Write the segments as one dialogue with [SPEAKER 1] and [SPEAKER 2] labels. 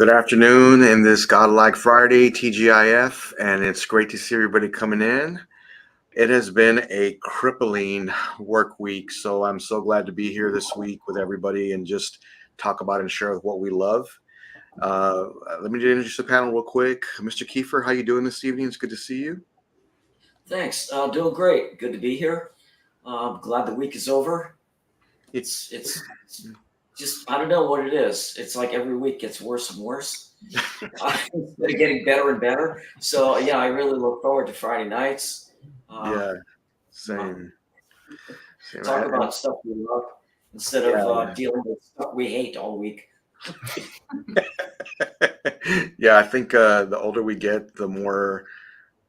[SPEAKER 1] Good afternoon in this Godlike Friday, TGIF, and it's great to see everybody coming in. It has been a crippling work week, so I'm so glad to be here this week with everybody and just talk about and share what we love. Let me introduce the panel real quick. Mr. Kiefer, how you doing this evening? It's good to see you.
[SPEAKER 2] Thanks. Doing great. Good to be here. Glad the week is over. It's just, I don't know what it is. It's like every week gets worse and worse. Instead of getting better and better. So yeah, I really look forward to Friday nights.
[SPEAKER 1] Yeah, same.
[SPEAKER 2] Talk about stuff we love instead of dealing with stuff we hate all week.
[SPEAKER 1] Yeah, I think the older we get, the more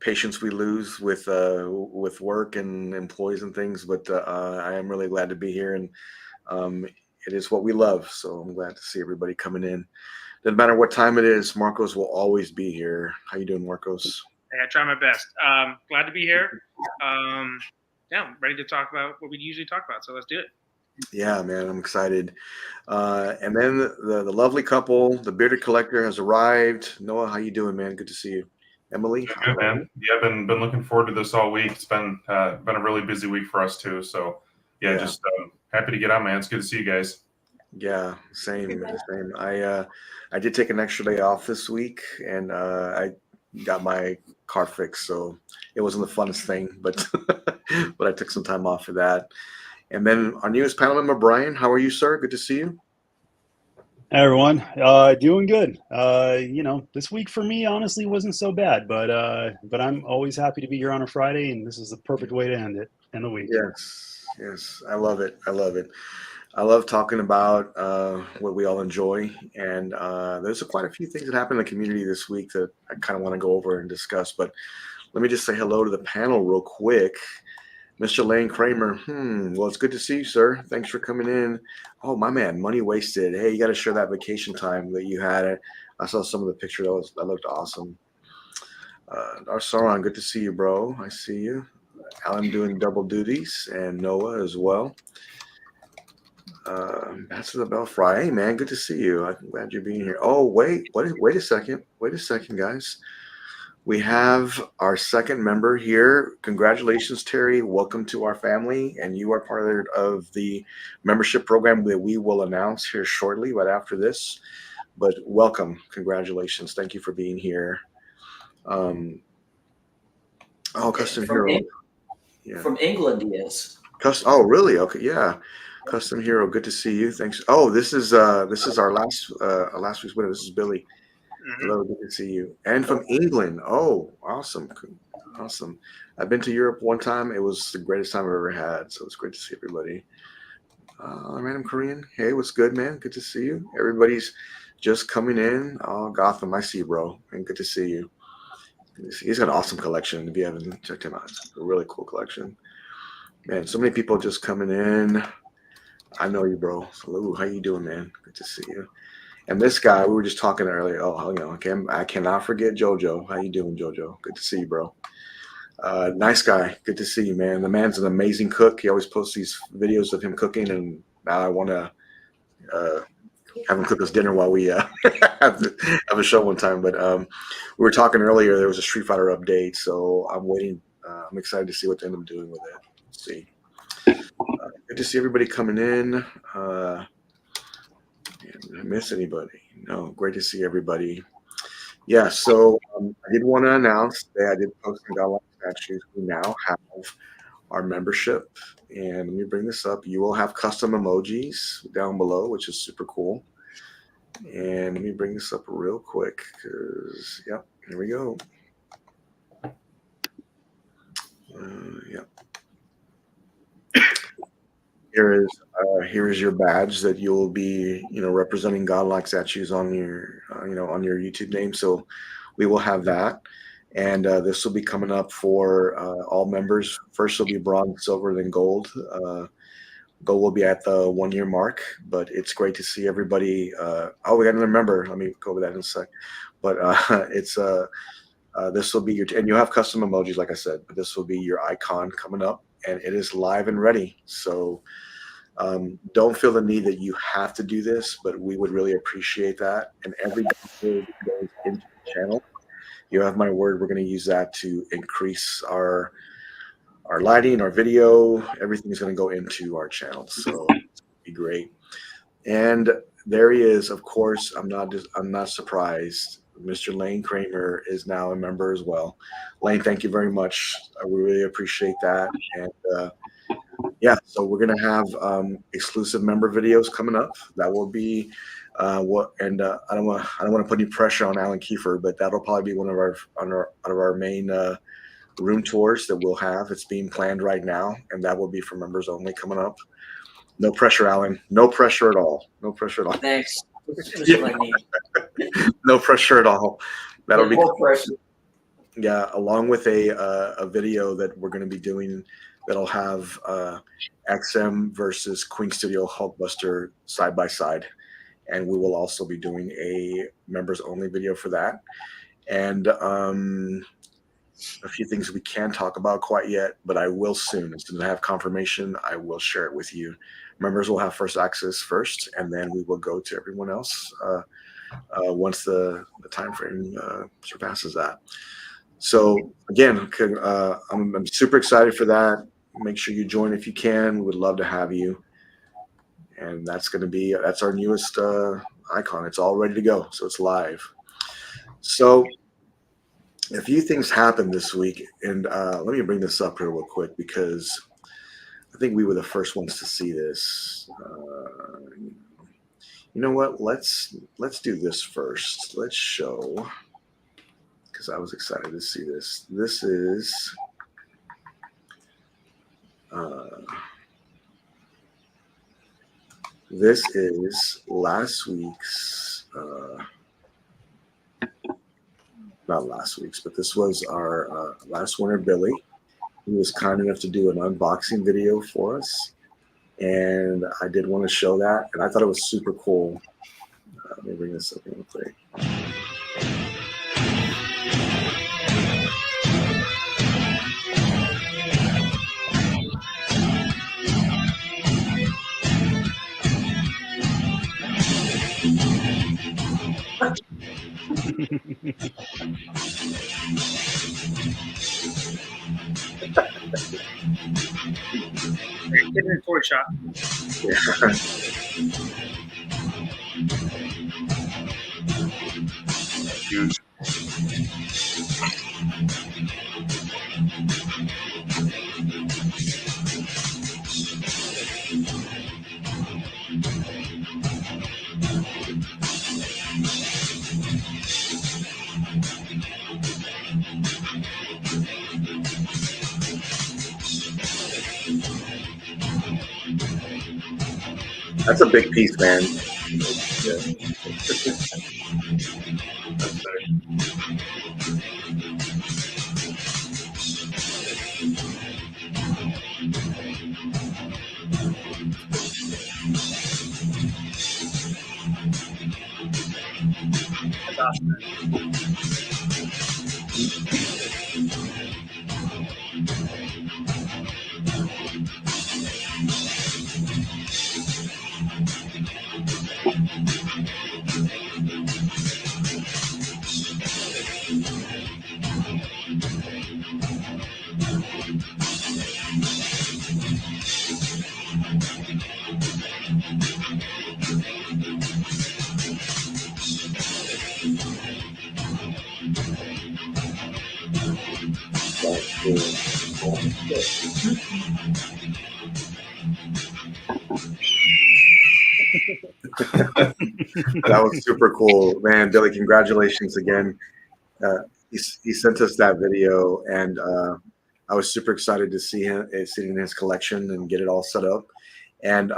[SPEAKER 1] patience we lose with work and employees and things. But I am really glad to be here, and it is what we love. So I'm glad to see everybody coming in. Doesn't matter what time it is, Marcos will always be here. How you doing, Marcos?
[SPEAKER 3] Hey, I try my best. Glad to be here. Yeah, I'm ready to talk about what we usually talk about. So let's do it.
[SPEAKER 1] Yeah, man, I'm excited. And then the lovely couple, the bearded collector, has arrived. Noah, how you doing, man? Good to see you. Emily,
[SPEAKER 4] good, man. Yeah, I've been looking forward to this all week. It's been a really busy week for us too. So yeah. Just happy to get on, man. It's good to see you guys.
[SPEAKER 1] Yeah, same. I did take an extra day off this week, and I got my car fixed, so it wasn't the funnest thing, but but I took some time off for that. And then our newest panel member, Brian, how are you, sir? Good to see you.
[SPEAKER 5] Hey, everyone. Doing good. This week for me honestly wasn't so bad, but I'm always happy to be here on a Friday, and this is the perfect way to end the week.
[SPEAKER 1] Yes, I love it. I love talking about what we all enjoy, and there's quite a few things that happened in the community this week that I kind of want to go over and discuss. But let me just say hello to the panel real quick. Mr. Lane Kramer. Well, it's good to see you, sir. Thanks for coming in. Oh, my man, money wasted. Hey, you got to share that vacation time that you had. I saw some of the pictures. That looked awesome. Arsaran, good to see you, bro. I see you. Alan doing double duties, and Noah as well. That's the Bell Fry. Hey, man, good to see you. I'm glad you're being here. Oh, wait a second. Wait a second, guys. We have our second member here. Congratulations, Terry. Welcome to our family. And you are part of the membership program that we will announce here shortly, right after this. But welcome. Congratulations. Thank you for being here. Custom Hero.
[SPEAKER 2] From England, he is.
[SPEAKER 1] Oh, really? Okay, yeah. Custom Hero, good to see you. Thanks. Oh, this is our last week's winner. This is Billy. Hello, good to see you. And from England. Oh, awesome. I've been to Europe one time. It was the greatest time I've ever had. So it's great to see everybody. Random Korean. Hey, what's good, man? Good to see you. Everybody's just coming in. Oh, Gotham, I see you, bro. And good to see you. He's got an awesome collection. If you haven't checked him out, it's a really cool collection. Man, so many people just coming in. I know you, bro. Hello, how you doing, man? Good to see you. And this guy, we were just talking earlier. I cannot forget JoJo. How you doing, JoJo? Good to see you, bro. Nice guy. Good to see you, man. The man's an amazing cook. He always posts these videos of him cooking, and now I want to have him cook us dinner while we have a show one time. But we were talking earlier. There was a Street Fighter update, so I'm waiting. I'm excited to see what they end up doing with it. Let's see. Good to see everybody coming in. Did I miss anybody? No, great to see everybody. Yeah, so I did want to announce that I did post some Godlike statues. We now have our membership, and let me bring this up. You will have custom emojis down below, which is super cool. And let me bring this up real quick because, yep, here we go. Yep. Here is your badge that you'll be, representing Godlike statues on your, on your YouTube name. So we will have that, and this will be coming up for all members. First will be bronze, silver, then gold. Gold will be at the 1 year mark, but it's great to see everybody. We got another member. Let me go over that in a sec. But it's this will be your, and you'll have custom emojis, like I said. But this will be your icon coming up, and it is live and ready. So Don't feel the need that you have to do this, but we would really appreciate that. And every dollar that goes into the channel, you have my word, we're going to use that to increase our lighting, our video. Everything is going to go into our channel, so it's be great. And there he is. Of course, I'm not surprised. Mr. Lane Kramer is now a member as well. Lane, thank you very much. We really appreciate that. And yeah, so we're gonna have exclusive member videos coming up. That will be I don't want to put any pressure on Alan Kiefer, but that'll probably be one of our main room tours that we'll have. It's being planned right now, and that will be for members only coming up. No pressure, Alan. No pressure at all. No pressure at all.
[SPEAKER 2] Thanks. That's what I need.
[SPEAKER 1] No pressure at all. That'll be
[SPEAKER 2] no pressure.
[SPEAKER 1] Yeah, along with a video that we're going to be doing that'll have XM versus Queen Studio Hulkbuster side by side, and we will also be doing a members only video for that. And a few things we can't talk about quite yet, but I will soon. As soon as I have confirmation, I will share it with you. Members will have first access first, and then we will go to everyone else once the time frame surpasses that. So again, I'm super excited for that. Make sure you join if you can. We would love to have you. And that's our newest icon. It's all ready to go, so it's live. So a few things happened this week, and let me bring this up here real quick because I think we were the first ones to see this. You know what? Let's do this first. Let's show, because I was excited to see this. This is last week's. Not last week's, but this was our last winner, Billy. He was kind enough to do an unboxing video for us, and I did want to show that, and I thought it was super cool. Let me bring this up real quick.
[SPEAKER 3] Get in for a shot.
[SPEAKER 4] Huge.
[SPEAKER 1] That's a big piece, man.
[SPEAKER 3] That's awesome.
[SPEAKER 1] That was super cool, man. Billy, congratulations again. He sent us that video, and I was super excited to see him in his collection and get it all set up. And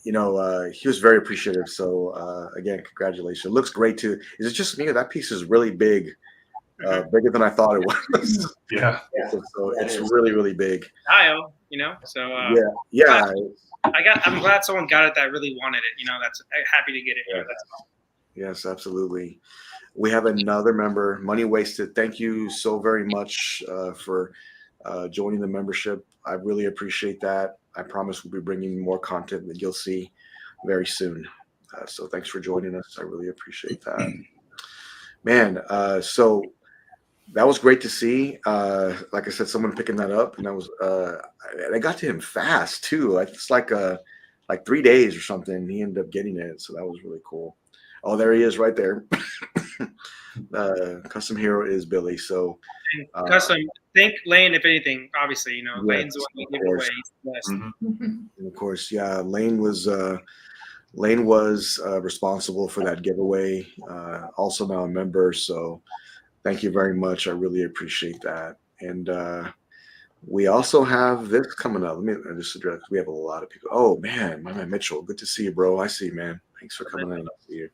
[SPEAKER 1] he was very appreciative. So again, congratulations. It looks great too. Is it just me? That piece is really big, bigger than I thought it was.
[SPEAKER 4] Yeah.
[SPEAKER 1] So it's really, really big.
[SPEAKER 3] Style, So
[SPEAKER 1] yeah.
[SPEAKER 3] I'm glad someone got it that really wanted it. That's happy to get it.
[SPEAKER 1] Yeah. Yes, absolutely. We have another member, Money Wasted. Thank you so very much for joining the membership. I really appreciate that. I promise we'll be bringing more content that you'll see very soon. So thanks for joining us. I really appreciate that. Man, so that was great to see. Like I said, someone picking that up, and that was I got to him fast too. It's like 3 days or something. He ended up getting it, so that was really cool. Oh, there he is, right there. Custom hero is Billy. So
[SPEAKER 3] custom. Thank Lane, if anything. Obviously,
[SPEAKER 1] yes,
[SPEAKER 3] Lane's the one who gave it away. He's the best.
[SPEAKER 1] And of course, yeah, Lane was responsible for that giveaway. Also now a member, so thank you very much. I really appreciate that. And we also have this coming up. Let me just address. We have a lot of people. Oh man, my man Mitchell, good to see you, bro. I see you, man. Thanks for coming in. I see you.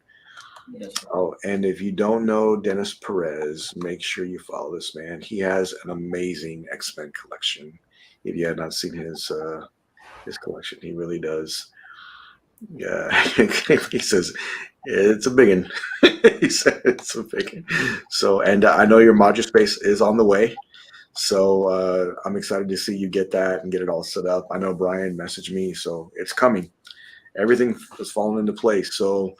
[SPEAKER 1] Oh, and if you don't know Dennis Perez, make sure you follow this man. He has an amazing X-Men collection. If you have not seen his collection, he really does. Yeah, he says it's a big one. He said it's a big one. So, and I know your module space is on the way. So I'm excited to see you get that and get it all set up. I know Brian messaged me, so it's coming. Everything is falling into place. So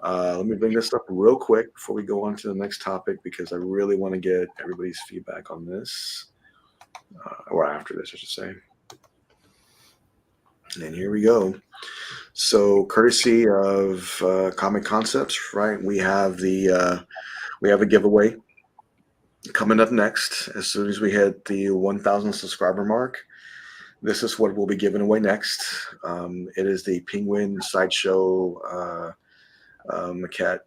[SPEAKER 1] let me bring this up real quick before we go on to the next topic, because I really want to get everybody's feedback on this, or after this, I should say. And here we go. So, courtesy of Comic Concepts, right? We have a giveaway coming up next. As soon as we hit the 1,000 subscriber mark, this is what we'll be giving away next. It is the Penguin Sideshow maquette.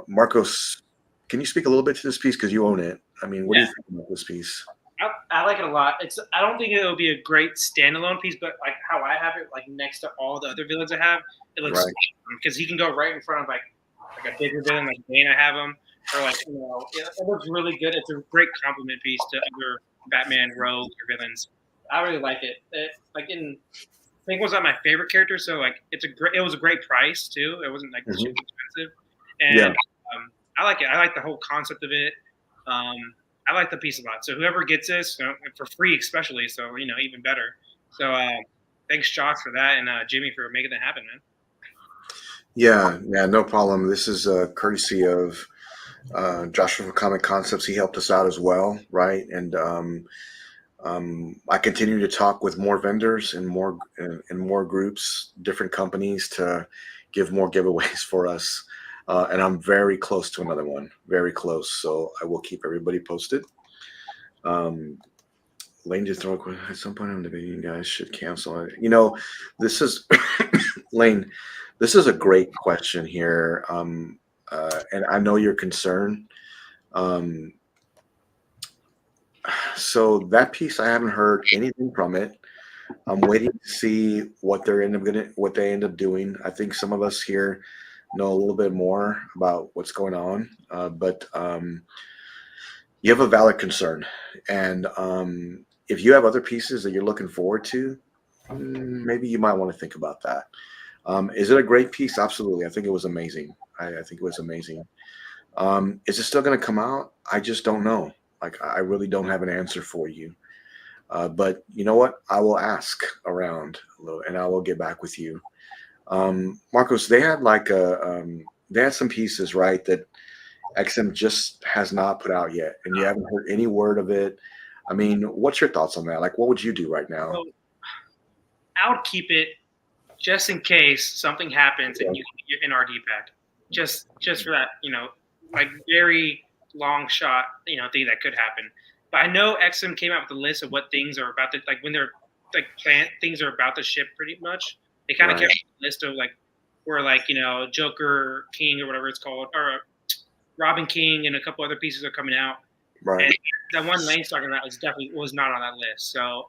[SPEAKER 1] Marcos, can you speak a little bit to this piece, because you own it? I mean, what do you think about this piece?
[SPEAKER 3] I like it a lot. I don't think it'll be a great standalone piece, but like how I have it, like next to all the other villains I have, it looks
[SPEAKER 1] Right.
[SPEAKER 3] because he can go right in front of like a bigger villain like Bane. I have him, or like it looks really good. It's a great compliment piece to other Batman rogues or villains. I really like it. Pink was not my favorite character, so like it was a great price too. It wasn't like super expensive, and I like it. I like the whole concept of it. I like the piece a lot. So whoever gets this for free, especially, so even better. So thanks, Josh, for that, and Jimmy for making that happen, man.
[SPEAKER 1] Yeah, no problem. This is courtesy of Joshua from Comic Concepts. He helped us out as well, right? And I continue to talk with more vendors and more groups, different companies, to give more giveaways for us. And I'm very close to another one, very close. So I will keep everybody posted. Lane just throw at some point, I'm debating you guys should cancel it. This is Lane. This is a great question here, and I know your concern. So that piece, I haven't heard anything from it. I'm waiting to see what they end up doing. I think some of us here know a little bit more about what's going on, but you have a valid concern, and if you have other pieces that you're looking forward to, maybe you might want to think about that. Is it a great piece? Absolutely. I think it was amazing. I think it was amazing. Is it still going to come out? I just don't know. Like, I really don't have an answer for you. But you know what? I will ask around a little, and I will get back with you. Marcos, they had they had some pieces, right, that XM just has not put out yet, and you haven't heard any word of it. I mean, what's your thoughts on that? Like, what would you do right now?
[SPEAKER 3] So, I would keep it just in case something happens and you can get an RD back. Just for that, like very long shot, thing that could happen. But I know XM came out with a list of what things are about to, like when they're like things are about to ship pretty much. They kind of kept a list of like where Joker King or whatever it's called, or Robin King and a couple other pieces are coming out.
[SPEAKER 1] Right.
[SPEAKER 3] And that one Lane's talking about was not on that list. So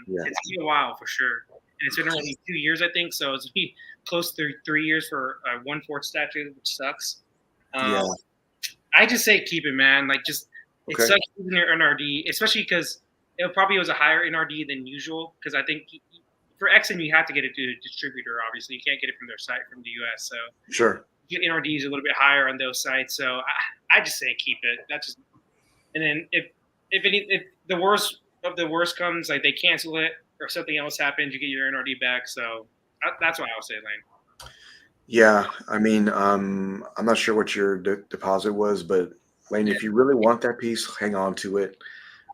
[SPEAKER 3] it's been a while for sure. And it's been only 2 years, I think. So it's been close to 3 years for a 1/4 statue, which sucks. I just say keep it, man. Like, just it sucks losing your NRD, especially because it probably was a higher NRD than usual. Because I think for XM you have to get it to a distributor. Obviously, you can't get it from their site from the US. So
[SPEAKER 1] sure,
[SPEAKER 3] your NRD is a little bit higher on those sites. So I just say keep it. That's just. And then if the worst if the worst comes, like they cancel it or something else happens, you get your NRD back. So that's what I'll say, Lane.
[SPEAKER 1] Yeah, I mean, I'm not sure what your deposit was, but Lane, if you really want that piece, hang on to it.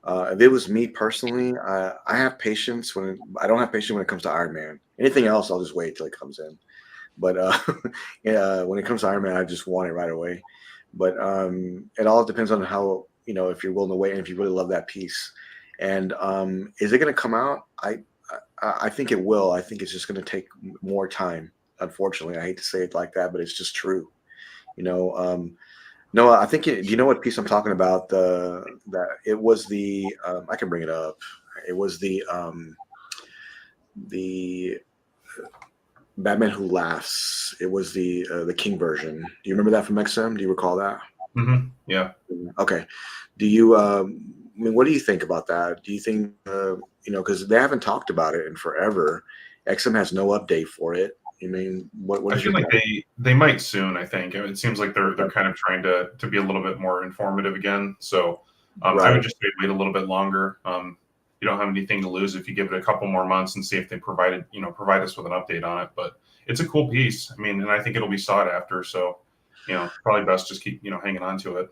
[SPEAKER 1] If it was me personally, I have patience I don't have patience when it comes to Iron Man. Anything else, I'll just wait till it comes in. But yeah, when it comes to Iron Man, I just want it right away. But it all depends on how, if you're willing to wait and if you really love that piece. And is it going to come out? I think it will. I think it's just going to take more time. Unfortunately, I hate to say it like that, but it's just true. No, I think do you know what piece I'm talking about? That it was the I can bring it up. It was the Batman Who Laughs. It was the King version. Do you remember that from XM? Do you recall that?
[SPEAKER 4] Mm-hmm. Yeah.
[SPEAKER 1] Okay. Do you? I mean, what do you think about that? Do you think because they haven't talked about it in forever. XM has no update for it. I mean, what
[SPEAKER 4] I
[SPEAKER 1] is
[SPEAKER 4] feel
[SPEAKER 1] your
[SPEAKER 4] like they might soon. I think it seems like they're kind of trying to be a little bit more informative again. So I
[SPEAKER 1] Right.
[SPEAKER 4] would just wait a little bit longer. You don't have anything to lose if you give it a couple more months and see if they provide us with an update on it. But it's a cool piece. I mean, and I think it'll be sought after. So probably best just keep hanging on to it.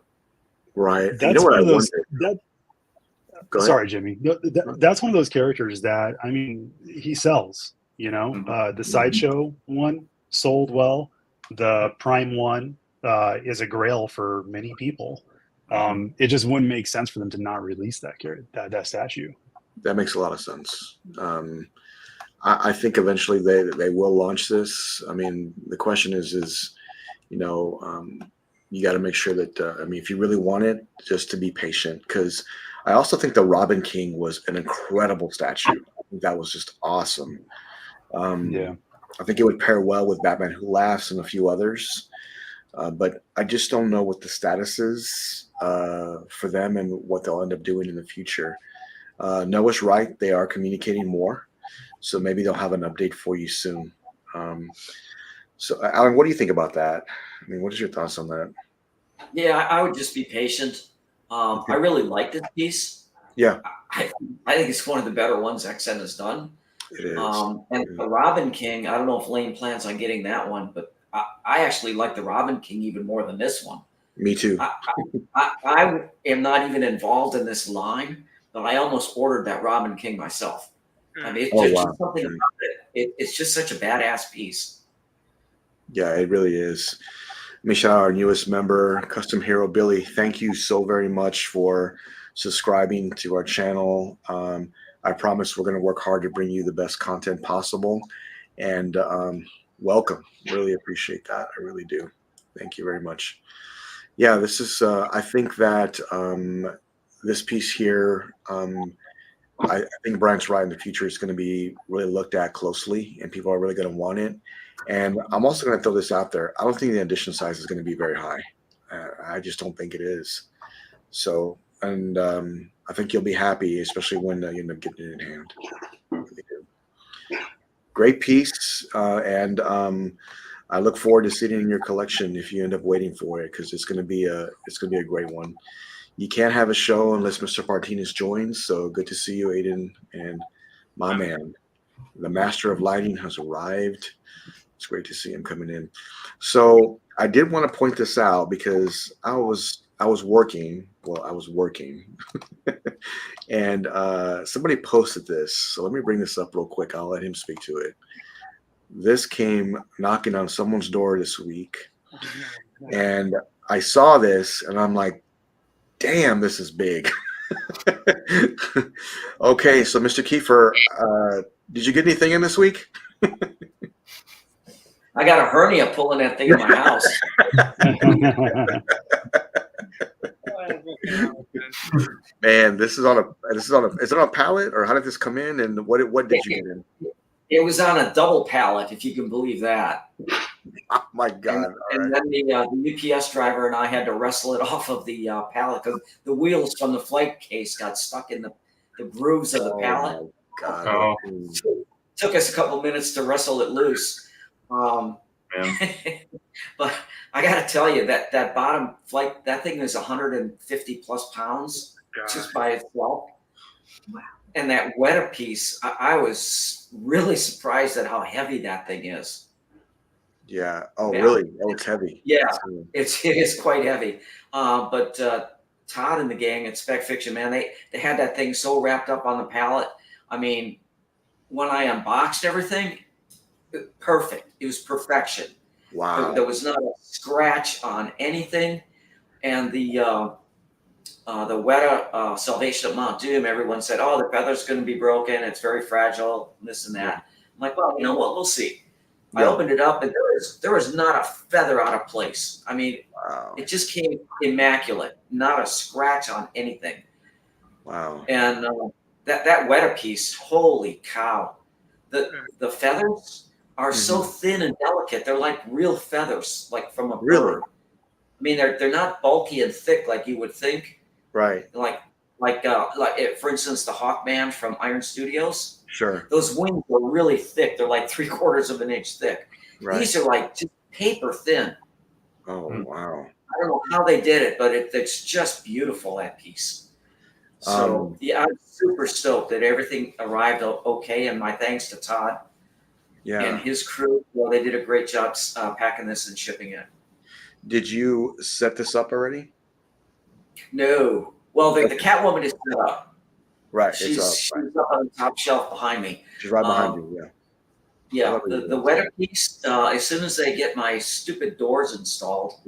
[SPEAKER 1] Right.
[SPEAKER 5] That's
[SPEAKER 1] you know what
[SPEAKER 5] one
[SPEAKER 1] I
[SPEAKER 5] of those.
[SPEAKER 1] wonder? Go ahead.
[SPEAKER 5] Sorry, Jimmy. That's one of those characters that he sells. The Sideshow one sold well. The Prime one is a grail for many people. It just wouldn't make sense for them to not release that statue.
[SPEAKER 1] That makes a lot of sense. I think eventually they will launch this. I mean, the question is you got to make sure that if you really want it, just to be patient, because I also think the Robin King was an incredible statue. I think that was just awesome.
[SPEAKER 5] Yeah.
[SPEAKER 1] I think it would pair well with Batman Who Laughs and a few others, but I just don't know what the status is for them and what they'll end up doing in the future. Noah's right; they are communicating more, so maybe they'll have an update for you soon. So, Alan, what do you think about that? I mean, what is your thoughts on that?
[SPEAKER 2] Yeah, I would just be patient. I really like this piece.
[SPEAKER 1] Yeah,
[SPEAKER 2] I think it's one of the better ones XN has done.
[SPEAKER 1] it is.
[SPEAKER 2] And the Robin King, I don't know if Lane plans on getting that one, but I actually like the Robin King even more than this one.
[SPEAKER 1] Me too.
[SPEAKER 2] I am not even involved in this line, but I almost ordered that Robin King myself. I mean, it's just something about it. It's just such a badass piece.
[SPEAKER 1] Yeah, it really is. Let me shout out our newest member, Custom Hero Billy. Thank you so very much for subscribing to our channel. I promise we're going to work hard to bring you the best content possible. And welcome. Really appreciate that. I really do. Thank you very much. Yeah, this is, I think that this piece here, I think Brian's right. In the future, it's going to be really looked at closely, and people are really going to want it. And I'm also going to throw this out there. I don't think the edition size is going to be very high. I just don't think it is. So, and I think you'll be happy, especially when you end up getting it in hand. Great piece, and I look forward to seeing it in your collection if you end up waiting for it, because it's going to be a great one. You can't have a show unless Mr. Martinez joins. So good to see you, Aiden, and my man, the master of lighting, has arrived. It's great to see him coming in. So I did want to point this out because I was working. Well, I was working, and somebody posted this. So let me bring this up real quick. I'll let him speak to it. This came knocking on someone's door this week, and I saw this, and I'm like, damn, this is big. Okay, so Mr. Kiefer, did you get anything in this week?
[SPEAKER 2] I got a hernia pulling that thing in my house.
[SPEAKER 1] Man, is it on a pallet, or how did this come in, and what did you get in?
[SPEAKER 2] It was on a double pallet, if you can believe that.
[SPEAKER 1] Oh my God!
[SPEAKER 2] And then the UPS driver and I had to wrestle it off of the pallet because the wheels from the flight case got stuck in the grooves of the pallet.
[SPEAKER 1] Oh my God!
[SPEAKER 4] Oh.
[SPEAKER 2] Took us a couple minutes to wrestle it loose. But I got to tell you that bottom flight, that thing is 150 plus pounds just by itself. And that Weta piece, I was really surprised at how heavy that thing is.
[SPEAKER 1] Yeah. Oh,
[SPEAKER 2] Yeah.
[SPEAKER 1] really? Oh, it's heavy.
[SPEAKER 2] Yeah, it is quite heavy. But Todd and the gang at Spec Fiction, man, they had that thing so wrapped up on the pallet. I mean, when I unboxed everything, perfect. It was perfection.
[SPEAKER 1] Wow.
[SPEAKER 2] There was not a scratch on anything. And the Weta Salvation of Mount Doom, everyone said, oh, the feather's going to be broken. It's very fragile, this and that.
[SPEAKER 1] Yeah.
[SPEAKER 2] I'm like, well, you know what? We'll see.
[SPEAKER 1] Yeah.
[SPEAKER 2] I opened it up, and there was not a feather out of place. I mean,
[SPEAKER 1] Wow.
[SPEAKER 2] it just came immaculate, not a scratch on anything.
[SPEAKER 1] Wow.
[SPEAKER 2] And that Weta piece, holy cow! The feathers are so thin and delicate. They're like real feathers, like from a bird. I mean, they're not bulky and thick like you would think.
[SPEAKER 1] Right.
[SPEAKER 2] Like for instance, the Hawkman from Iron Studios.
[SPEAKER 1] Sure.
[SPEAKER 2] Those wings are really thick. They're like 3/4 of an inch thick.
[SPEAKER 1] Right.
[SPEAKER 2] These are like just paper thin.
[SPEAKER 1] Oh, wow.
[SPEAKER 2] I don't know how they did it, but it's just beautiful, that piece. So yeah, I'm super stoked that everything arrived okay, and my thanks to Todd and his crew. Well, they did a great job packing this and shipping it.
[SPEAKER 1] Did you set this up already?
[SPEAKER 2] No. Well, the Catwoman is set up.
[SPEAKER 1] Right.
[SPEAKER 2] She's up on the top shelf behind me.
[SPEAKER 1] She's right behind you, yeah.
[SPEAKER 2] Yeah, the Weta piece, as soon as they get my stupid doors installed,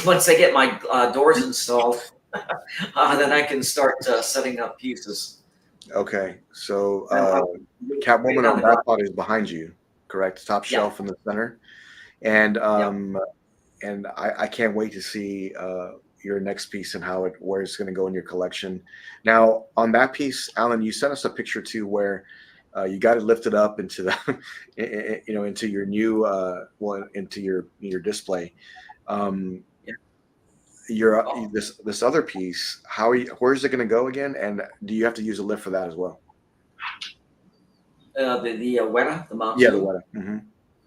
[SPEAKER 2] once they get my doors installed, then I can start setting up pieces.
[SPEAKER 1] Okay, so Catwoman on that part is behind you, correct? Top shelf in the center. And and I can't wait to see your next piece and where it's going to go in your collection. Now, on that piece, Alan, you sent us a picture too where you got it lifted up into the, into your new into your display. This other piece, where is it going to go again? And do you have to use a lift for that as well?
[SPEAKER 2] The Weta, the Mount
[SPEAKER 1] Yeah,
[SPEAKER 2] Doom?
[SPEAKER 1] the Weta. Mm-hmm.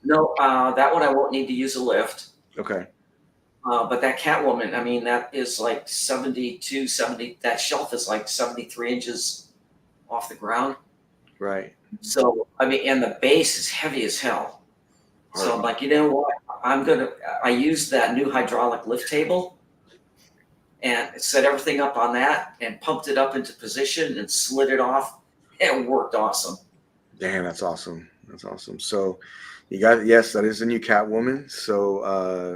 [SPEAKER 2] No, that one I won't need to use a lift.
[SPEAKER 1] Okay.
[SPEAKER 2] But that Catwoman, I mean, that is like 70, that shelf is like 73 inches off the ground.
[SPEAKER 1] Right.
[SPEAKER 2] So, I mean, and the base is heavy as hell. So I'm like, you know what? I used that new hydraulic lift table and set everything up on that and pumped it up into position and slid it off. It worked awesome.
[SPEAKER 1] Damn, that's awesome. That's awesome. So you got, yes, that is the new Catwoman. So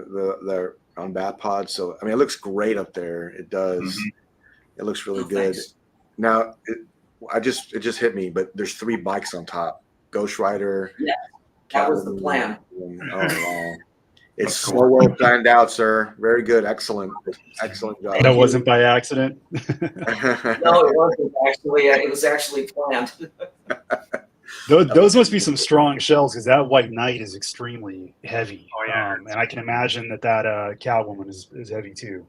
[SPEAKER 1] the on Batpod. So I mean, it looks great up there. It does. Mm-hmm. It looks really good. Thanks. Now it just hit me, but there's 3 bikes on top. Ghost Rider.
[SPEAKER 2] Yeah, that was the plan.
[SPEAKER 1] Oh wow. It's so well planned out, sir. Very good. Excellent job.
[SPEAKER 5] That wasn't by accident.
[SPEAKER 2] No, it wasn't actually. It was actually planned.
[SPEAKER 5] Those must be some strong shells because that White Knight is extremely heavy.
[SPEAKER 3] Oh yeah,
[SPEAKER 5] and I can imagine that Catwoman is heavy too.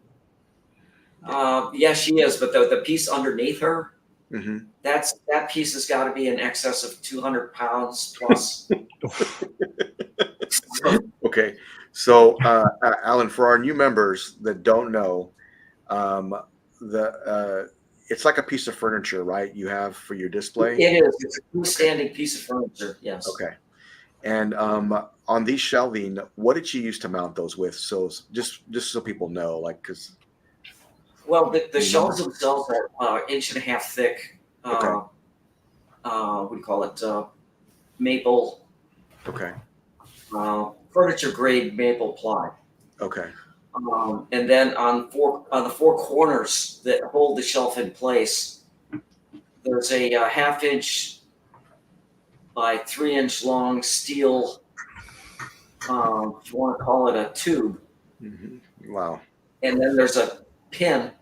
[SPEAKER 2] Yeah, she is. But the piece underneath her,
[SPEAKER 1] mm-hmm.
[SPEAKER 2] that piece has got to be in excess of 200 pounds plus.
[SPEAKER 1] Okay, so Alan, for our new members that don't know, it's like a piece of furniture, right? You have for your display.
[SPEAKER 2] It is. It's a freestanding piece of furniture. Yes.
[SPEAKER 1] Okay. And on these shelving, what did you use to mount those with? So just so people know, like, because.
[SPEAKER 2] Well, the shelves themselves are 1.5 inches thick.
[SPEAKER 1] Okay.
[SPEAKER 2] What do you call it? Maple.
[SPEAKER 1] Okay.
[SPEAKER 2] Furniture grade maple ply.
[SPEAKER 1] Okay.
[SPEAKER 2] And then on the 4 corners that hold the shelf in place, there's a 1/2 inch by 3 inch long steel, if you want to call it a tube.
[SPEAKER 1] Mm-hmm. Wow.
[SPEAKER 2] And then there's a pin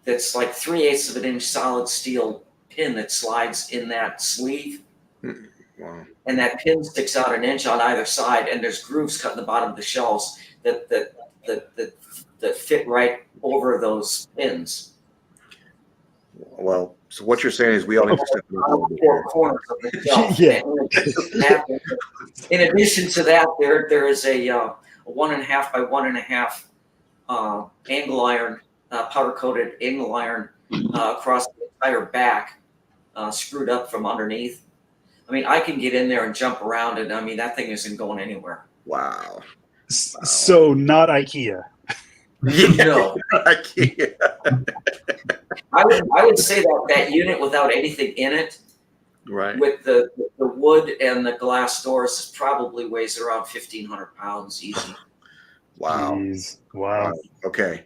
[SPEAKER 2] that's like 3/8 of an inch solid steel pin that slides in that sleeve.
[SPEAKER 1] Wow.
[SPEAKER 2] And that pin sticks out 1 inch on either side, and there's grooves cut in the bottom of the shelves that fit right over those pins.
[SPEAKER 1] Well, so what you're saying is we all need to step in
[SPEAKER 2] the 4 corners of the shelf.
[SPEAKER 5] Yeah.
[SPEAKER 2] In addition to that, there is a 1.5 by 1.5 angle iron, powder coated angle iron across the entire back, screwed up from underneath. I mean, I can get in there and jump around, and I mean, that thing isn't going anywhere.
[SPEAKER 1] Wow.
[SPEAKER 5] So not IKEA.
[SPEAKER 1] Yeah.
[SPEAKER 2] No,
[SPEAKER 1] I can't.
[SPEAKER 2] I would say that unit without anything in it,
[SPEAKER 1] Right.
[SPEAKER 2] with the wood and the glass doors, probably weighs around 1,500 pounds easy.
[SPEAKER 1] Wow.
[SPEAKER 5] Jeez. Wow.
[SPEAKER 1] Okay.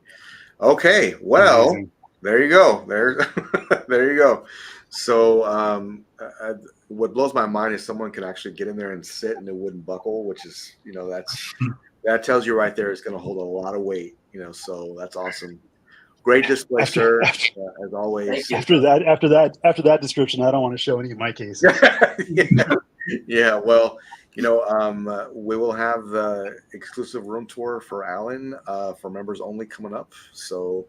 [SPEAKER 1] Okay. Well,
[SPEAKER 5] Amazing.
[SPEAKER 1] there you go. There you go. So, what blows my mind is someone can actually get in there and sit in a wooden buckle, which is, that tells you right there it's going to hold a lot of weight. So that's awesome. Great display, sir. As always.
[SPEAKER 5] After that description, I don't want to show any of my cases.
[SPEAKER 1] Yeah. Well, we will have the exclusive room tour for Alan for members only coming up. So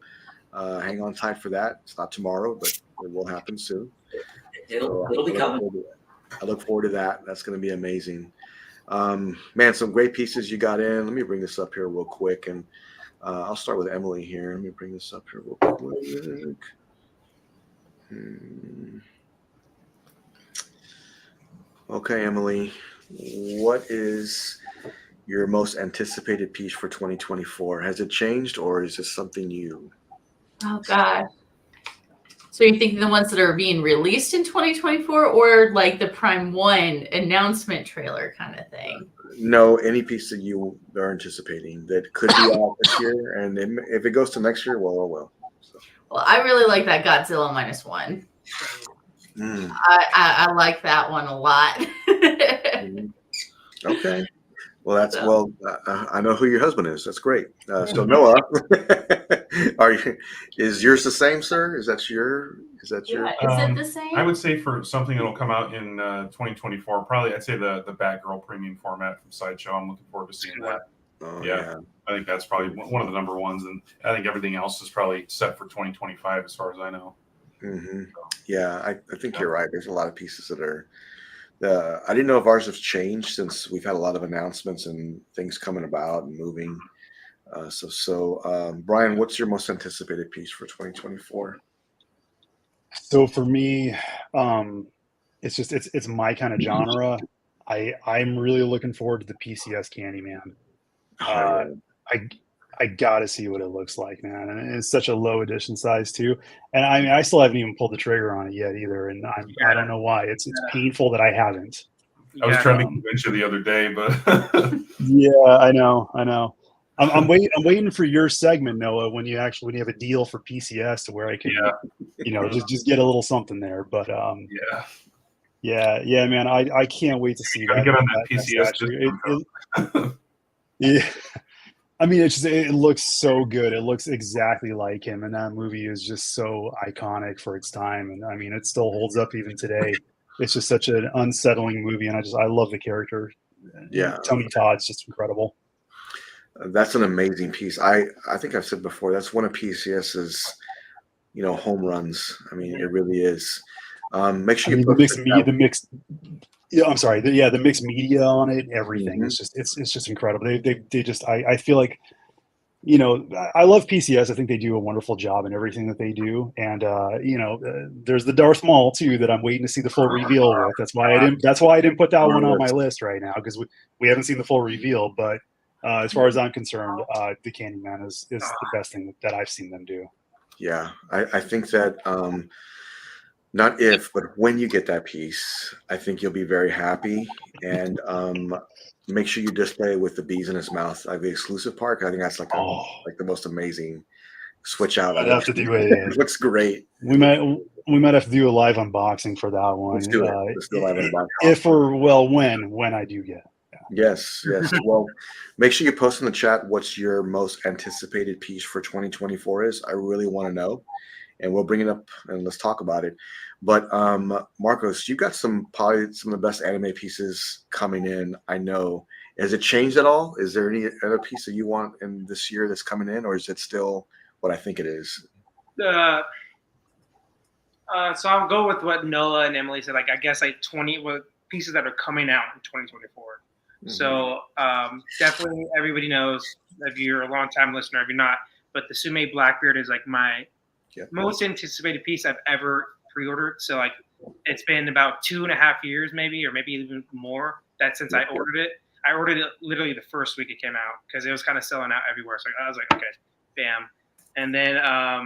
[SPEAKER 1] hang on tight for that. It's not tomorrow, but it will happen soon.
[SPEAKER 2] It'll be coming.
[SPEAKER 1] I look forward to that. That's going to be amazing. Man, some great pieces you got in. Let me bring this up here real quick, and I'll start with Emily here. Let me bring this up here real quick. Okay, Emily, what is your most anticipated piece for 2024? Has it changed, or is this something new?
[SPEAKER 6] Oh God. So you're thinking the ones that are being released in 2024, or like the Prime 1 announcement trailer kind of thing?
[SPEAKER 1] No, any piece that you are anticipating that could be out this year, and if it goes to next year, well, oh well. So.
[SPEAKER 6] Well, I really like that Godzilla -1. I like that one a lot.
[SPEAKER 1] Okay. Well, I know who your husband is. That's great. So Noah, is yours the same, sir? Is that your?
[SPEAKER 6] Is it the same?
[SPEAKER 4] I would say for something that'll come out in 2024, probably I'd say the Batgirl premium format from Sideshow. I'm looking forward to seeing that.
[SPEAKER 1] Oh,
[SPEAKER 4] yeah, I think that's probably one of the number ones, and I think everything else is probably set for 2025 as far as I know.
[SPEAKER 1] Mm-hmm. Yeah, I think you're right. There's a lot of pieces that are. I didn't know if ours have changed since we've had a lot of announcements and things coming about and moving. Brian, what's your most anticipated piece for 2024?
[SPEAKER 5] So for me, it's my kind of genre. I'm really looking forward to the PCS Candyman. I gotta see what it looks like, man. And it's such a low edition size too. And I mean, I still haven't even pulled the trigger on it yet either. And I don't know why. It's painful that I haven't.
[SPEAKER 4] I was trying to convince you the other day, but
[SPEAKER 5] yeah, I know. I'm waiting for your segment, Noah, when you have a deal for PCS to where I can, just get a little something there. But yeah, man, I can't wait to see that.
[SPEAKER 4] Get on that PCS.
[SPEAKER 5] Yeah. I mean, it looks so good. It looks exactly like him, and that movie is just so iconic for its time. And I mean, it still holds up even today. It's just such an unsettling movie, and I love the character.
[SPEAKER 1] Yeah,
[SPEAKER 5] Tony Todd's just incredible.
[SPEAKER 1] That's an amazing piece. I think I've said before, that's one of PCS's, home runs. I mean, it really is. Make sure
[SPEAKER 5] the mixed media on it, everything.
[SPEAKER 1] Mm-hmm.
[SPEAKER 5] It's just incredible. They just I feel like, I love PCS. I think they do a wonderful job in everything that they do. And there's the Darth Maul too that I'm waiting to see the full reveal with. That's why I didn't put that one on my list right now, because we haven't seen the full reveal. But as far as I'm concerned, the Candyman is the best thing that I've seen them do.
[SPEAKER 1] Yeah, I think that not if, but when you get that piece, I think you'll be very happy. And make sure you display it with the bees in his mouth, like the exclusive part. I think that's like the most amazing switch out.
[SPEAKER 5] I'd have to do it.
[SPEAKER 1] It looks great.
[SPEAKER 5] We might have to do a live unboxing for that one.
[SPEAKER 1] Let's do it. Let's do a live unboxing.
[SPEAKER 5] When I do get it.
[SPEAKER 1] Yes. Well, make sure you post in the chat what's your most anticipated piece for 2024 is. I really want to know, and we'll bring it up and let's talk about it. But Marcos, you got probably some of the best anime pieces coming in. I know. Has it changed at all? Is there any other piece that you want in this year that's coming in, or is it still what I think it is?
[SPEAKER 3] So I'll go with what Noah and Emily said. Like, I guess 20 pieces that are coming out in 2024. Mm-hmm. So definitely everybody knows, if you're a long time listener, if you're not, but the Sume Blackbeard is like my most anticipated piece I've ever pre-ordered. So like it's been about 2.5 years, maybe, or maybe even more that since I ordered it. I ordered it literally the first week it came out because it was kind of selling out everywhere. So I was like, okay, bam. And then I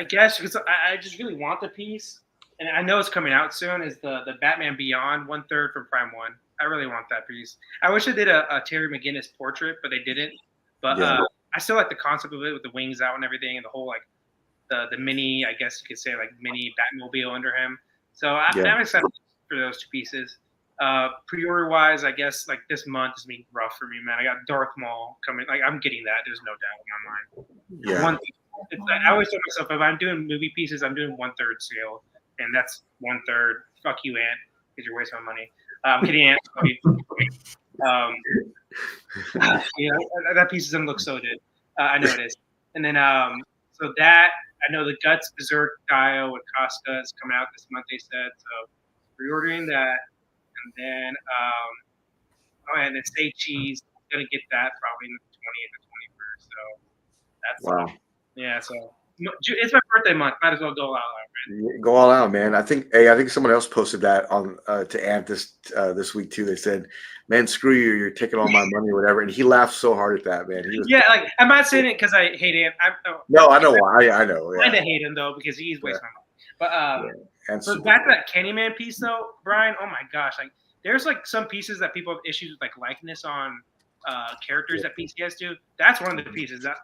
[SPEAKER 3] guess because I just really want the piece, and I know it's coming out soon, is the Batman Beyond 1/3 from Prime 1. I really want that piece. I wish they did a Terry McGinnis portrait, but they didn't. But I still like the concept of it with the wings out and everything, and the whole like the mini, I guess you could say, like mini Batmobile under him. So I'm excited for those two pieces. Pre-order wise, I guess like this month is being rough for me, man. I got Darth Maul coming. Like I'm getting that. There's no doubt in my mind. I always tell myself if I'm doing movie pieces, I'm doing 1/3 scale, and that's 1/3. Fuck you, Ant, because you're wasting my money. I'm kidding, Ant. That piece doesn't look so good. I know it is. And then so that I know the Guts Berserk Dio with Casca is coming out this month. They said so. Pre-ordering that, and then and then Say Cheese gonna get that probably in the 20th or 21st. So that's yeah. So it's my birthday month. Might as well go all out. Man.
[SPEAKER 1] Go all out, man. I think someone else posted that on to Ant this week too. They said, "Man, screw you! You're taking all my money or whatever." And he laughed so hard at that, man.
[SPEAKER 3] Like I'm not saying it because I hate Ant.
[SPEAKER 1] No, I know why. I know.
[SPEAKER 3] I kind of hate him though because he's wasting my money. But so back to that Candyman piece though, Brian. Oh my gosh! Like there's like some pieces that people have issues with like likeness on characters that PCS do. That's one of the pieces that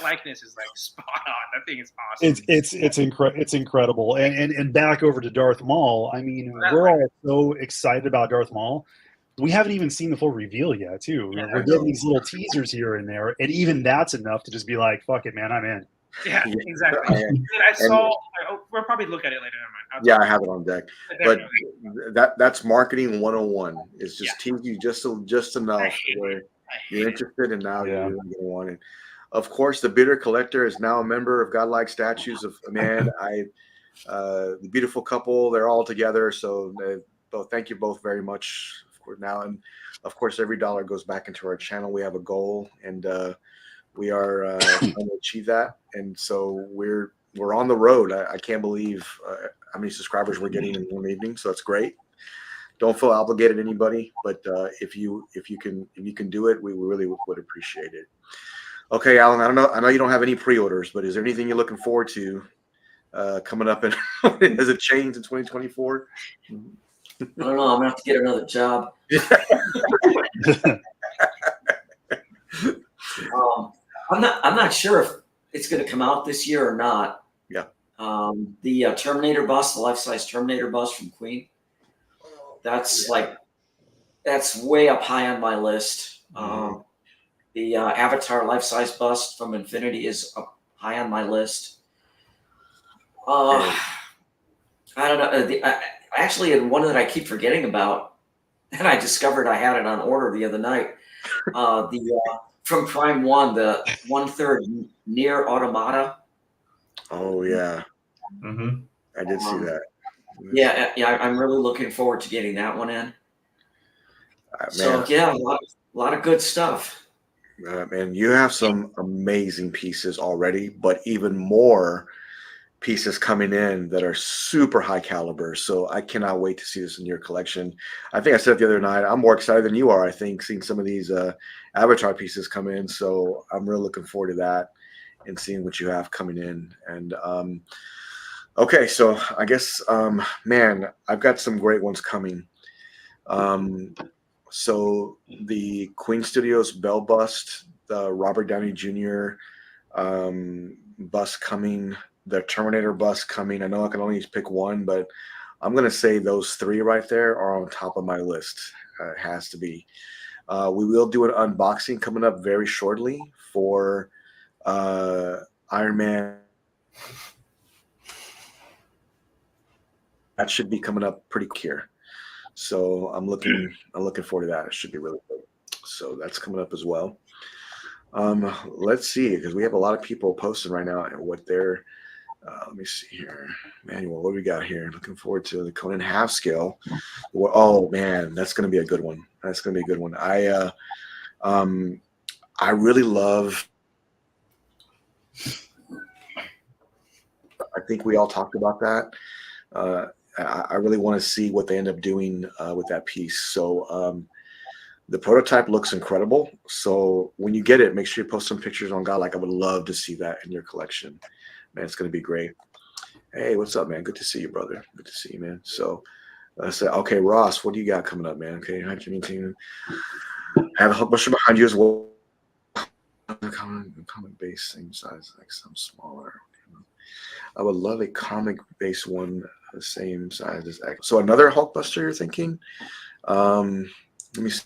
[SPEAKER 3] likeness is like spot on. That thing is awesome.
[SPEAKER 5] It's incredible. And back over to Darth Maul. I mean, we're all so excited about Darth Maul. We haven't even seen the full reveal yet, too. Yeah, we're getting these little teasers here and there, and even that's enough to just be like, "Fuck it, man, I'm in."
[SPEAKER 3] Yeah, exactly. And we'll probably look at it later.
[SPEAKER 1] I have it on deck. But that's marketing 101. Is just tease you just enough where you're interested, and now you're going to want it. Of course, the Bitter Collector is now a member of Godlike Statues of Man. The beautiful couple, they're all together. So thank you both very much. Of course, now, and of course, every dollar goes back into our channel. We have a goal, and we are trying to achieve that. And so we're on the road. I can't believe how many subscribers we're getting in one evening. So that's great. Don't feel obligated to anybody, but if you can do it, we really would appreciate it. Okay, Alan, I know you don't have any pre-orders, but is there anything you're looking forward to coming up and has it changed in 2024?
[SPEAKER 2] I don't know. I'm gonna have to get another job. I'm not sure if it's going to come out this year or not.
[SPEAKER 1] Yeah.
[SPEAKER 2] The Terminator bust, the life-size Terminator bust from Queen. That's way up high on my list. The Avatar life-size bust from Infinity is up high on my list. I don't know. Actually, one that I keep forgetting about, and I discovered I had it on order the other night. From Prime 1, the 1/3 Near Automata.
[SPEAKER 1] Oh yeah, I did see that.
[SPEAKER 2] Yeah, I'm really looking forward to getting that one in. So yeah, a lot of good stuff.
[SPEAKER 1] Man, you have some amazing pieces already, but even more pieces coming in that are super high caliber. So I cannot wait to see this in your collection. I think I said the other night, I'm more excited than you are, I think, seeing some of these Avatar pieces come in. So I'm really looking forward to that and seeing what you have coming in. And okay, so I guess, man, I've got some great ones coming. So the Queen Studios Bell bust, the Robert Downey Jr. Bust coming, the Terminator bust coming. I know I can only pick one, but I'm going to say those three right there are on top of my list. It has to be. We will do an unboxing coming up very shortly for Iron Man. That should be coming up pretty quick here. So I'm looking forward to that. It should be really good. So that's coming up as well. Let's see, because we have a lot of people posting right now and what they're let me see here. Manuel, what do we got here? Looking forward to the Conan half scale. Oh man, that's gonna be a good one. That's gonna be a good one. I really love I think we all talked about that. I really want to see what they end up doing with that piece. So the prototype looks incredible. So when you get it, make sure you post some pictures on Godlike. I would love to see that in your collection. Man, it's going to be great. Hey, what's up, man? Good to see you, brother. Good to see you, man. So I said, okay, Ross, what do you got coming up, man? Okay, how can you have a Hulkbuster behind you as well? Comic base, same size, like some smaller. I would love a comic base one, the same size as X. So another Hulkbuster, you're thinking? Let me see.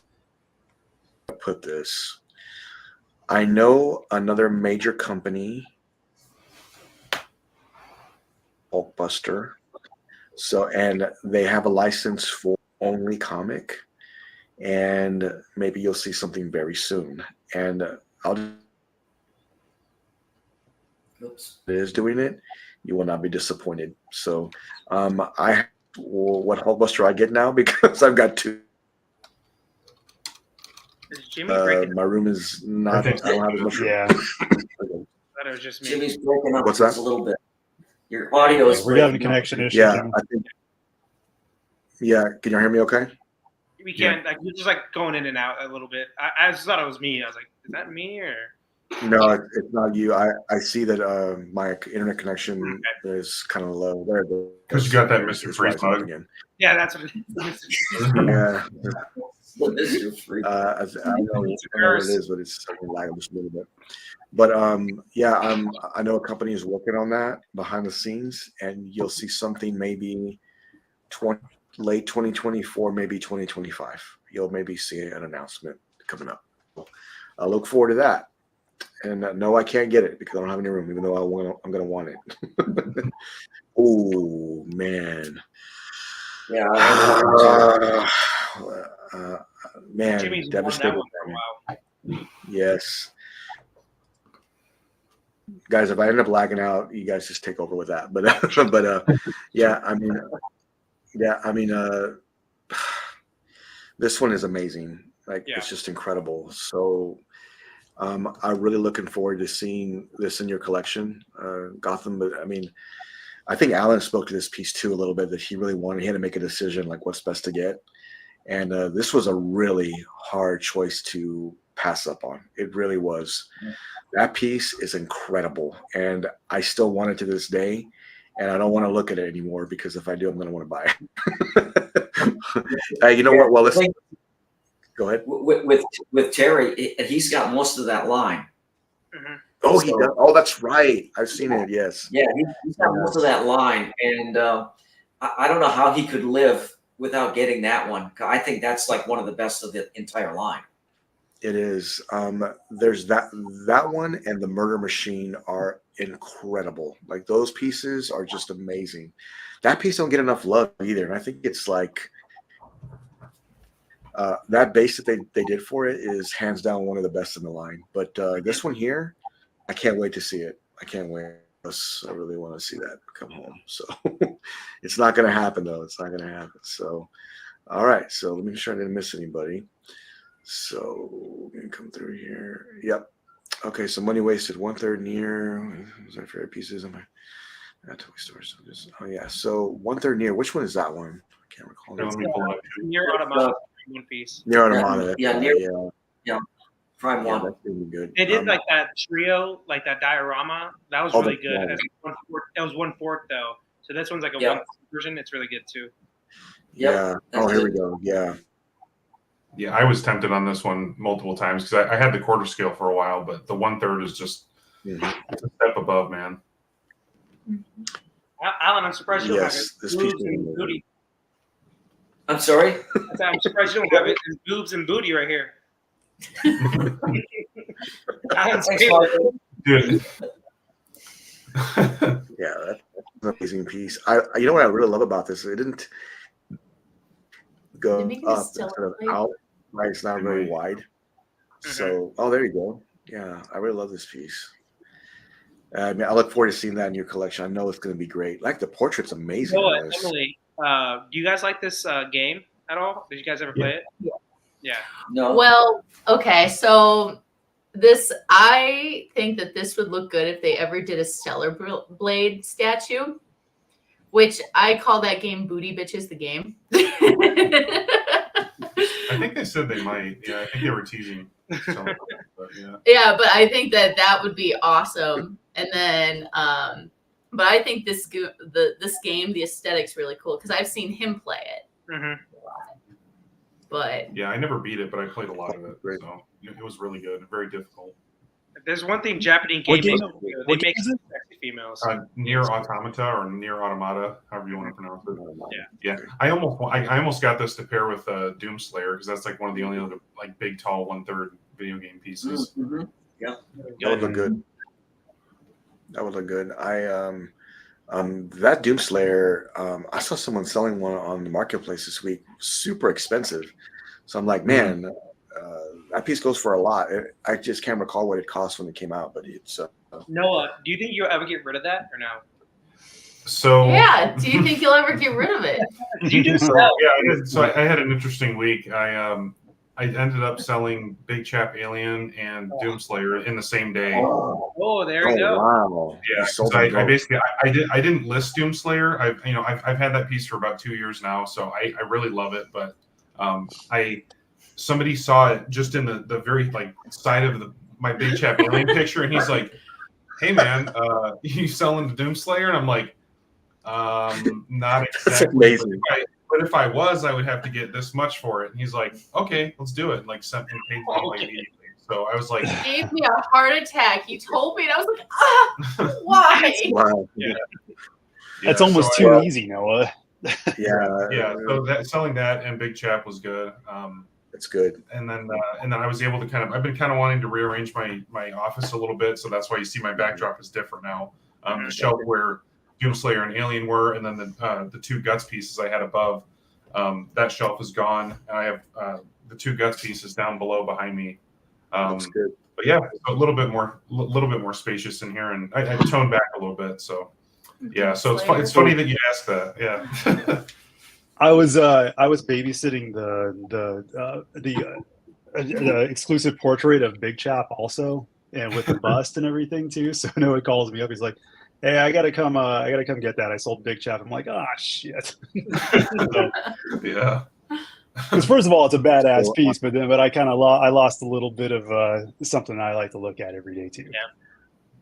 [SPEAKER 1] Put this. I know another major company, Hulkbuster. So, and they have a license for only comic, and maybe you'll see something very soon. And is doing it, you will not be disappointed. So, what Hulkbuster I get now because I've got two.
[SPEAKER 3] Is Jimmy breaking
[SPEAKER 1] My room is not. I don't have as much room.
[SPEAKER 5] Yeah.
[SPEAKER 3] That was just me.
[SPEAKER 2] Jimmy's broken up.
[SPEAKER 1] What's that?
[SPEAKER 2] A little bit. Your audio is
[SPEAKER 5] We're having a
[SPEAKER 2] breaking up.
[SPEAKER 5] connection issue.
[SPEAKER 1] Yeah,
[SPEAKER 5] Jimmy.
[SPEAKER 1] I think. Yeah, can you hear me? Okay.
[SPEAKER 3] We can't. Like, you're just like going in and out a little bit. I just thought it was me. I was like, is that me or?
[SPEAKER 1] No, it's not you. I see that my internet connection is kind of low. There it goes.
[SPEAKER 4] Because you got that Mr.
[SPEAKER 1] It's
[SPEAKER 4] Freeze
[SPEAKER 1] rising
[SPEAKER 4] bug.
[SPEAKER 1] again.
[SPEAKER 3] Yeah, that's what it is.
[SPEAKER 1] Yeah.
[SPEAKER 2] Mr. Freak.
[SPEAKER 1] I know what it is, but it's starting to lag just a little bit. But yeah, I know a company is working on that behind the scenes, and you'll see something maybe late 2024, maybe 2025. You'll maybe see an announcement coming up. I look forward to that. And no, I can't get it because I don't have any room, even though I'm going to want it. Oh man.
[SPEAKER 2] Yeah.
[SPEAKER 1] Man,
[SPEAKER 3] Jimmy's
[SPEAKER 1] devastated.
[SPEAKER 3] won that one for a while.
[SPEAKER 1] Yes. Guys, if I end up lagging out, you guys just take over with that. But yeah, I mean, this one is amazing. Like it's just incredible. So I'm really looking forward to seeing this in your collection, Gotham. But I mean, I think Alan spoke to this piece too a little bit that he had to make a decision like what's best to get. And this was a really hard choice to pass up on. It really was. That piece is incredible. And I still want it to this day. And I don't want to look at it anymore because if I do, I'm going to want to buy it. You know what? Well, let's go ahead.
[SPEAKER 2] With Terry, he's got most of that line.
[SPEAKER 3] Mm-hmm.
[SPEAKER 1] Oh, he does. Oh, that's right. I've seen it. Yes.
[SPEAKER 2] Yeah, he's got most of that line. And I don't know how he could live without getting that one. I think that's like one of the best of the entire line.
[SPEAKER 1] It is. There's that one and the Murder Machine are incredible. Like those pieces are just amazing. That piece don't get enough love either. And I think it's like that base that they did for it is hands down one of the best in the line. But this one here, I can't wait to see it. I can't wait. I really want to see that come home. So it's not going to happen though. It's not going to happen. So, all right. So let me make sure I didn't miss anybody. So we're going to come through here. Yep. Okay. So money wasted 1/3 near. Was our favorite pieces? Toy Store. So oh yeah. So 1/3 near. Which one is that one? I can't recall.
[SPEAKER 3] Near Automata, one piece.
[SPEAKER 1] Near Automata.
[SPEAKER 2] Yeah. Prime one.
[SPEAKER 1] That's really good.
[SPEAKER 3] They did like that trio, like that diorama. That was really good. That was 1/4 though. So this one's like a 1 version. It's really good too.
[SPEAKER 1] Yeah. Oh, here we go. Yeah.
[SPEAKER 4] Yeah, I was tempted on this one multiple times because I had the quarter scale for a while, but the 1/3 is just it's a step above, man.
[SPEAKER 3] Alan, I'm surprised you don't have it.
[SPEAKER 1] This piece
[SPEAKER 3] And booty.
[SPEAKER 2] I'm sorry?
[SPEAKER 3] I'm surprised you don't have it. There's boobs and booty right here. Alan's
[SPEAKER 4] Dude.
[SPEAKER 1] Yeah, that's an amazing piece. You know what I really love about this? It didn't go up instead of out. Right, it's not very wide. So, there you go. Yeah, I really love this piece. I mean, I look forward to seeing that in your collection. I know it's going to be great. Like the portrait's amazing.
[SPEAKER 3] Emily, do you guys like this game at all? Did you guys ever play it?
[SPEAKER 6] Yeah.
[SPEAKER 3] Yeah.
[SPEAKER 2] No.
[SPEAKER 6] Well, okay, so I think that this would look good if they ever did a Stellar Blade statue, which I call that game Booty Bitches the game.
[SPEAKER 4] I think they said they might. Yeah, I think they were teasing. But yeah.
[SPEAKER 6] Yeah, but I think that would be awesome. And then, but I think this game, the aesthetic's really cool because I've seen him play it.
[SPEAKER 3] Mm-hmm.
[SPEAKER 6] But
[SPEAKER 4] yeah, I never beat it, but I played a lot of it, so it was really good. Very difficult.
[SPEAKER 3] There's one thing Japanese
[SPEAKER 5] What
[SPEAKER 3] games
[SPEAKER 5] game-
[SPEAKER 3] do. They
[SPEAKER 5] what
[SPEAKER 3] make
[SPEAKER 5] game is it?
[SPEAKER 3] sexy females.
[SPEAKER 4] Near Automata or Near Automata, however you want to pronounce it.
[SPEAKER 3] Yeah.
[SPEAKER 4] I almost got this to pair with Doomslayer because that's like one of the only other like big, tall 1/3 video game pieces.
[SPEAKER 2] Mm-hmm.
[SPEAKER 1] That would look good. That would look good. That Doomslayer, I saw someone selling one on the marketplace this week, super expensive. So I'm like, man, that piece goes for a lot. I just can't recall what it cost when it came out, but it's.
[SPEAKER 3] Noah, do you think you'll ever get rid of that or no?
[SPEAKER 4] So
[SPEAKER 6] yeah, do you think you'll ever get rid of it?
[SPEAKER 3] You do
[SPEAKER 4] So
[SPEAKER 3] sell.
[SPEAKER 4] yeah, I had an interesting week. I ended up selling Big Chap Alien and Doomslayer in the same day.
[SPEAKER 3] Oh, there you go.
[SPEAKER 1] Wow.
[SPEAKER 4] Yeah,
[SPEAKER 1] You sold
[SPEAKER 4] so
[SPEAKER 1] them
[SPEAKER 4] I
[SPEAKER 1] both.
[SPEAKER 4] basically I didn't list Doomslayer. I've had that piece for about 2 years now, so I really love it. But somebody saw it just in the very like side of my Big Chap Alien picture, and he's like, "Hey man, you selling the Doomslayer?" And I'm like, "Not
[SPEAKER 1] That's
[SPEAKER 4] exactly."
[SPEAKER 1] amazing.
[SPEAKER 4] But if I was, I would have to get this much for it. And he's like, "Okay, let's do it." And like sent and paid me like immediately. So I was like,
[SPEAKER 6] He gave me a heart attack. He told me, and I was like, why?
[SPEAKER 1] Wow.
[SPEAKER 4] Yeah.
[SPEAKER 5] That's
[SPEAKER 4] Yeah,
[SPEAKER 5] almost
[SPEAKER 4] so
[SPEAKER 5] too easy, Noah.
[SPEAKER 1] Yeah.
[SPEAKER 4] Yeah, so selling that and Big Chap was good.
[SPEAKER 1] It's good.
[SPEAKER 4] And then I was able to I've been kind of wanting to rearrange my office a little bit, so that's why you see my backdrop is different now. The shelf where Doomslayer and Alien were, and then the two Guts pieces I had above, that shelf is gone, and I have the two Guts pieces down below behind me.
[SPEAKER 1] Looks good.
[SPEAKER 4] But yeah, a little bit more spacious in here, and I toned back a little bit. So yeah, so it's funny that you asked that. Yeah.
[SPEAKER 5] I was babysitting the exclusive portrait of Big Chap also, and with the bust and everything too. So Noah calls me up. He's like, "Hey, I gotta come get that. I sold Big Chap." I'm like, "Ah, shit."
[SPEAKER 4] Yeah.
[SPEAKER 5] Because first of all, it's a badass piece, but I lost a little bit of something I like to look at every day too.
[SPEAKER 3] Yeah.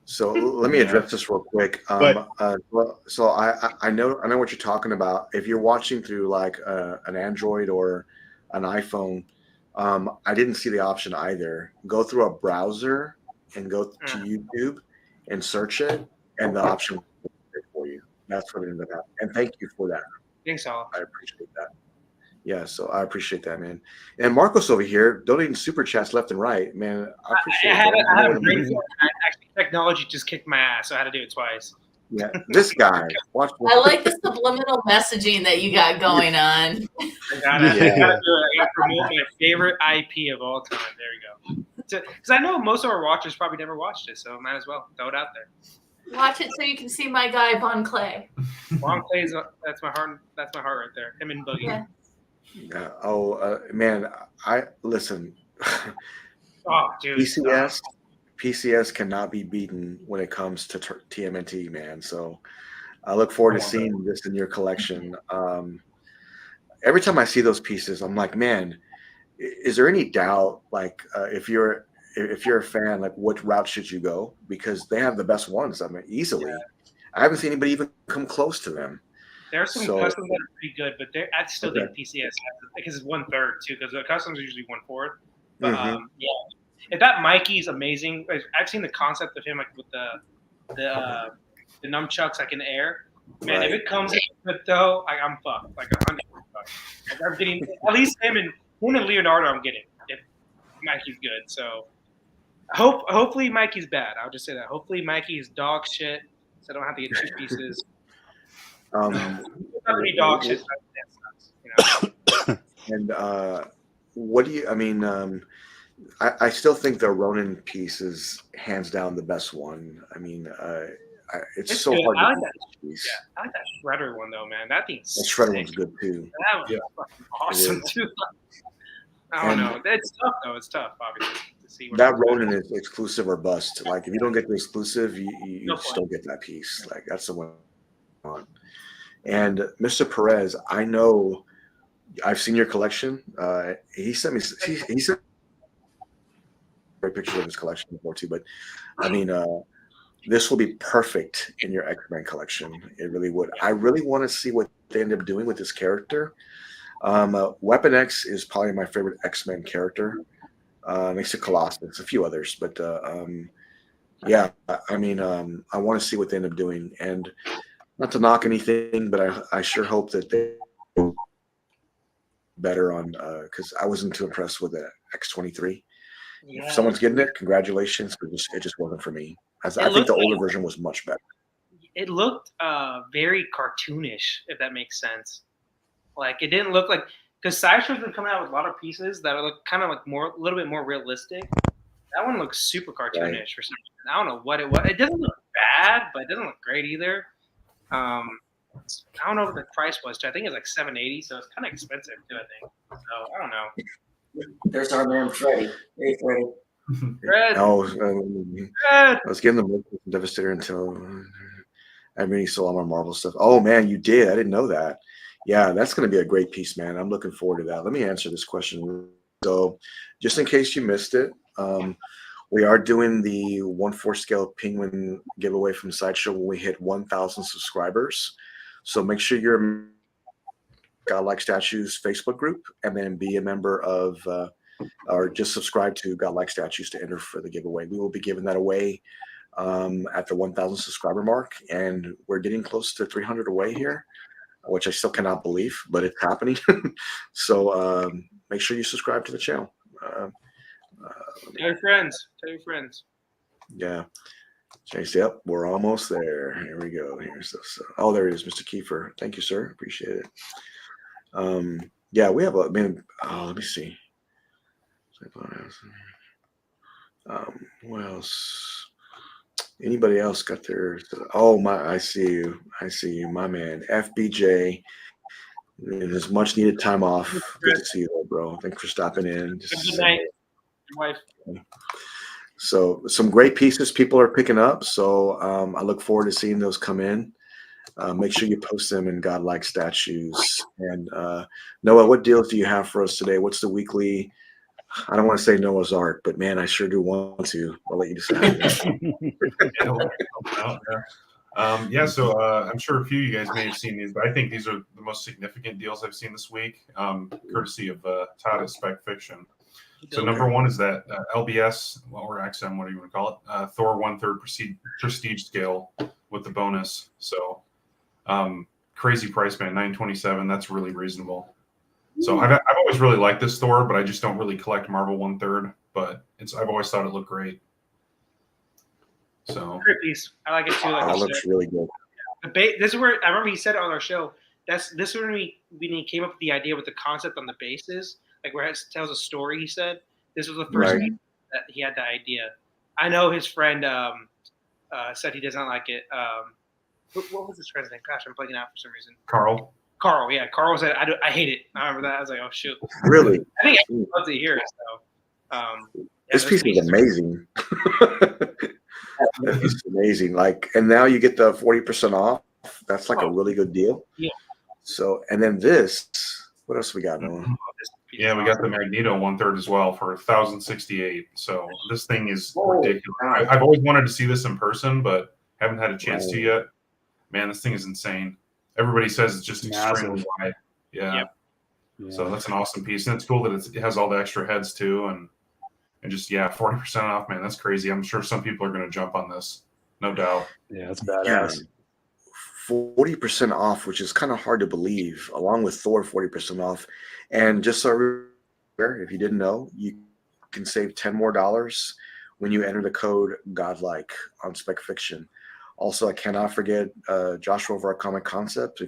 [SPEAKER 1] So let me address this real quick. So I know what you're talking about. If you're watching through like an Android or an iPhone, I didn't see the option either. Go through a browser and go to YouTube and search it, and the option will be there for you. That's what ended up happening. And thank you for that.
[SPEAKER 3] Thanks, all.
[SPEAKER 1] I appreciate that. Yeah, so I appreciate that, man. And Marcos over here donating super chats left and right, man. I appreciate
[SPEAKER 3] I had a
[SPEAKER 1] that.
[SPEAKER 3] great actually technology just kicked my ass, so I had to do it twice.
[SPEAKER 1] Yeah, this guy. Watch.
[SPEAKER 6] I like the subliminal messaging that you got going on.
[SPEAKER 3] I gotta do it. I gotta promote my favorite IP of all time. There you go. Because I know most of our watchers probably never watched it, so might as well throw it out there.
[SPEAKER 6] Watch it so you can see my guy Bon Clay.
[SPEAKER 3] Long plays. That's my heart. That's my heart right there. Him and Boogie.
[SPEAKER 6] Yeah.
[SPEAKER 1] Man, I listen.
[SPEAKER 3] Oh, dude.
[SPEAKER 1] PCS cannot be beaten when it comes to TMNT, man. So I look forward to seeing this in your collection. Every time I see those pieces, I'm like, man, is there any doubt? Like, if you're a fan, like, what route should you go? Because they have the best ones. I mean, easily. Yeah. I haven't seen anybody even come close to them.
[SPEAKER 3] There are some customs that are pretty good, but I still think PCS because it's 1/3 too. Because the customs are usually 1/4. But yeah, if that Mikey's amazing. I've seen the concept of him like with the nunchucks like in the air. Man, if it comes with though, I'm fucked. Like 100%. Like, I'm getting at least him and Leonardo. I'm getting if Mikey's good. So hopefully Mikey's bad. I'll just say that. Hopefully Mikey is dog shit, so I don't have to get 2 pieces. Dog shit.
[SPEAKER 1] And what do you? I mean, I still think the Ronin piece is hands down the best one. I mean, it's so
[SPEAKER 3] good.
[SPEAKER 1] hard.
[SPEAKER 3] I like that. Yeah, I like that Shredder one though, man. That thing's
[SPEAKER 1] the Shredder one's good too.
[SPEAKER 3] That one's fucking awesome too. I don't know. It's tough though. It's tough, obviously. see what
[SPEAKER 1] That Ronin is exclusive or bust. Like if you don't get the exclusive, you
[SPEAKER 3] No
[SPEAKER 1] just
[SPEAKER 3] point.
[SPEAKER 1] don't get that piece. Like that's the one. And Mr. Perez, I know I've seen your collection. He sent me. He sent a great picture of his collection before too. But I mean, this will be perfect in your X-Men collection. It really would. I really want to see what they end up doing with this character. Weapon X is probably my favorite X-Men character. Next to Colossus, a few others, but yeah, I mean, I want to see what they end up doing, and not to knock anything, but I sure hope that they do better on because I wasn't too impressed with the X-23.
[SPEAKER 3] Yeah.
[SPEAKER 1] If someone's getting it, congratulations, but it just wasn't for me. I think
[SPEAKER 3] looked
[SPEAKER 1] the older
[SPEAKER 3] like-
[SPEAKER 1] version was much better.
[SPEAKER 3] It looked very cartoonish, if that makes sense. Like it didn't look like because Sideshow's been coming out with a lot of pieces that look kind of like a little bit more realistic. That one looks super cartoonish for some reason. I don't know what it was. It doesn't look bad, but it doesn't look great either. I don't know what the price was too. I think it was like $780, so it's kind of expensive too. I think. So I don't know.
[SPEAKER 2] There's our man Freddie. Hey, Freddie.
[SPEAKER 3] Fred,
[SPEAKER 1] I
[SPEAKER 3] Fred.
[SPEAKER 1] was getting the Devastator until I really saw all my Marvel stuff. Oh man, you did. I didn't know that. Yeah, that's going to be a great piece, man. I'm looking forward to that. Let me answer this question. So, just in case you missed it, we are doing the 1/4 scale penguin giveaway from Sideshow when we hit 1,000 subscribers. So make sure you're a Godlike Statues Facebook group and then be a member of or just subscribe to Godlike Statues to enter for the giveaway. We will be giving that away at the 1,000 subscriber mark, and we're getting close to 300 away here, which I still cannot believe, but it's happening. So make sure you subscribe to the channel.
[SPEAKER 3] Tell your friends. Tell your friends.
[SPEAKER 1] Yeah. Chase, yep, we're almost there. Here we go. Here's this. Oh, there he is, Mr. Kiefer. Thank you, sir. Appreciate it. Yeah, we have a man. Oh, let me see. What else? Anybody else got their? Oh my! I see you. I see you, my man. FBJ. It is much needed time off. Good to see you, bro. Thanks for stopping in.
[SPEAKER 3] Good night, your wife.
[SPEAKER 1] So some great pieces people are picking up. So I look forward to seeing those come in. Make sure you post them in Godlike Statues. And Noah, what deals do you have for us today? What's the weekly? I don't want to say Noah's Ark, but man, I sure do want to. I'll let you decide.
[SPEAKER 4] So I'm sure a few of you guys may have seen these, but I think these are the most significant deals I've seen this week, courtesy of Todd at Spec Fiction. So number one is that LBS, or XM, whatever you want to call it, Thor 1/3 prestige scale with the bonus. So crazy price, man, $927. That's really reasonable. So I've always really liked this Thor, but I just don't really collect Marvel 1/3. But I've always thought it looked great. So
[SPEAKER 3] Great piece. I like it too. Like
[SPEAKER 1] That looks really good.
[SPEAKER 3] this is where I remember he said it on our show. This is when he came up with the idea with the concept on the bases, like where it tells a story. He said this was the first
[SPEAKER 1] Right.
[SPEAKER 3] time that he had the idea. I know his friend said he does not like it. What was his friend's name? Gosh, I'm blanking out for some reason.
[SPEAKER 4] Carl.
[SPEAKER 3] Carl, yeah, Carl said I hate it. I remember that. I was like, oh shoot.
[SPEAKER 1] Really?
[SPEAKER 3] I think everyone loves it here. So
[SPEAKER 1] This piece is amazing. That piece is amazing. Like, and now you get the 40% off. That's like a really good deal.
[SPEAKER 3] Yeah.
[SPEAKER 1] So, and then this, what else we got, Noah?
[SPEAKER 4] Yeah, we got the Magneto 1/3 as well for 1,068. So this thing is ridiculous. I've always wanted to see this in person, but haven't had a chance to yet. Man, this thing is insane. Everybody says it's just extremely wide. Yeah.
[SPEAKER 3] Yep.
[SPEAKER 4] So that's an awesome piece, and it's cool that it has all the extra heads too, and just 40% off, man. That's crazy. I'm sure some people are going to jump on this, no doubt.
[SPEAKER 5] Yeah, it's badass.
[SPEAKER 1] 40% off, which is kind of hard to believe, along with Thor 40% off. And just so if you didn't know, you can save $10 more when you enter the code Godlike on Spec Fiction. Also, I cannot forget Joshua over at Comic Concept.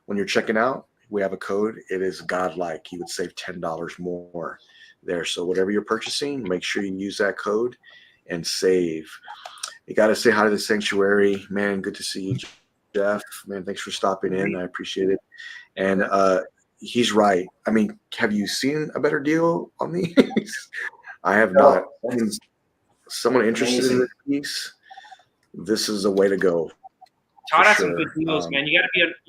[SPEAKER 1] When you're checking out, we have a code. It is Godlike. You would save $10 more there. So whatever you're purchasing, make sure you use that code and save. You got to say hi to the Sanctuary, man. Good to see you, Jeff. Man, thanks for stopping in. I appreciate it. And he's right. I mean, have you seen a better deal on these? I have not. I mean, someone interested in
[SPEAKER 2] Amazing.
[SPEAKER 1] this piece, this is a way to go.
[SPEAKER 3] Todd
[SPEAKER 1] For
[SPEAKER 3] has some
[SPEAKER 1] sure.
[SPEAKER 3] good deals, man. You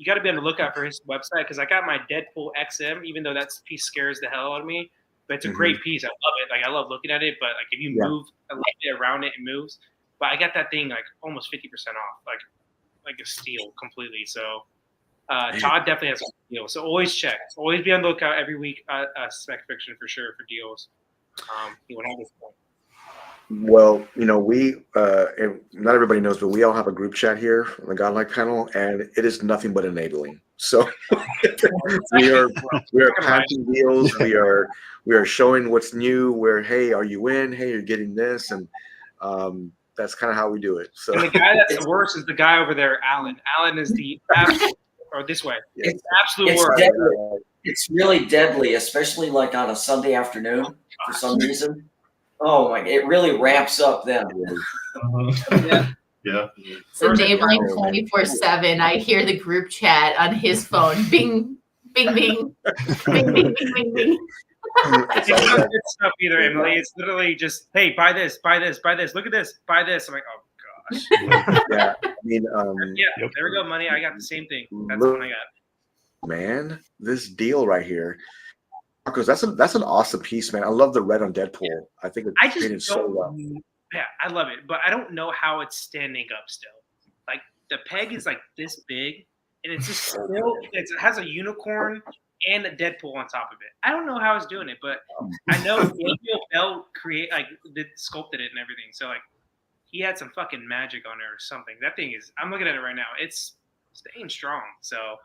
[SPEAKER 3] gotta be on the lookout for his website because I got my Deadpool XM, even though that piece scares the hell out of me. But it's a great piece. I love it. Like I love looking at it. But like if you move a little bit around it, it moves. But I got that thing like almost 50% off, like a steal completely. So Todd definitely has a deal. So always check. Always be on the lookout every week. Spec Fiction for sure for deals. He would have this point.
[SPEAKER 1] Well, you know, we and not everybody knows, but we all have a group chat here on the Godlike panel, and it is nothing but enabling. So we are passing deals. We are showing what's new. Where hey, are you in? Hey, you're getting this, and that's kind of how we do it. So
[SPEAKER 3] and the guy that's the worst is the guy over there, Alan. Alan is the absolute, or this way.
[SPEAKER 1] Yeah.
[SPEAKER 3] It's absolute
[SPEAKER 2] It's
[SPEAKER 3] worst.
[SPEAKER 2] deadly. It's really deadly, especially like on a Sunday afternoon for some reason. Oh my! It really ramps up then.
[SPEAKER 4] Yeah.
[SPEAKER 6] It's enabling 24/7. I hear the group chat on his phone. Bing, bing, bing, bing, bing, bing, bing, bing.
[SPEAKER 3] It's not good stuff either, Emily. It's literally just, hey, buy this, buy this, buy this. Look at this, buy this. I'm like, oh gosh.
[SPEAKER 1] yeah, I mean,
[SPEAKER 3] There we go, money. I got the same thing. That's the one I got.
[SPEAKER 1] Man, this deal right here, Marcos, that's an awesome piece, man. I love the red on Deadpool. I think it's painted so well.
[SPEAKER 3] Yeah, I love it, but I don't know how it's standing up still. Like the peg is like this big, and it's just still it has a unicorn and a Deadpool on top of it. I don't know how it's doing it, but I know Daniel Bell sculpted it and everything. So like he had some fucking magic on it or something. That thing is, I'm looking at it right now. It's staying strong. So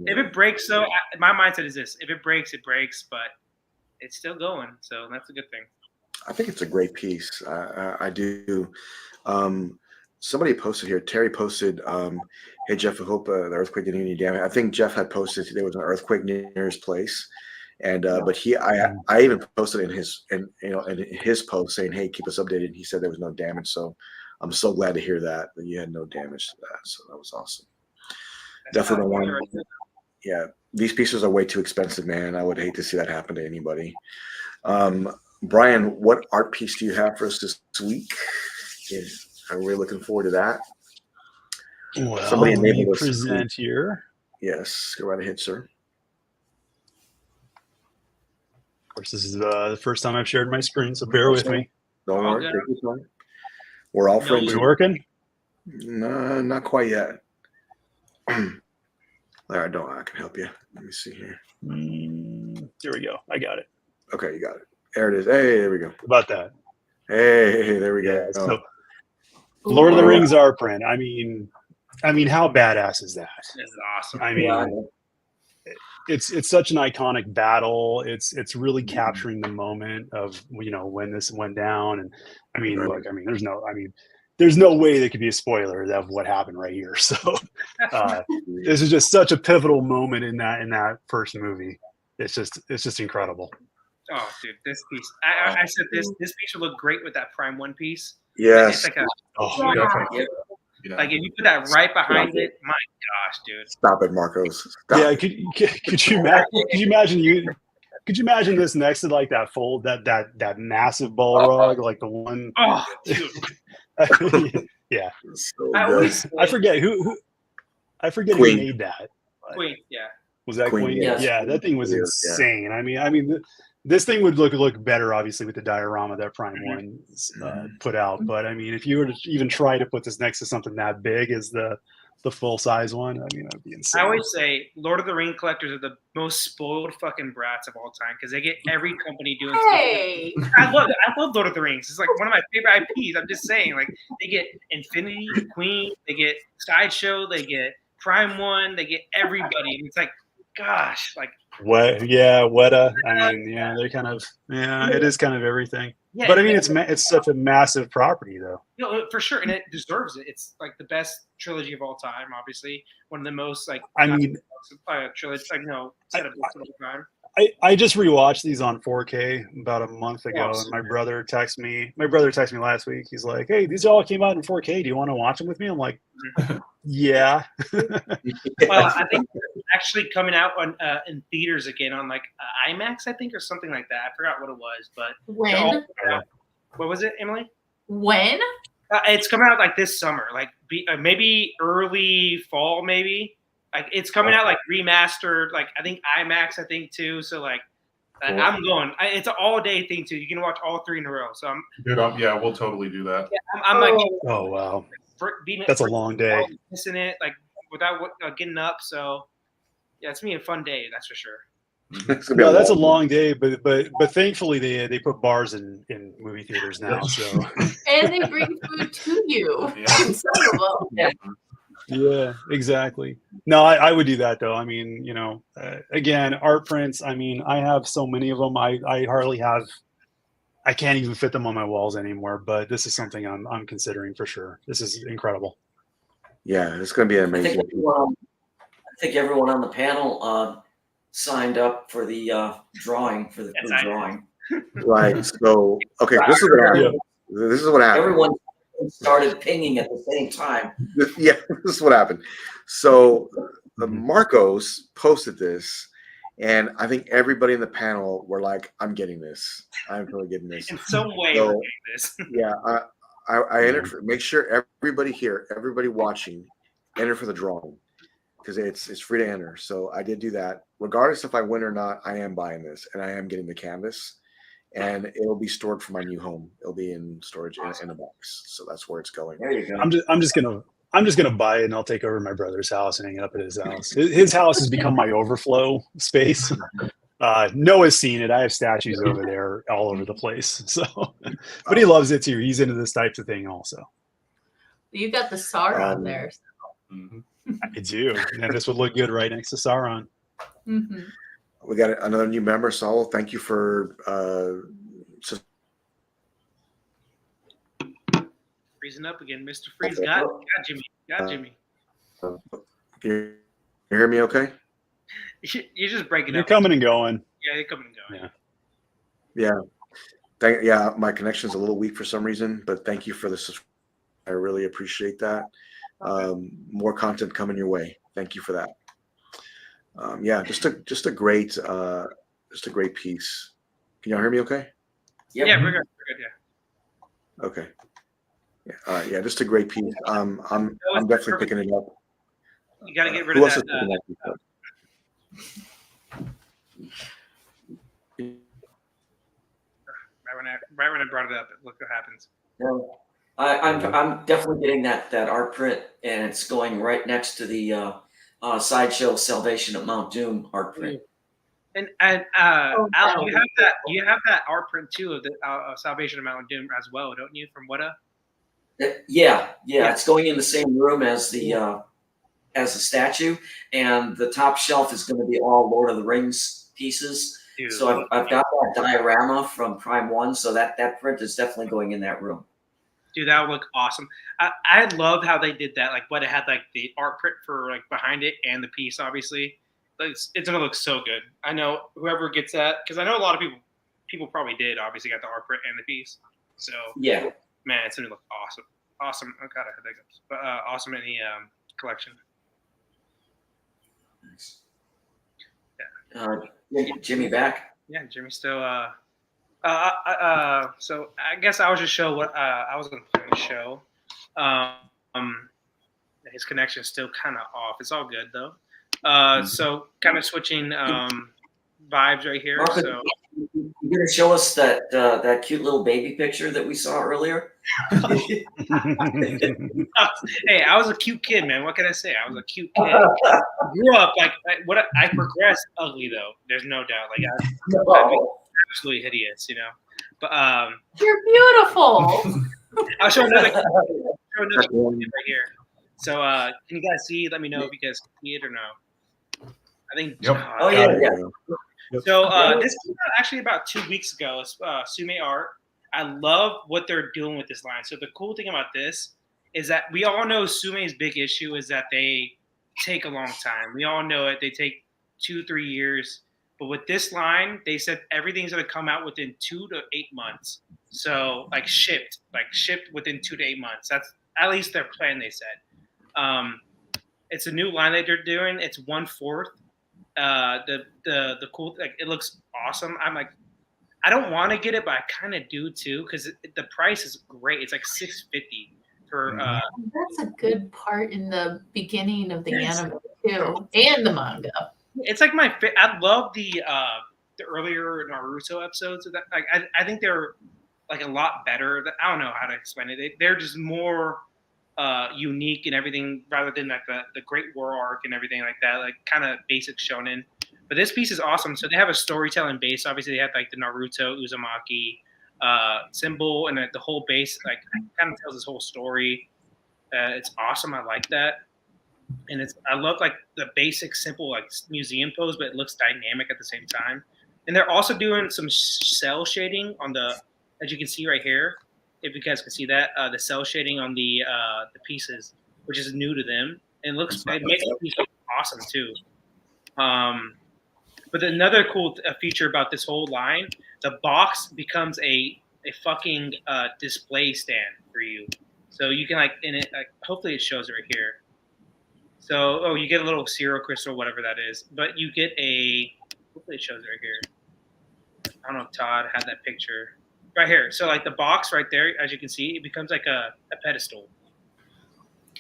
[SPEAKER 3] if it breaks, my mindset is this: if it breaks, it breaks, but it's still going. So that's a good thing.
[SPEAKER 1] I think it's a great piece. I do. Somebody posted here. Terry posted, "Hey Jeff, I hope the earthquake didn't do any damage." I think Jeff had posted there was an earthquake near his place, and but I even posted in his post saying, "Hey, keep us updated." He said there was no damage, so I'm so glad to hear that you had no damage to that. So that was awesome. Definitely don't want to. Yeah, these pieces are way too expensive, man. I would hate to see that happen to anybody. Brian, what art piece do you have for us this week? Are we looking forward to that?
[SPEAKER 5] Well,
[SPEAKER 1] Somebody
[SPEAKER 5] let me
[SPEAKER 1] enabled us to
[SPEAKER 5] present here.
[SPEAKER 1] Yes, go right ahead, sir.
[SPEAKER 5] Of course, this is the first time I've shared my screen, so bear with me.
[SPEAKER 1] Don't worry, take your time. We're all friends.
[SPEAKER 5] We working?
[SPEAKER 1] No, not quite yet. All right, I can help you. Let me see here.
[SPEAKER 5] There we go. I got it.
[SPEAKER 1] Okay, you got it. There it is. Hey, there we go.
[SPEAKER 5] About that.
[SPEAKER 1] Hey, there we go.
[SPEAKER 5] So, Lord of the Rings art print. I mean, how badass is that?
[SPEAKER 3] This is awesome.
[SPEAKER 5] I mean, it's such an iconic battle. It's really capturing the moment of when this went down. And I mean, look, I mean, there's no way there could be a spoiler of what happened right here. So this is just such a pivotal moment in that first movie. It's just incredible.
[SPEAKER 3] Oh, dude, this piece. I said this piece would look great with that Prime 1 piece.
[SPEAKER 1] Yes.
[SPEAKER 3] It's
[SPEAKER 4] Yeah.
[SPEAKER 3] like if you put that right behind it, my gosh, dude.
[SPEAKER 1] Stop it, Marcos. Stop.
[SPEAKER 5] Yeah, could you imagine this next to like that massive ball rug, like the one?
[SPEAKER 3] Oh, dude.
[SPEAKER 5] Yeah.
[SPEAKER 1] So
[SPEAKER 5] I forget who
[SPEAKER 1] Queen.
[SPEAKER 5] who made that.
[SPEAKER 3] Queen, yeah.
[SPEAKER 5] Was that
[SPEAKER 1] Queen?
[SPEAKER 5] Queen?
[SPEAKER 2] Yes.
[SPEAKER 5] Yeah, that thing was
[SPEAKER 1] Yeah.
[SPEAKER 5] insane. I mean, this thing would look better, obviously, with the diorama that Prime One put out. But I mean, if you were to even try to put this next to something that big as the full size one, I mean, that'd be insane.
[SPEAKER 3] I always say Lord of the Ring collectors are the most spoiled fucking brats of all time because they get every company doing
[SPEAKER 6] Hey.
[SPEAKER 3] stuff. I love Lord of the Rings. It's like one of my favorite IPs. I'm just saying, like they get Infinity, Queen, they get Sideshow, they get Prime One, they get everybody. And it's like, gosh, like
[SPEAKER 5] Weta. I mean, they're kind of it is kind of everything.
[SPEAKER 3] yeah.
[SPEAKER 5] But I mean, it's such a massive property, though.
[SPEAKER 3] For sure, and it deserves it. It's like the best trilogy of all time. Obviously, one of the most like
[SPEAKER 5] I mean,
[SPEAKER 3] trilogy, like set of books of all time.
[SPEAKER 5] I just rewatched these on 4K about a month ago,
[SPEAKER 3] Oh,
[SPEAKER 5] and my brother texted me. My brother texted me last week. He's like, "Hey, these all came out in 4K. Do you want to watch them with me?" I'm like, "Yeah."
[SPEAKER 3] Well, I think they're actually coming out on in theaters again on like IMAX, I think, or something like that. I forgot what it was, but they're all
[SPEAKER 6] When?
[SPEAKER 3] coming out. What was it, Emily?
[SPEAKER 6] When?
[SPEAKER 3] It's coming out like this summer, like maybe early fall, maybe. Like it's coming out like remastered, like I think IMAX, I think too. So like
[SPEAKER 1] Cool.
[SPEAKER 3] I'm going. It's an all day thing too. You can watch all three in a row. So I'm.
[SPEAKER 4] Dude, yeah, we'll totally do that.
[SPEAKER 3] Yeah, I'm like.
[SPEAKER 5] Oh wow,
[SPEAKER 3] Being
[SPEAKER 5] that's a long day.
[SPEAKER 3] Missing it like without getting up. So yeah, it's gonna be a fun day. That's for sure.
[SPEAKER 1] It's gonna be
[SPEAKER 5] No, that's a
[SPEAKER 1] long
[SPEAKER 5] long day, but thankfully they put bars in movie theaters now. So
[SPEAKER 6] And they bring food to you.
[SPEAKER 4] Yeah.
[SPEAKER 6] Some of them.
[SPEAKER 5] yeah, exactly. No, I would do that though. I mean, again, art prints. I mean, I have so many of them. I hardly have. I can't even fit them on my walls anymore. But this is something I'm considering for sure. This is incredible.
[SPEAKER 1] Yeah, it's going to be
[SPEAKER 2] I
[SPEAKER 1] amazing.
[SPEAKER 2] think everyone on the panel signed up for the drawing for the
[SPEAKER 3] Yes,
[SPEAKER 2] food
[SPEAKER 3] I did.
[SPEAKER 2] drawing.
[SPEAKER 1] Right. So, okay, this is what happened. This is what happened.
[SPEAKER 2] Everyone started pinging at the same time.
[SPEAKER 1] Yeah, this is what happened. So, Marcos posted this, and I think everybody in the panel were like, "I'm getting this. I'm totally getting this."
[SPEAKER 3] In some way,
[SPEAKER 1] So,
[SPEAKER 3] we're getting this.
[SPEAKER 1] Yeah, I entered. Make sure everybody here, everybody watching, enter for the drawing because it's free to enter. So I did do that. Regardless if I win or not, I am buying this, and I am getting the canvas, and it'll be stored for my new home. It'll be in storage in a box. So that's where it's going.
[SPEAKER 2] There you go.
[SPEAKER 5] I'm just gonna buy it and I'll take over my brother's house and hang it up at his house. His house has become my overflow space. Noah's seen it. I have statues over there all over the place. So, but he loves it too. He's into this type of thing also.
[SPEAKER 6] You got the Sauron there.
[SPEAKER 4] Mhm.
[SPEAKER 5] I do, and this would look good right next to Sauron.
[SPEAKER 6] Mm-hmm.
[SPEAKER 1] We got another new member, Saul. Thank you for
[SPEAKER 3] Freezing up again, Mr. Freeze. Got Jimmy. Got Jimmy.
[SPEAKER 1] Can you hear me okay?
[SPEAKER 3] You're just breaking
[SPEAKER 5] You're
[SPEAKER 3] up.
[SPEAKER 5] coming and going.
[SPEAKER 3] Yeah, you're coming and going.
[SPEAKER 5] Yeah.
[SPEAKER 1] Yeah, my connection's a little weak for some reason, but thank you for this. I really appreciate that. More content coming your way. Thank you for that. Yeah, just a great piece. Can y'all hear me okay?
[SPEAKER 2] Yep.
[SPEAKER 3] Yeah, we're good. We're good. Yeah.
[SPEAKER 1] Okay. Yeah, all right. Yeah, just a great piece. I'm definitely picking it up.
[SPEAKER 3] You got to get rid
[SPEAKER 1] Who
[SPEAKER 3] of
[SPEAKER 1] else is
[SPEAKER 3] that.
[SPEAKER 1] picking that piece up?
[SPEAKER 3] Right when I brought it up, look what happens.
[SPEAKER 2] No, I'm definitely getting that art print, and it's going right next to the Sideshow Salvation at Mount Doom art print.
[SPEAKER 3] And
[SPEAKER 6] Oh,
[SPEAKER 3] Al,
[SPEAKER 6] wow.
[SPEAKER 3] you have that art print too of the Salvation of Mount Doom as well, don't you? From Weta?
[SPEAKER 2] Yeah, it's going in the same room as the statue, and the top shelf is going to be all Lord of the Rings pieces.
[SPEAKER 3] Dude.
[SPEAKER 2] So I've got that diorama from Prime 1, so that print is definitely going in that room.
[SPEAKER 3] Dude, that would look awesome. I love how they did that. Like, what it had, like the art print for like behind it and the piece, obviously. It's gonna look so good. I know whoever gets that, because I know a lot of people probably did. Obviously, got the art print and the piece. So
[SPEAKER 2] Yeah.
[SPEAKER 3] man, it's gonna look awesome. Awesome. Oh god, I had hiccups. But awesome in the collection.
[SPEAKER 2] Nice. Jimmy back.
[SPEAKER 3] Yeah, Jimmy's still. So I guess I was just show what I was gonna play on the show. His connection is still kind of off. It's all good though. So kind of switching vibes right here.
[SPEAKER 2] Marcus,
[SPEAKER 3] So
[SPEAKER 2] you gonna show us that cute little baby picture that we saw earlier?
[SPEAKER 3] hey, I was a cute kid, man. What can I say? I was a cute kid. Grew up like I progressed ugly though. There's no doubt. Like I'm absolutely hideous, you know. But
[SPEAKER 6] You're beautiful.
[SPEAKER 3] I'll show another kid right here. So can you guys see? Let me know if you guys see it or no. I think.
[SPEAKER 4] Yep.
[SPEAKER 2] Oh yeah.
[SPEAKER 3] So this came out actually about 2 weeks ago. It's Sume Art. I love what they're doing with this line. So the cool thing about this is that we all know Sume's big issue is that they take a long time. We all know it. They take 2-3 years But with this line, they said everything's going to come out within 2 to 8 months. So shipped within 2 to 8 months. That's at least their plan. They said it's a new line that they're doing. It's 1/4. The cool, like, it looks awesome. I'm like, I don't want to get it, but I kind of do too, because the price is great. It's like $650 for.
[SPEAKER 6] That's a good part in the beginning of the anime too, and the manga.
[SPEAKER 3] It's like I love the earlier Naruto episodes of that. Like I think they're like a lot better. I don't know how to explain it. They're just more unique and everything, rather than like the Great War arc and everything like that. Like kind of basic shonen. But this piece is awesome. So they have a storytelling base. Obviously, they have like the Naruto Uzumaki symbol, and the whole base like kind of tells this whole story. It's awesome. I like that, and I love like the basic, simple like museum pose, but it looks dynamic at the same time. And they're also doing some cell shading on the, as you can see right here, if you guys can see that, the cell shading on the pieces, which is new to them, and it makes the piece look awesome too. But another cool feature about this whole line, the box becomes a fucking display stand for you. So you can like in it, like hopefully it shows it right here. So you get a little Zero Crystal, whatever that is, but you get hopefully it shows it right here. I don't know if Todd had that picture right here. So like the box right there, as you can see, it becomes like a pedestal.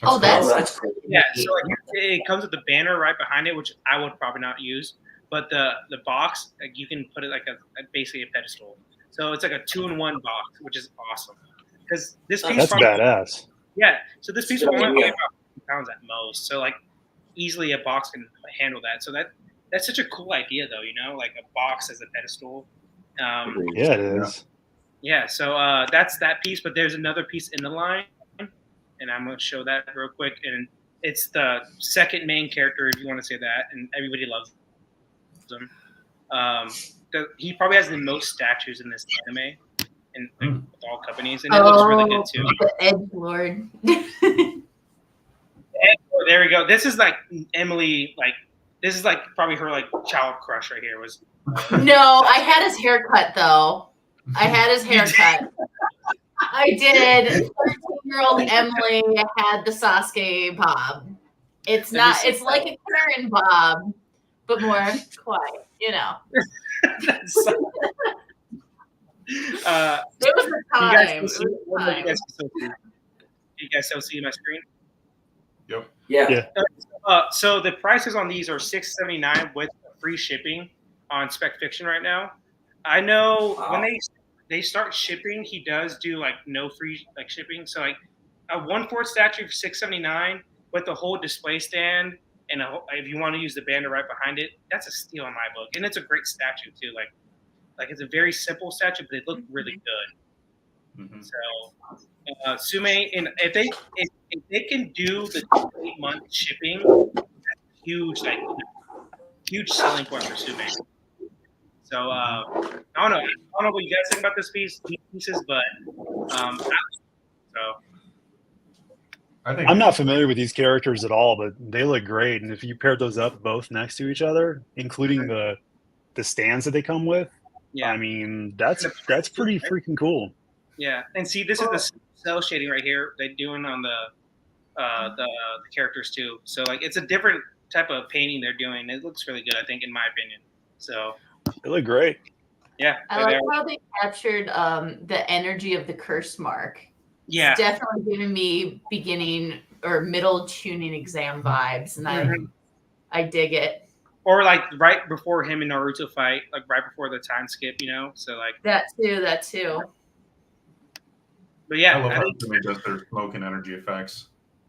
[SPEAKER 6] That's
[SPEAKER 2] cool.
[SPEAKER 3] Yeah, so like it comes with the banner right behind it, which I would probably not use. But the box, like you can put it like basically a pedestal. So it's like a 2-in-1 box, which is awesome. Because this piece
[SPEAKER 5] That's badass.
[SPEAKER 3] Yeah, so this piece will only weigh about 50 pounds at most. So like easily a box can handle that. So that's such a cool idea, though. Like a box as a pedestal.
[SPEAKER 5] Yeah, it is.
[SPEAKER 3] Yeah, so that's that piece. But there's another piece in the line, and I'm going to show that real quick. And it's the second main character, if you want to say that, and everybody loves him. He probably has the most statues in this anime, and with all companies, and it looks really good too.
[SPEAKER 6] Edgelord.
[SPEAKER 3] There we go. This is like Emily. Like this is like probably her like child crush right here. Was
[SPEAKER 6] No, I had his haircut though. I had his haircut. I did. 13-year-old Emily had the Sasuke bob. It's not. It's like a Karen bob, but more quiet. It was the time.
[SPEAKER 3] You guys still see my screen?
[SPEAKER 4] Yep.
[SPEAKER 2] Yeah.
[SPEAKER 3] So the prices on these are $6.79 with free shipping on Spec Fiction right now. I know when they start shipping, he does do like no free like shipping. So like a 1/4 statue for $6.79 with the whole display stand, and if you want to use the banner right behind it, that's a steal in my book. And it's a great statue too. Like it's a very simple statue, but they look really good. Mm-hmm. So Sume, and if they can do the 8-month shipping, that's huge selling point for Sume. So I don't know what you guys think about these pieces, but
[SPEAKER 5] I'm not familiar with these characters at all, but they look great. And if you paired those up both next to each other, including the stands that they come with, I mean that's pretty freaking cool.
[SPEAKER 3] Yeah, and see, this is the cell shading right here they're doing on the characters too. So like it's a different type of painting they're doing. It looks really good, I think, in my opinion. So
[SPEAKER 5] they look great.
[SPEAKER 3] Yeah,
[SPEAKER 6] I like how they captured the energy of the curse mark.
[SPEAKER 3] Yeah,
[SPEAKER 6] it's definitely giving me beginning or middle tuning exam vibes, and I dig it.
[SPEAKER 3] Or like right before him and Naruto fight, like right before the time skip, So like
[SPEAKER 6] that too.
[SPEAKER 3] But yeah,
[SPEAKER 4] I love how Sume does their smoke and energy effects.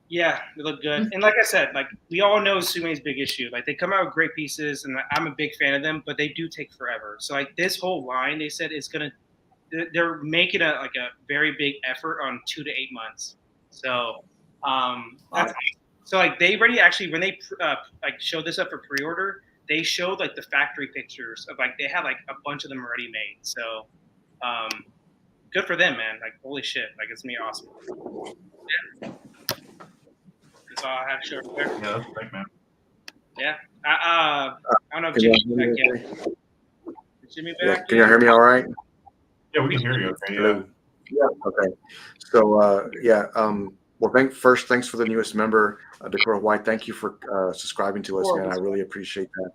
[SPEAKER 3] Yeah, they look good. And like I said, like we all know Sume's big issue. Like they come out with great pieces, and I'm a big fan of them, but they do take forever. So like this whole line, they said they're making a very big effort on 2 to 8 months. So that's so like they already actually when they like showed this up for pre-order, they showed like the factory pictures of like they had like a bunch of them already made. So good for them, man. Like holy shit, like it's gonna be awesome. Yeah. That's all I have to show there.
[SPEAKER 4] Yeah, that's great, man.
[SPEAKER 3] Yeah. I I don't know if
[SPEAKER 1] Can you
[SPEAKER 3] Jimmy's back
[SPEAKER 1] hear me?
[SPEAKER 3] yet. Is Jimmy
[SPEAKER 1] Yeah,
[SPEAKER 3] back?
[SPEAKER 1] can you hear me all right?
[SPEAKER 4] Yeah, we can hear you. Okay. Yeah.
[SPEAKER 1] Hello? Yeah. Okay. So well, thanks for the newest member, Dakota White. Thank you for subscribing to us, man. I really appreciate that.